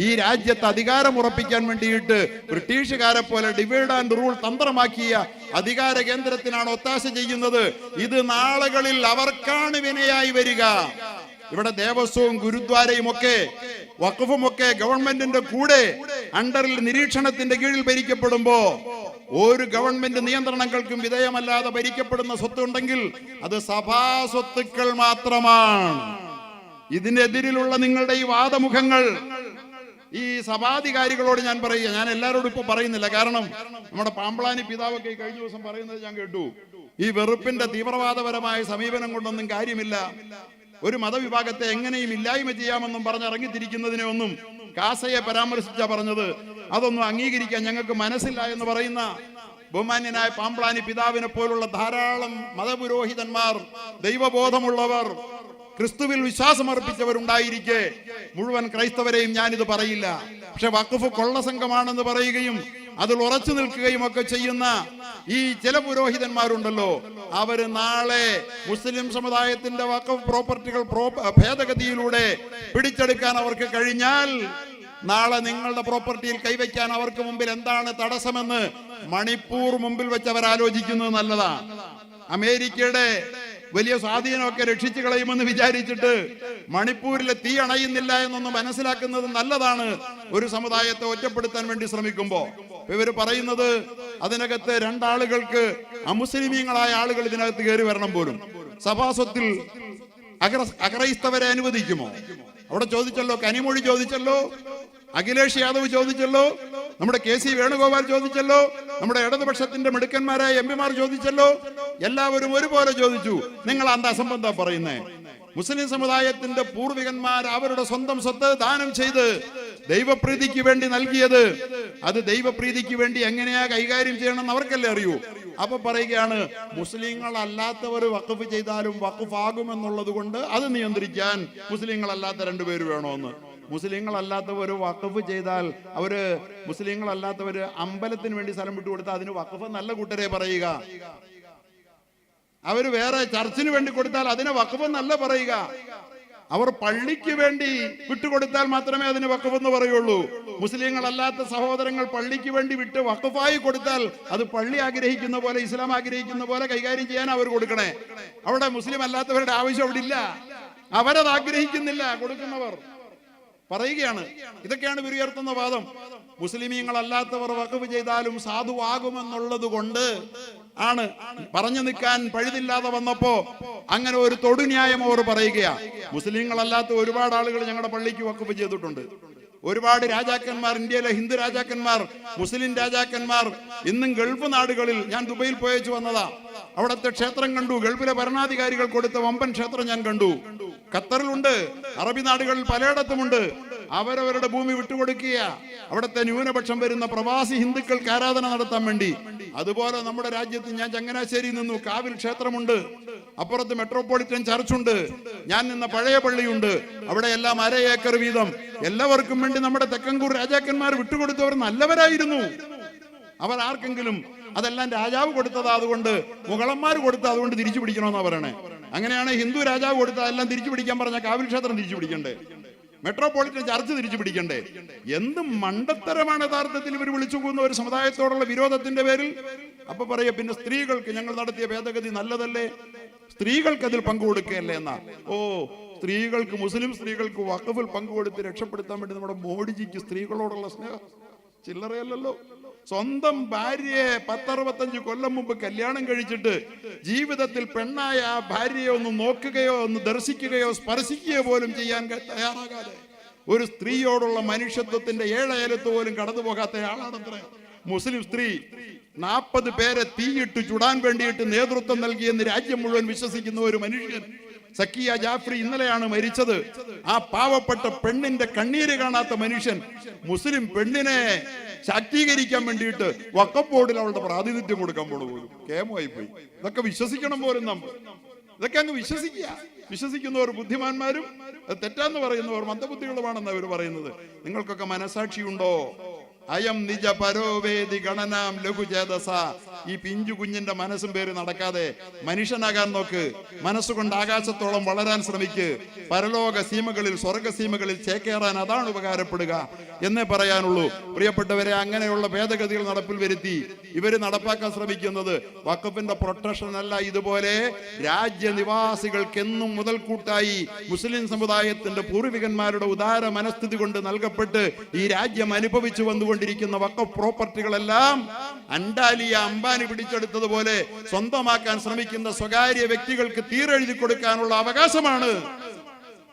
ഈ രാജ്യത്ത് അധികാരം ഉറപ്പിക്കാൻ വേണ്ടിയിട്ട് ബ്രിട്ടീഷുകാരെ പോലെ ഡിവൈഡ് ആൻഡ് റൂൾ തന്ത്രമാക്കിയ അധികാര കേന്ദ്രത്തിനാണ് ഒത്താശ ചെയ്യുന്നത്. ഇത് നാളുകളിൽ അവർക്കാണ് വിനയായി വരിക. ഇവിടെ ദേവസ്വവും ഗുരുദ്വാരയും ഒക്കെ വഖഫും ഒക്കെ ഗവൺമെന്റിന്റെ കൂടെ അണ്ടറിൽ നിരീക്ഷണത്തിന്റെ കീഴിൽ ഭരിക്കപ്പെടുമ്പോ ഒരു ഗവൺമെന്റ് നിയന്ത്രണങ്ങൾക്കും വിധേയമല്ലാതെ ഭരിക്കപ്പെടുന്ന സ്വത്തുണ്ടെങ്കിൽ അത് സഭാ സ്വത്തുക്കൾ മാത്രമാണ്. ഇതിനെതിരിലുള്ള നിങ്ങളുടെ ഈ വാദമുഖങ്ങൾ ഈ സഭാധികാരികളോട് ഞാൻ പറയുക, ഞാൻ എല്ലാവരോടും ഇപ്പൊ പറയുന്നില്ല, കാരണം നമ്മുടെ പാമ്പ്ളാനി പിതാവൊക്കെ ഈ കഴിഞ്ഞ ദിവസം പറയുന്നത് ഞാൻ കേട്ടു. ഈ വെറുപ്പിന്റെ തീവ്രവാദപരമായ സമീപനം കൊണ്ടൊന്നും കാര്യമില്ല. ഒരു മതവിഭാഗത്തെ എങ്ങനെയും ഇല്ലായ്മ ചെയ്യാമെന്നും പറഞ്ഞ് ഇറങ്ങിത്തിരിക്കുന്നതിനെ ഒന്നും കാസയെ പരാമർശിച്ചാ പറഞ്ഞത്. അതൊന്നും അംഗീകരിക്കാൻ ഞങ്ങൾക്ക് മനസ്സില്ല എന്ന് പറയുന്ന ബഹുമാന്യനായ പാമ്പ്ളാനി പിതാവിനെ പോലുള്ള ധാരാളം മതപുരോഹിതന്മാർ, ദൈവബോധമുള്ളവർ, ക്രിസ്തുവിൽ വിശ്വാസമർപ്പിച്ചവരുണ്ടായിരിക്കെ മുഴുവൻ ക്രൈസ്തവരെയും ഞാനിത് പറയില്ല. പക്ഷെ വഖഫ് കൊള്ള സംഘമാണെന്ന് പറയുകയും അതിൽ ഉറച്ചു നിൽക്കുകയും ഒക്കെ ചെയ്യുന്ന ഈ ചില പുരോഹിതന്മാരുണ്ടല്ലോ, അവര് നാളെ മുസ്ലിം സമുദായത്തിന്റെ വഖഫ് പ്രോപ്പർട്ടികൾ ഭേദഗതിയിലൂടെ പിടിച്ചെടുക്കാൻ അവർക്ക് കഴിഞ്ഞാൽ നാളെ നിങ്ങളുടെ പ്രോപ്പർട്ടിയിൽ കൈവയ്ക്കാൻ അവർക്ക് മുമ്പിൽ എന്താണ് തടസ്സമെന്ന് മണിപ്പൂർ മുമ്പിൽ വെച്ച് അവർ ആലോചിക്കുന്നത് നല്ലതാണ്. അമേരിക്കയുടെ വലിയ സ്വാധീനമൊക്കെ രക്ഷിച്ചു കളയുമെന്ന് വിചാരിച്ചിട്ട് മണിപ്പൂരിലെ തീ അണയുന്നില്ല എന്നൊന്ന് മനസ്സിലാക്കുന്നത് നല്ലതാണ്. ഒരു സമുദായത്തെ ഒറ്റപ്പെടുത്താൻ വേണ്ടി ശ്രമിക്കുമ്പോ ഇവര് പറയുന്നത് അതിനകത്ത് രണ്ടാളുകൾക്ക് അമുസ്ലിമീങ്ങളായ ആളുകൾ ഇതിനകത്ത് കയറി വരണം പോലും. സഭാസ്വത്തിൽ അക്രൈസ്തവരെ അനുവദിക്കുമോ? അവിടെ ചോദിച്ചല്ലോ, കനിമൊഴി ചോദിച്ചല്ലോ, അഖിലേഷ് യാദവ് ചോദിച്ചല്ലോ, നമ്മുടെ KC വേണുഗോപാൽ ചോദിച്ചല്ലോ, നമ്മുടെ ഇടതുപക്ഷത്തിന്റെ മിടുക്കന്മാരായ MP-മാർ ചോദിച്ചല്ലോ. എല്ലാവരും ഒരുപോലെ ചോദിച്ചു. നിങ്ങൾ എന്താ അസംബന്ധം പറയുന്നേ? മുസ്ലിം സമുദായത്തിന്റെ പൂർവികന്മാർ അവരുടെ സ്വന്തം സ്വത്ത് ദാനം ചെയ്ത് ദൈവപ്രീതിക്ക് വേണ്ടി നൽകിയത്, അത് ദൈവപ്രീതിക്ക് വേണ്ടി എങ്ങനെയാ കൈകാര്യം ചെയ്യണമെന്ന് അവർക്കല്ലേ അറിയൂ. അപ്പൊ പറയുകയാണ് മുസ്ലിങ്ങളല്ലാത്തവർ വഖഫ് ചെയ്താലും വഖഫ് ആകുമെന്നുള്ളത് കൊണ്ട് അത് നിയന്ത്രിക്കാൻ മുസ്ലിങ്ങളല്ലാത്ത രണ്ടുപേര് വേണമെന്ന്. മുസ്ലിങ്ങളല്ലാത്തവർ വഖഫ് ചെയ്താൽ മുസ്ലിങ്ങളല്ലാത്തവര് അമ്പലത്തിന് വേണ്ടി സ്ഥലം വിട്ടുകൊടുത്താൽ അതിന് വഖഫ് നല്ല കൂട്ടരെ പറയുക. അവര് വേറെ ചർച്ചിന് വേണ്ടി കൊടുത്താൽ അതിനെ വഖഫ് നല്ല പറയുക. അവർ പള്ളിക്ക് വേണ്ടി വിട്ടുകൊടുത്താൽ മാത്രമേ അതിന് വഖഫ് എന്ന് പറയുള്ളൂ. മുസ്ലിങ്ങളല്ലാത്ത സഹോദരങ്ങൾ പള്ളിക്ക് വേണ്ടി വിട്ട് വഖഫായി കൊടുത്താൽ അത് പള്ളി ആഗ്രഹിക്കുന്ന പോലെ, ഇസ്ലാം ആഗ്രഹിക്കുന്ന പോലെ കൈകാര്യം ചെയ്യാൻ അവർ കൊടുക്കണേ. അവിടെ മുസ്ലിം അല്ലാത്തവരുടെ ആവശ്യം അവിടെ ഇല്ല. അവരത് ആഗ്രഹിക്കുന്നില്ല. കൊടുക്കുന്നവർ പറയുകയാണ്. ഇതൊക്കെയാണ് ഇവർ ഉയർത്തുന്ന വാദം. മുസ്ലിമീങ്ങളല്ലാത്തവർ വഖഫ് ചെയ്താലും സാധുവാകുമെന്നുള്ളത് കൊണ്ട് ആണ് പറഞ്ഞു നിൽക്കാൻ പഴുതില്ലാതെ വന്നപ്പോ അങ്ങനെ ഒരു തൊടുന്യായം അവർ പറയുകയാ. മുസ്ലിങ്ങളല്ലാത്ത ഒരുപാട് ആളുകൾ ഞങ്ങളുടെ പള്ളിക്ക് വഖഫ് ചെയ്തിട്ടുണ്ട്. ഒരുപാട് രാജാക്കന്മാർ, ഇന്ത്യയിലെ ഹിന്ദു രാജാക്കന്മാർ, മുസ്ലിം രാജാക്കന്മാർ ഇന്നും ഗൾഫ് നാടുകളിൽ, ഞാൻ ദുബൈയിൽ പോയച്ചു വന്നതാ, അവിടുത്തെ ക്ഷേത്രം കണ്ടു. ഗൾഫിലെ ഭരണാധികാരികൾ കൊടുത്ത വമ്പൻ ക്ഷേത്രം ഞാൻ കണ്ടു. ഖത്തറിലുണ്ട്, അറബി നാടുകളിൽ പലയിടത്തുമുണ്ട്. അവരവരുടെ ഭൂമി വിട്ടുകൊടുക്കുക അവിടുത്തെ ന്യൂനപക്ഷം വരുന്ന പ്രവാസി ഹിന്ദുക്കൾക്ക് ആരാധന നടത്താൻ വേണ്ടി. അതുപോലെ നമ്മുടെ രാജ്യത്ത്, ഞാൻ ചങ്ങനാശ്ശേരിയിൽ നിന്നു, കാവിൽ ക്ഷേത്രമുണ്ട്, അപ്പുറത്ത് മെട്രോപൊളിറ്റൻ ചർച്ചുണ്ട്, ഞാൻ നിന്ന പഴയ പള്ളിയുണ്ട്. അവിടെ എല്ലാം 1/2 ഏക്കർ വീതം എല്ലാവർക്കും വേണ്ടി നമ്മുടെ തെക്കൻകൂർ രാജാക്കന്മാർ വിട്ടുകൊടുത്തവർ നല്ലവരായിരുന്നു. അവർ ആർക്കെങ്കിലും അതെല്ലാം രാജാവ് കൊടുത്തത്, അതുകൊണ്ട് മുഗളന്മാർ കൊടുത്തത്, അതുകൊണ്ട് തിരിച്ചു പിടിക്കണമെന്നാ പറയണേ. അങ്ങനെയാണ് ഹിന്ദു രാജാവ് കൊടുത്തത് എല്ലാം തിരിച്ചു പിടിക്കാൻ പറഞ്ഞ കാവിൽ ക്ഷേത്രം തിരിച്ചു പിടിക്കണ്ടേ? മെട്രോപൊളിറ്റൻ ചർച്ച് തിരിച്ചു പിടിക്കണ്ടേ? എന്ത് മണ്ടത്തരമാണ് യഥാർത്ഥത്തിൽ ഇവർ വിളിച്ചു പോകുന്ന ഒരു സമുദായത്തോടുള്ള വിരോധത്തിന്റെ പേരിൽ. അപ്പൊ പറയാ, പിന്നെ സ്ത്രീകൾക്ക് ഞങ്ങൾ നടത്തിയ ഭേദഗതി നല്ലതല്ലേ, സ്ത്രീകൾക്ക് അതിൽ പങ്കുകൊടുക്കുകയല്ലേ എന്നാ. ഓ, സ്ത്രീകൾക്ക്, മുസ്ലിം സ്ത്രീകൾക്ക് വഖഫിൽ പങ്കുകൊടുത്ത് രക്ഷപ്പെടുത്താൻ വേണ്ടി നമ്മുടെ മോഡിജിക്ക് സ്ത്രീകളോടുള്ള സ്നേഹം ചില്ലറയല്ലല്ലോ. സ്വന്തം ഭാര്യയെ 10-65 കൊല്ലം മുമ്പ് കല്യാണം കഴിച്ചിട്ട് ജീവിതത്തിൽ പെണ്ണായ ആ ഭാര്യയെ ഒന്ന് നോക്കുകയോ ഒന്ന് ദർശിക്കുകയോ സ്പർശിക്കുകയോ പോലും ചെയ്യാൻ തയ്യാറാകാതെ ഒരു സ്ത്രീയോടുള്ള മനുഷ്യത്വത്തിന്റെ 7 അയലത്ത് പോലും കടന്നു പോകാത്ത ആളാണത്രേ മുസ്ലിം സ്ത്രീ. 40 പേരെ തീയിട്ട് ചുടാൻ വേണ്ടിയിട്ട് നേതൃത്വം നൽകിയെന്ന് രാജ്യം മുഴുവൻ വിശ്വസിക്കുന്ന ഒരു മനുഷ്യൻ സക്കിയ ജാഫ്രി ഇന്നലെയാണ് മരിച്ചത്. ആ പാവപ്പെട്ട പെണ്ണിന്റെ കണ്ണീര് കാണാത്ത മനുഷ്യൻ മുസ്ലിം പെണ്ണിനെ ശാക്തീകരിക്കാൻ വേണ്ടിയിട്ട് വഖഫ് ബോർഡിൽ അവളുടെ പ്രാതിനിധ്യം കൊടുക്കാൻ പോലും കേമമായി പോയി. ഇതൊക്കെ വിശ്വസിക്കണം പോലും നമ്മൾ. ഇതൊക്കെ അങ്ങ് വിശ്വസിക്കുന്നവർ ബുദ്ധിമാന്മാരും തെറ്റാന്ന് പറയുന്നവർ മന്ദബുദ്ധികളുമാണെന്ന് അവർ പറയുന്നത്. നിങ്ങൾക്കൊക്കെ മനസാക്ഷിയുണ്ടോ? അയം നിജ പരോവേദി ഗണനാം ലഘുചേതസ. ഈ പിഞ്ചു കുഞ്ഞിന്റെ മനസ്സും പേര് നടക്കാതെ മനുഷ്യനാകാൻ നോക്ക്. മനസ്സുകൊണ്ട് ആകാശത്തോളം വളരാൻ ശ്രമിക്ക്. പരലോക സീമകളിൽ, സ്വർഗ സീമകളിൽ ചേക്കേറാൻ അതാണ് ഉപകാരപ്പെടുക എന്നേ പറയാനുള്ളൂ. പ്രിയപ്പെട്ടവരെ, അങ്ങനെയുള്ള ഭേദഗതികൾ നടപ്പിൽ വരുത്തി ഇവര് നടപ്പാക്കാൻ ശ്രമിക്കുന്നത് വഖഫിന്റെ പ്രൊട്ടക്ഷൻ അല്ല. ഇതുപോലെ രാജ്യനിവാസികൾക്കെന്നും മുതൽക്കൂട്ടായി മുസ്ലിം സമുദായത്തിന്റെ പൂർവികന്മാരുടെ ഉദാര മനസ്ഥിതി കൊണ്ട് നൽകപ്പെട്ട് ഈ രാജ്യം അനുഭവിച്ചു വന്നുകൊണ്ടിരിക്കുന്ന വഖഫ് പ്രോപ്പർട്ടികളെല്ലാം അണ്ടാലിയ അംബാനി പിടിച്ചെടുത്തതുപോലെ സ്വന്തമാക്കാൻ ശ്രമിക്കുന്ന സ്വകാര്യ വ്യക്തികൾക്ക് തീരെഴുതി കൊടുക്കാനുള്ള അവകാശമാണ്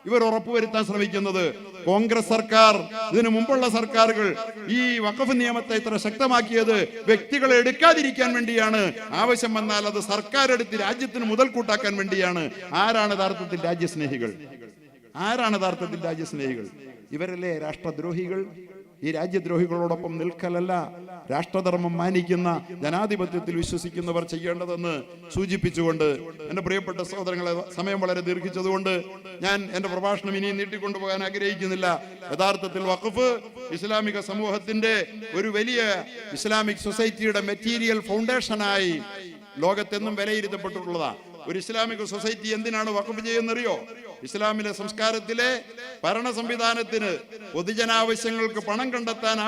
ഇവർ ഉറപ്പുവരുത്താൻ ശ്രമിക്കുന്നത്. കോൺഗ്രസ് സർക്കാർ, ഇതിനു മുമ്പുള്ള സർക്കാരുകൾ ഈ വഖഫ് നിയമത്തെ ഇത്ര ശക്തമാക്കിയത് വ്യക്തികളെ എടുക്കാതിരിക്കാൻ വേണ്ടിയാണ്. ആവശ്യം വന്നാൽ അത് സർക്കാർ എടുത്ത് രാജ്യത്തിന് മുതൽക്കൂട്ടാക്കാൻ വേണ്ടിയാണ്. ആരാണ് യഥാർത്ഥത്തിൽ രാജ്യസ്നേഹികൾ? ഇവരല്ലേ രാഷ്ട്രദ്രോഹികൾ? ഈ രാജ്യദ്രോഹികളോടൊപ്പം നിൽക്കലല്ല, രാഷ്ട്രധർമ്മം മാനിക്കുന്ന ജനാധിപത്യത്തിൽ വിശ്വസിക്കുന്നവർ ചെയ്യേണ്ടതെന്ന് സൂചിപ്പിച്ചുകൊണ്ട് എൻ്റെ പ്രിയപ്പെട്ട സഹോദരങ്ങളെ, സമയം വളരെ ദീർഘിച്ചതുകൊണ്ട് ഞാൻ എൻ്റെ പ്രഭാഷണം ഇനിയും നീട്ടിക്കൊണ്ടുപോകാൻ ആഗ്രഹിക്കുന്നില്ല. യഥാർത്ഥത്തിൽ വഖഫ് ഇസ്ലാമിക സമൂഹത്തിന്റെ ഒരു വലിയ ഇസ്ലാമിക് സൊസൈറ്റിയുടെ മെറ്റീരിയൽ ഫൗണ്ടേഷനായി ലോകത്തെന്നും വിലയിരുത്തപ്പെട്ടിട്ടുള്ളതാണ്. ഒരു ഇസ്ലാമിക സൊസൈറ്റി എന്തിനാണ് വഖഫ് ചെയ്യുന്നറിയോ? ഇസ്ലാമിലെ സംസ്കാരത്തിലെ ഭരണ സംവിധാനത്തിന് പൊതുജനാവശ്യങ്ങൾക്ക് പണം കണ്ടെത്താൻ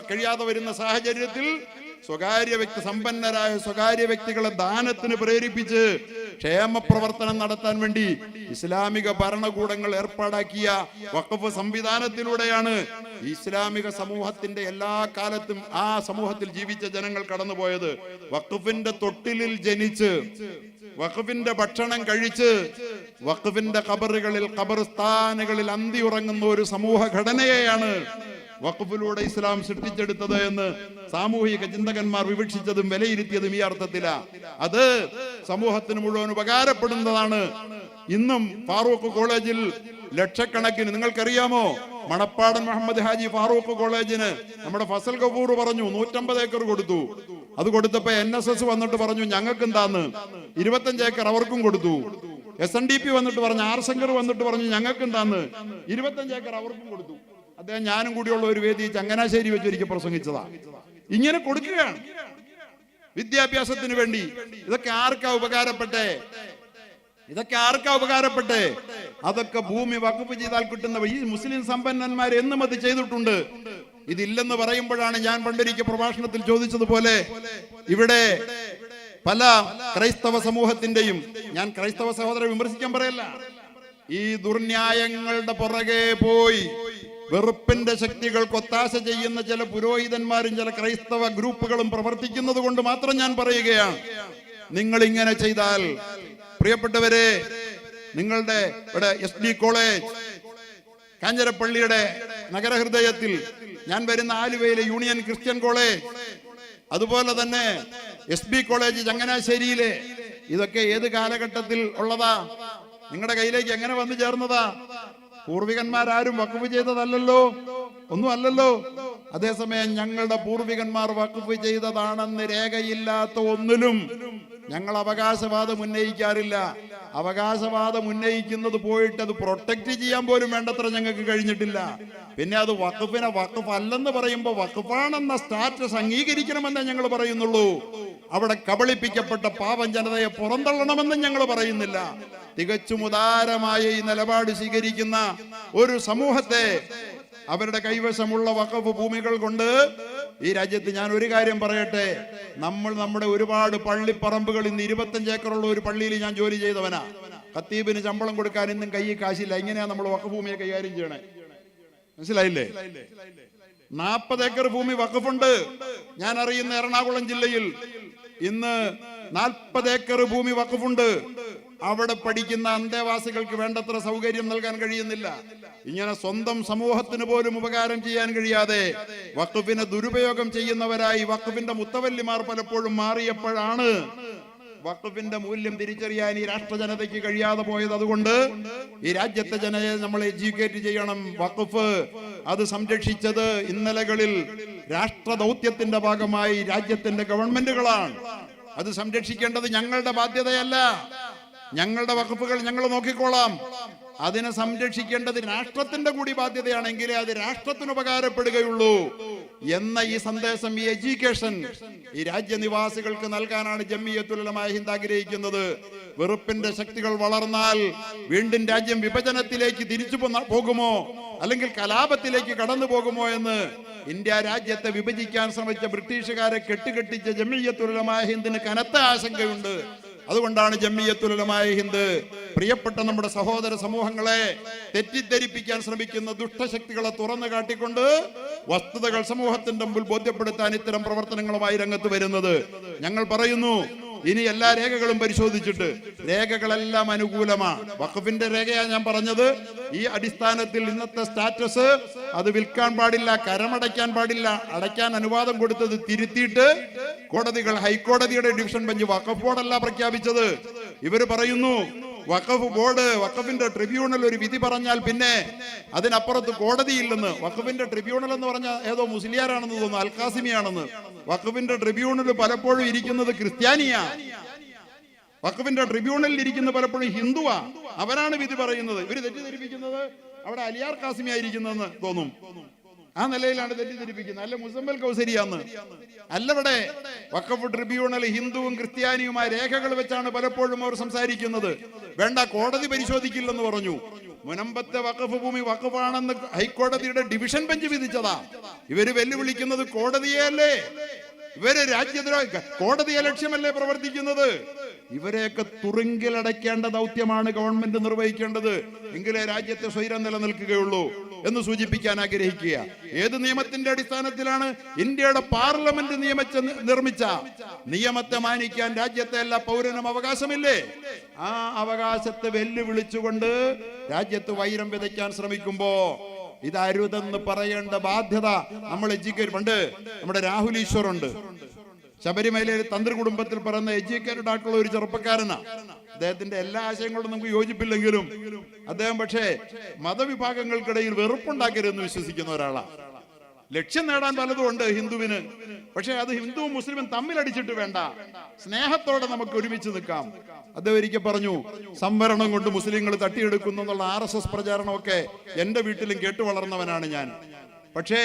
കഴിയാതെ വരുന്ന സാഹചര്യത്തിൽ സമ്പന്നരായ സ്വകാര്യ വ്യക്തികളെ ദാനത്തിന് പ്രേരിപ്പിച്ച് ക്ഷേമ പ്രവർത്തനം നടത്താൻ വേണ്ടി ഇസ്ലാമിക ഭരണകൂടങ്ങൾ ഏർപ്പാടാക്കിയ വഖഫ് സംവിധാനത്തിലൂടെയാണ് ഇസ്ലാമിക സമൂഹത്തിന്റെ എല്ലാ കാലത്തും ആ സമൂഹത്തിൽ ജീവിച്ച ജനങ്ങൾ കടന്നുപോയത്. വഖഫിന്റെ തൊട്ടിലിൽ ജനിച്ച്, വഖഫിന്റെ ഭക്ഷണം കഴിച്ച്, വഖഫിന്റെ ഖബറുകളിൽ, ഖബർസ്ഥാനുകളിൽ അന്തി ഉറങ്ങുന്ന ഒരു സമൂഹ ഘടനയെയാണ് വഖഫിലൂടെ ഇസ്ലാം സൃഷ്ടിച്ചെടുത്തത് എന്ന് സാമൂഹിക ചിന്തകന്മാർ വിവക്ഷിച്ചതും വിലയിരുത്തിയതും ഈ അർത്ഥത്തിലാണ്. അത് സമൂഹത്തിന് മുഴുവൻ ഉപകാരപ്പെടുന്നതാണ്. ഇന്നും ഫാറൂഖ് കോളേജിൽ ലക്ഷക്കണക്കിന്, നിങ്ങൾക്കറിയാമോ, മണപ്പാടൻ മുഹമ്മദ് ഹാജി ഫാറൂഖ് കോളേജിന് നമ്മുടെ ഫസൽ കപൂർ പറഞ്ഞു 150 ഏക്കർ കൊടുത്തു. അത് കൊടുത്തപ്പോ NSS വന്നിട്ട് പറഞ്ഞു ഞങ്ങൾക്ക് എന്താന്ന്, 25 ഏക്കർ അവർക്കും കൊടുത്തു. SNDP വന്നിട്ട് പറഞ്ഞു, ആർ ശങ്കർ വന്നിട്ട് പറഞ്ഞു ഞങ്ങൾക്ക് എന്താന്ന്, 25 ഏക്കർ അവർക്കും കൊടുത്തു. അദ്ദേഹം ഞാനും കൂടിയുള്ള ഒരു വേദി ചങ്ങനാശ്ശേരി വെച്ച് ഒരിക്കൽ പ്രസംഗിച്ചതാ. ഇങ്ങനെ കൊടുക്കുകയാണ് വിദ്യാഭ്യാസത്തിന് വേണ്ടി. ഇതൊക്കെ ആർക്കാ ഉപകാരപ്പെട്ടെ? അതൊക്കെ ഭൂമി വഖഫ് ചെയ്താൽ കിട്ടുന്ന ഈ മുസ്ലിം സമ്പന്നന്മാർ എന്നും അത് ചെയ്തിട്ടുണ്ട്. ഇതില്ലെന്ന് പറയുമ്പോഴാണ് ഞാൻ പണ്ടൊരിക്കൽ പ്രഭാഷണത്തിൽ ചോദിച്ചതുപോലെ ഇവിടെ പല ക്രൈസ്തവ സമൂഹത്തിന്റെയും, ഞാൻ ക്രൈസ്തവ സഹോദരരെ വിമർശിക്കാൻ പറയല്ല, ഈ ദുർന്യായങ്ങളുടെ പുറകെ പോയി വെറുപ്പിന്റെ ശക്തികൾക്ക് ഒത്താശ ചെയ്യുന്ന ചില പുരോഹിതന്മാരും ചില ക്രൈസ്തവ ഗ്രൂപ്പുകളും പ്രവർത്തിക്കുന്നത് കൊണ്ട് മാത്രം ഞാൻ പറയുകയാണ്. നിങ്ങൾ ഇങ്ങനെ ചെയ്താൽ, പ്രിയപ്പെട്ടവരെ, നിങ്ങളുടെ ഇവിടെ SD കോളേജ് കാഞ്ഞിരപ്പള്ളിയുടെ നഗരഹൃദയത്തിൽ, ഞാൻ വരുന്ന ആലുവയിലെ യൂണിയൻ ക്രിസ്ത്യൻ കോളേജ്, അതുപോലെ തന്നെ SB കോളേജ് ചങ്ങനാശ്ശേരിയിലെ, ഇതൊക്കെ ഏത് കാലഘട്ടത്തിൽ ഉള്ളതാ? നിങ്ങളുടെ കയ്യിലേക്ക് എങ്ങനെ വന്നു ചേർന്നതാ? പൂർവികന്മാരാരും വഖഫ് ചെയ്തതല്ലല്ലോ, ഒന്നും അല്ലല്ലോ. അതേസമയം ഞങ്ങളുടെ പൂർവികന്മാർ വഖഫ് ചെയ്തതാണെന്ന് രേഖയില്ലാത്ത ഒന്നിലും ഞങ്ങൾ അവകാശവാദം ഉന്നയിക്കാറില്ല. അവകാശവാദം ഉന്നയിക്കുന്നത് പോയിട്ട് അത് പ്രൊട്ടക്ട് ചെയ്യാൻ പോലും വേണ്ടത്ര ഞങ്ങൾക്ക് കഴിഞ്ഞിട്ടില്ല. പിന്നെ അത് വഖഫിനെ വഖഫ് അല്ലെന്ന് പറയുമ്പോൾ വഖഫാണെന്ന സ്റ്റാറ്റസ് അംഗീകരിക്കണമെന്നേ ഞങ്ങൾ പറയുന്നുള്ളൂ. അവിടെ കബളിപ്പിക്കപ്പെട്ട പാവം ജനതയെ പുറന്തള്ളണമെന്നും ഞങ്ങൾ പറയുന്നില്ല. തികച്ചും ഉദാരമായ ഈ നിലപാട് സ്വീകരിക്കുന്ന ഒരു സമൂഹത്തെ അവരുടെ കൈവശമുള്ള വഖഫ് ഭൂമികൾ കൊണ്ട് ഈ രാജ്യത്ത്, ഞാൻ ഒരു കാര്യം പറയട്ടെ, നമ്മുടെ ഒരുപാട് പള്ളിപ്പറമ്പുകൾ, ഇന്ന് 25 ഏക്കറുള്ള ഒരു പള്ളിയിൽ ഞാൻ ജോലി ചെയ്തവനാ. ഖത്തീബിന് ശമ്പളം കൊടുക്കാൻ ഇന്നും കയ്യിൽ കാശില്ല. ഇങ്ങനെയാ നമ്മൾ വഖഫ് ഭൂമിയെ കൈകാര്യം ചെയ്യണേ, മനസ്സിലായില്ലേ? 40 ഏക്കർ ഭൂമി വഖഫുണ്ട്. ഞാൻ അറിയുന്ന എറണാകുളം ജില്ലയിൽ ഇന്ന് 40 ഏക്കർ ഭൂമി വഖഫുണ്ട്. അവിടെ പഠിക്കുന്ന അന്തേവാസികൾക്ക് വേണ്ടത്ര സൗകര്യം നൽകാൻ കഴിയുന്നില്ല. ഇങ്ങനെ സ്വന്തം സമൂഹത്തിന് പോലും ഉപകാരം ചെയ്യാൻ കഴിയാതെ വഖഫിനെ ദുരുപയോഗം ചെയ്യുന്നവരായി വഖഫിന്റെ മുത്തവല്ലിമാർ പലപ്പോഴും മാറിയപ്പോഴാണ് വഖഫിന്റെ മൂല്യം തിരിച്ചറിയാൻ ഈ രാഷ്ട്ര ജനതയ്ക്ക് കഴിയാതെ പോയത്. അതുകൊണ്ട് ഈ രാജ്യത്തെ ജനതയെ നമ്മൾ എഡ്യൂക്കേറ്റ് ചെയ്യണം. വഖഫ് അത് സംരക്ഷിച്ചത് ഇന്നലകളിൽ രാഷ്ട്ര ദൗത്യത്തിന്റെ ഭാഗമായി രാജ്യത്തിന്റെ ഗവൺമെന്റുകളാണ്. അത് സംരക്ഷിക്കേണ്ടത് ഞങ്ങളുടെ ബാധ്യതയല്ല. ഞങ്ങളുടെ വഖഫുകൾ ഞങ്ങൾ നോക്കിക്കോളാം. അതിനെ സംരക്ഷിക്കേണ്ടത് രാഷ്ട്രത്തിന്റെ കൂടി ബാധ്യതയാണെങ്കിലേ അത് രാഷ്ട്രത്തിന് ഉപകാരപ്പെടുകയുള്ളൂ എന്ന ഈ സന്ദേശം, ഈ എഡ്യൂക്കേഷൻ ഈ രാജ്യനിവാസികൾക്ക് നൽകാനാണ് ജംഇയ്യത്തുൽ ഉലമാ ഹിന്ദ് ആഗ്രഹിക്കുന്നത്. വെറുപ്പിന്റെ ശക്തികൾ വളർന്നാൽ വീണ്ടും രാജ്യം വിഭജനത്തിലേക്ക് തിരിച്ചു പോകുമോ, അല്ലെങ്കിൽ കലാപത്തിലേക്ക് കടന്നു പോകുമോ എന്ന് ഇന്ത്യ രാജ്യത്തെ വിഭജിക്കാൻ ശ്രമിച്ച ബ്രിട്ടീഷുകാരെ കെട്ടുകെട്ടിച്ച ജംഇയ്യത്തുൽ ഉലമാ ഹിന്ദിന് കനത്ത ആശങ്കയുണ്ട്. അതുകൊണ്ടാണ് ജംഇയ്യത്തുൽ ഉലമാ ഹിന്ദ് പ്രിയപ്പെട്ട നമ്മുടെ സഹോദര സമൂഹങ്ങളെ തെറ്റിദ്ധരിപ്പിക്കാൻ ശ്രമിക്കുന്ന ദുഷ്ടശക്തികളെ തുറന്നു കാട്ടിക്കൊണ്ട് വസ്തുതകൾ സമൂഹത്തിന്റെ മുമ്പിൽ ബോധ്യപ്പെടുത്താൻ ഇത്തരം പ്രവർത്തനങ്ങളുമായി രംഗത്ത് വരുന്നത്. ഞങ്ങൾ പറയുന്നു, ഇനി എല്ലാ രേഖകളും പരിശോധിച്ചിട്ട്, രേഖകളെല്ലാം അനുകൂലമാണ്. വഖഫിന്റെ രേഖയാണ് ഞാൻ പറഞ്ഞത്. ഈ അടിസ്ഥാനത്തിൽ ഇന്നത്തെ സ്റ്റാറ്റസ് അത് വിൽക്കാൻ പാടില്ല, കരമടയ്ക്കാൻ പാടില്ല, അടയ്ക്കാൻ അനുവാദം കൊടുത്തത് തിരുത്തിയിട്ട് കോടതികൾ, ഹൈക്കോടതിയുടെ ഡിവിഷൻ ബെഞ്ച്, വഖഫ് ബോർഡല്ല പ്രഖ്യാപിച്ചത്. ഇവര് പറയുന്നു വഖഫ് ബോർഡ്, വഖഫിന്റെ ട്രിബ്യൂണൽ ഒരു വിധി പറഞ്ഞാൽ പിന്നെ അതിനപ്പുറത്ത് കോടതിയില്ലെന്ന്. വഖഫിന്റെ ട്രിബ്യൂണൽ എന്ന് പറഞ്ഞാൽ ഏതോ മുസ്ലിയാരാണെന്ന് തോന്നുന്നു, അൽഖാസിമിയാണെന്ന്. വഖഫിന്റെ ട്രിബ്യൂണൽ പലപ്പോഴും ഇരിക്കുന്നത് ക്രിസ്ത്യാനിയാ. വഖഫിന്റെ ട്രിബ്യൂണലിൽ ഇരിക്കുന്ന പലപ്പോഴും ഹിന്ദുവാ. അവരാണ് വിധി പറയുന്നത്. ഇവര് തെറ്റിദ്ധരിപ്പിക്കുന്നത് അവിടെ അലിയാർ കാസിമിയായിരിക്കുന്നെന്ന് തോന്നും. ആ നിലയിലാണ് തെറ്റിദ്ധരിപ്പിക്കുന്നത്. അല്ല മുസമ്മൽ കൗസരിയാന്ന് അല്ല. ഇവിടെ വഖഫ് ട്രിബ്യൂണൽ ഹിന്ദുവും ക്രിസ്ത്യാനിയുമായ രേഖകൾ വെച്ചാണ് പലപ്പോഴും അവർ സംസാരിക്കുന്നത്. വേണ്ട, കോടതി പരിശോധിക്കില്ലെന്ന് പറഞ്ഞു. മുനമ്പത്തെ വഖഫ് ഭൂമി വഖഫാണെന്ന് ഹൈക്കോടതിയുടെ ഡിവിഷൻ ബെഞ്ച് വിധിച്ചതാ. ഇവര് വെല്ലുവിളിക്കുന്നത് കോടതിയെ അല്ലേ? ഇവര് രാജ്യദ്രോഹ കോടതിയെ ലക്ഷ്യമല്ലേ പ്രവർത്തിക്കുന്നത്? ഇവരെയൊക്കെ തുറുങ്കിലടയ്ക്കേണ്ട ദൗത്യമാണ് ഗവൺമെന്റ് നിർവഹിക്കേണ്ടത്. എങ്കിലേ രാജ്യത്തെ സ്വൈരം നിലനിൽക്കുകയുള്ളൂ എന്ന് സൂചിപ്പിക്കാൻ ആഗ്രഹിക്കുക. ഏത് നിയമത്തിന്റെ അടിസ്ഥാനത്തിലാണ്? ഇന്ത്യയുടെ പാർലമെന്റ് നിർമ്മിച്ച നിയമത്തെ മാനിക്കാൻ രാജ്യത്തെ എല്ലാ പൗരനും അവകാശമില്ലേ? ആ അവകാശത്തെ വെല്ലുവിളിച്ചുകൊണ്ട് രാജ്യത്ത് വൈരം വിതയ്ക്കാൻ ശ്രമിക്കുമ്പോ ഇതരുതെന്ന് പറയേണ്ട ബാധ്യത നമ്മൾ എഡ്യൂക്കേറ്റ്. പണ്ട് നമ്മുടെ രാഹുൽ ഈശ്വർ ഉണ്ട്, ശബരിമലയിൽ തന്ത്രി കുടുംബത്തിൽ പിറന്ന എഡ്യൂക്കേറ്റഡ് ആയിട്ടുള്ള ഒരു ചെറുപ്പക്കാരനാണ്. അദ്ദേഹത്തിന്റെ എല്ലാ ആശയങ്ങളും നമുക്ക് യോജിപ്പില്ലെങ്കിലും അദ്ദേഹം പക്ഷേ മതവിഭാഗങ്ങൾക്കിടയിൽ വെറുപ്പുണ്ടാക്കരുതെന്ന് വിശ്വസിക്കുന്ന ഒരാളാണ്. ലക്ഷ്യം നേടാൻ പലതും ഉണ്ട് ഹിന്ദുവിന്. പക്ഷെ അത് ഹിന്ദുവും മുസ്ലിമും തമ്മിലടിച്ചിട്ട് വേണ്ട, സ്നേഹത്തോടെ നമുക്ക് ഒരുമിച്ച് നിൽക്കാം. അദ്ദേഹം ഒരിക്കൽ പറഞ്ഞു, സംവരണം കൊണ്ട് മുസ്ലിങ്ങൾ തട്ടിയെടുക്കുന്നു എന്നുള്ള RSS പ്രചാരണമൊക്കെ എന്റെ വീട്ടിലും കേട്ടു വളർന്നവനാണ് ഞാൻ. പക്ഷേ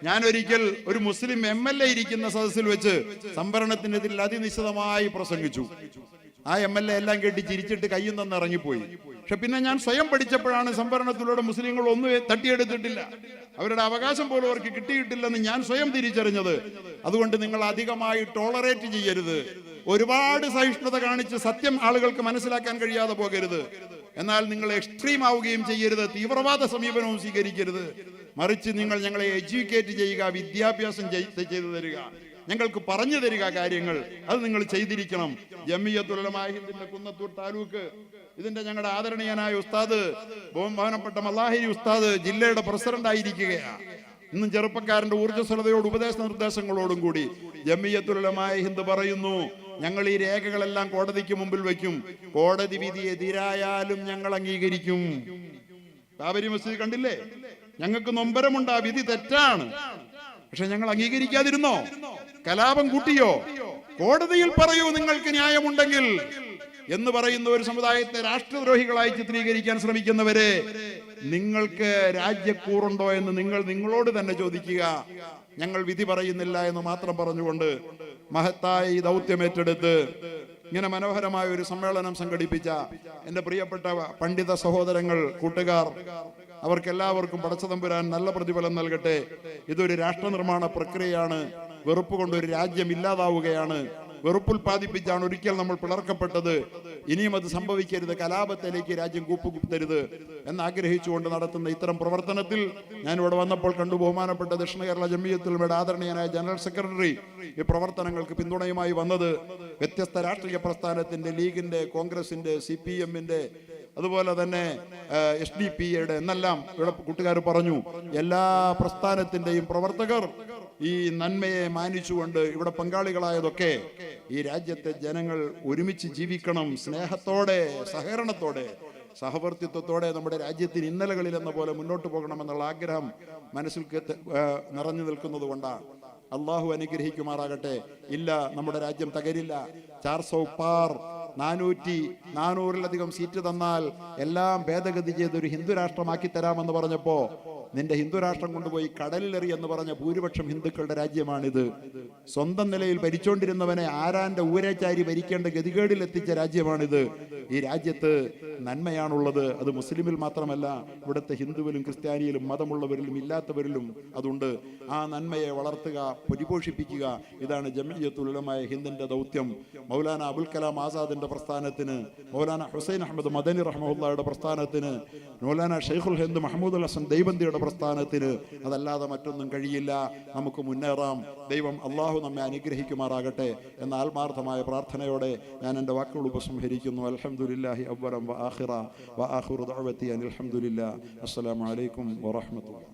ഞാൻ ഒരിക്കൽ ഒരു മുസ്ലിം MLA ഇരിക്കുന്ന സദസ്സിൽ വെച്ച് സംവരണത്തിനെതിരിൽ അതിനിശ്ചിതമായി പ്രസംഗിച്ചു. ആ MLA എല്ലാം കേട്ടി ചിരിച്ചിട്ട് കയ്യിൽ നിന്ന് ഇറങ്ങിപ്പോയി. പക്ഷെ പിന്നെ ഞാൻ സ്വയം പഠിച്ചപ്പോഴാണ് സംവരണത്തിലൂടെ മുസ്ലിങ്ങൾ ഒന്നും തട്ടിയെടുത്തിട്ടില്ല, അവരുടെ അവകാശം പോലും അവർക്ക് കിട്ടിയിട്ടില്ലെന്ന് ഞാൻ സ്വയം തിരിച്ചറിഞ്ഞത്. അതുകൊണ്ട് നിങ്ങൾ അധികമായി ടോളറേറ്റ് ചെയ്യരുത്, ഒരുപാട് സഹിഷ്ണുത കാണിച്ച് സത്യം ആളുകൾക്ക് മനസ്സിലാക്കാൻ കഴിയാതെ പോകരുത്. എന്നാൽ നിങ്ങൾ എക്സ്ട്രീം ആവുകയും ചെയ്യരുത്, തീവ്രവാദ സമീപനവും സ്വീകരിക്കരുത്. മറിച്ച് നിങ്ങൾ ഞങ്ങളെ എഡ്യൂക്കേറ്റ് ചെയ്യുക, വിദ്യാഭ്യാസം ചെയ്തു തരിക, ഞങ്ങൾക്ക് പറഞ്ഞു തരിക കാര്യങ്ങൾ, അത് നിങ്ങൾ ചെയ്തിരിക്കണം. ജമിയത്തുൽ ഉലമാ ഹിന്ദിന്റെ കുന്നത്തൂർ താലൂക്ക് ഇതിന്റെ ഞങ്ങളുടെ ആദരണീയനായ ഉസ്താദ് ബഹുമാനപ്പെട്ട മല്ലാഹിരി ഉസ്താദ് ജില്ലയുടെ പ്രസിഡന്റ് ആയിരിക്കുകയാണ്. ഇന്നും ചെറുപ്പക്കാരന്റെ ഊർജ്ജസ്വലതയോട് ഉപദേശ നിർദ്ദേശങ്ങളോടും കൂടി ജമിയത്തുൽ ഉലമാ ഹിന്ദ് പറയുന്നു, ഞങ്ങൾ ഈ രേഖകളെല്ലാം കോടതിക്ക് മുമ്പിൽ വയ്ക്കും, കോടതി വിധി എതിരായാലും ഞങ്ങൾ അംഗീകരിക്കും. ബാബരി മസ്ജിദ് കണ്ടില്ലേ, ഞങ്ങൾക്ക് നൊമ്പരമുണ്ട്, ആ വിധി തെറ്റാണ്, പക്ഷെ ഞങ്ങൾ അംഗീകരിക്കാതിരുന്നോ? കലാപം കൂട്ടിയോ? കോടതിയിൽ പറയൂ നിങ്ങൾക്ക് ന്യായമുണ്ടെങ്കിൽ എന്ന് പറയുന്ന ഒരു സമുദായത്തെ രാഷ്ട്രദ്രോഹികളായി ചിത്രീകരിക്കാൻ ശ്രമിക്കുന്നവരെ നിങ്ങൾക്ക് രാജ്യക്കൂറുണ്ടോ എന്ന് നിങ്ങൾ നിങ്ങളോട് തന്നെ ചോദിക്കുക. ഞങ്ങൾ വിധി പറയുന്നില്ല എന്ന് മാത്രം പറഞ്ഞുകൊണ്ട് മഹത്തായ ഈ ദൗത്യം ഏറ്റെടുത്ത് ഇങ്ങനെ മനോഹരമായ ഒരു സമ്മേളനം സംഘടിപ്പിച്ച എൻ്റെ പ്രിയപ്പെട്ട പണ്ഡിത സഹോദരങ്ങൾ, കൂട്ടുകാർ, അവർക്കെല്ലാവർക്കും പടച്ചതമ്പുരാൻ നല്ല പ്രതിഫലം നൽകട്ടെ. ഇതൊരു രാഷ്ട്ര നിർമ്മാണ പ്രക്രിയയാണ്. വെറുപ്പ് കൊണ്ട് ഒരു രാജ്യം ഇല്ലാതാവുകയാണ്. വെറുപ്പുൽപാദിപ്പിച്ചാണ് ഒരിക്കൽ നമ്മൾ പിളർക്കപ്പെട്ടത്. ഇനിയും അത് സംഭവിക്കരുത്, കലാപത്തിലേക്ക് രാജ്യം കൂപ്പുകുത്തരുത് എന്നാഗ്രഹിച്ചുകൊണ്ട് നടത്തുന്ന ഇത്തരം പ്രവർത്തനത്തിൽ ഞാൻ ഇവിടെ വന്നപ്പോൾ കണ്ടു ബഹുമാനപ്പെട്ട ദക്ഷിണ കേരള ജമിയത്തുൽ ഉലമയുടെ ആദരണീയനായ ജനറൽ സെക്രട്ടറി ഈ പ്രവർത്തനങ്ങൾക്ക് പിന്തുണയുമായി വന്നത് വ്യത്യസ്ത രാഷ്ട്രീയ പ്രസ്ഥാനത്തിന്റെ, ലീഗിന്റെ, കോൺഗ്രസിന്റെ, CPM-ന്റെ, അതുപോലെ തന്നെ SDP-യുടെ എന്നെല്ലാം ഇവിടെ കൂട്ടുകാർ പറഞ്ഞു. എല്ലാ പ്രസ്ഥാനത്തിന്റെയും പ്രവർത്തകർ ഈ നന്മയെ മാനിച്ചുകൊണ്ട് ഇവിടെ പങ്കാളികളായതൊക്കെ ഈ രാജ്യത്തെ ജനങ്ങൾ ഒരുമിച്ച് ജീവിക്കണം, സ്നേഹത്തോടെ, സഹകരണത്തോടെ, സഹവർത്തിത്വത്തോടെ നമ്മുടെ രാജ്യത്തിന് ഇന്നലകളിൽ എന്ന പോലെ മുന്നോട്ട് പോകണമെന്നുള്ള ആഗ്രഹം മനസ്സിൽ നിറഞ്ഞു നിൽക്കുന്നത് കൊണ്ടാണ്. അള്ളാഹു അനുഗ്രഹിക്കുമാറാകട്ടെ. ഇല്ല, നമ്മുടെ രാജ്യം തകരില്ല. 400-400-400-ലധികം സീറ്റ് തന്നാൽ എല്ലാം ഭേദഗതി ചെയ്തൊരു ഹിന്ദു രാഷ്ട്രമാക്കി തരാമെന്ന് പറഞ്ഞപ്പോ നിന്റെ ഹിന്ദു രാഷ്ട്രം കൊണ്ടുപോയി കടലിലെറി എന്ന് പറഞ്ഞ ഭൂരിപക്ഷം ഹിന്ദുക്കളുടെ രാജ്യമാണിത്. സ്വന്തം നിലയിൽ ഭരിച്ചോണ്ടിരുന്നവനെ ആരാന്റെ ഊരച്ചാരി ഭരിക്കേണ്ട ഗതികേടിൽ എത്തിച്ച രാജ്യമാണിത്. ഈ രാജ്യത്ത് നന്മയാണുള്ളത്. അത് മുസ്ലിമിൽ മാത്രമല്ല, ഇവിടുത്തെ ഹിന്ദുവിലും ക്രിസ്ത്യാനിയിലും മതമുള്ളവരിലും ഇല്ലാത്തവരിലും അതുണ്ട്. ആ നന്മയെ വളർത്തുക, പരിപോഷിപ്പിക്കുക, ഇതാണ് ജമിയത്തുൽ ഉലമാ ഹിന്ദിന്റെ ദൗത്യം. മൗലാന അബുൽ കലാം ആസാദിന്റെ പ്രസ്ഥാനത്തിന്, മൗലാന ഹുസൈൻ അഹമ്മദ് മദനി റഹ്മത്തുള്ളാഹിയുടെ പ്രസ്ഥാനത്തിന്, മൗലാന ഷെയ്ഖുൽ ഹിന്ദ് മഹ്മൂദുൽ ഹസൻ ദൈബന്ദിയുടെ പ്രസ്ഥാനത്തിന് അതല്ലാതെ മറ്റൊന്നും കഴിയില്ല. നമുക്ക് മുന്നേറാം. ദൈവം അള്ളാഹു നമ്മെ അനുഗ്രഹിക്കുമാറാകട്ടെ എന്ന ആത്മാർത്ഥമായ പ്രാർത്ഥനയോടെ ഞാൻ എൻ്റെ വാക്കുകൾ ഉപസംഹരിക്കുന്നു. അൽഹംദുലില്ലാഹി അവ്വലൻ വ ആഖിറ വ ആഖിറു ദഅവതി അനിൽ ഹംദുലില്ലാഹി. അസ്സലാമു അലൈക്കും വറഹ്മത്തുള്ളാഹി.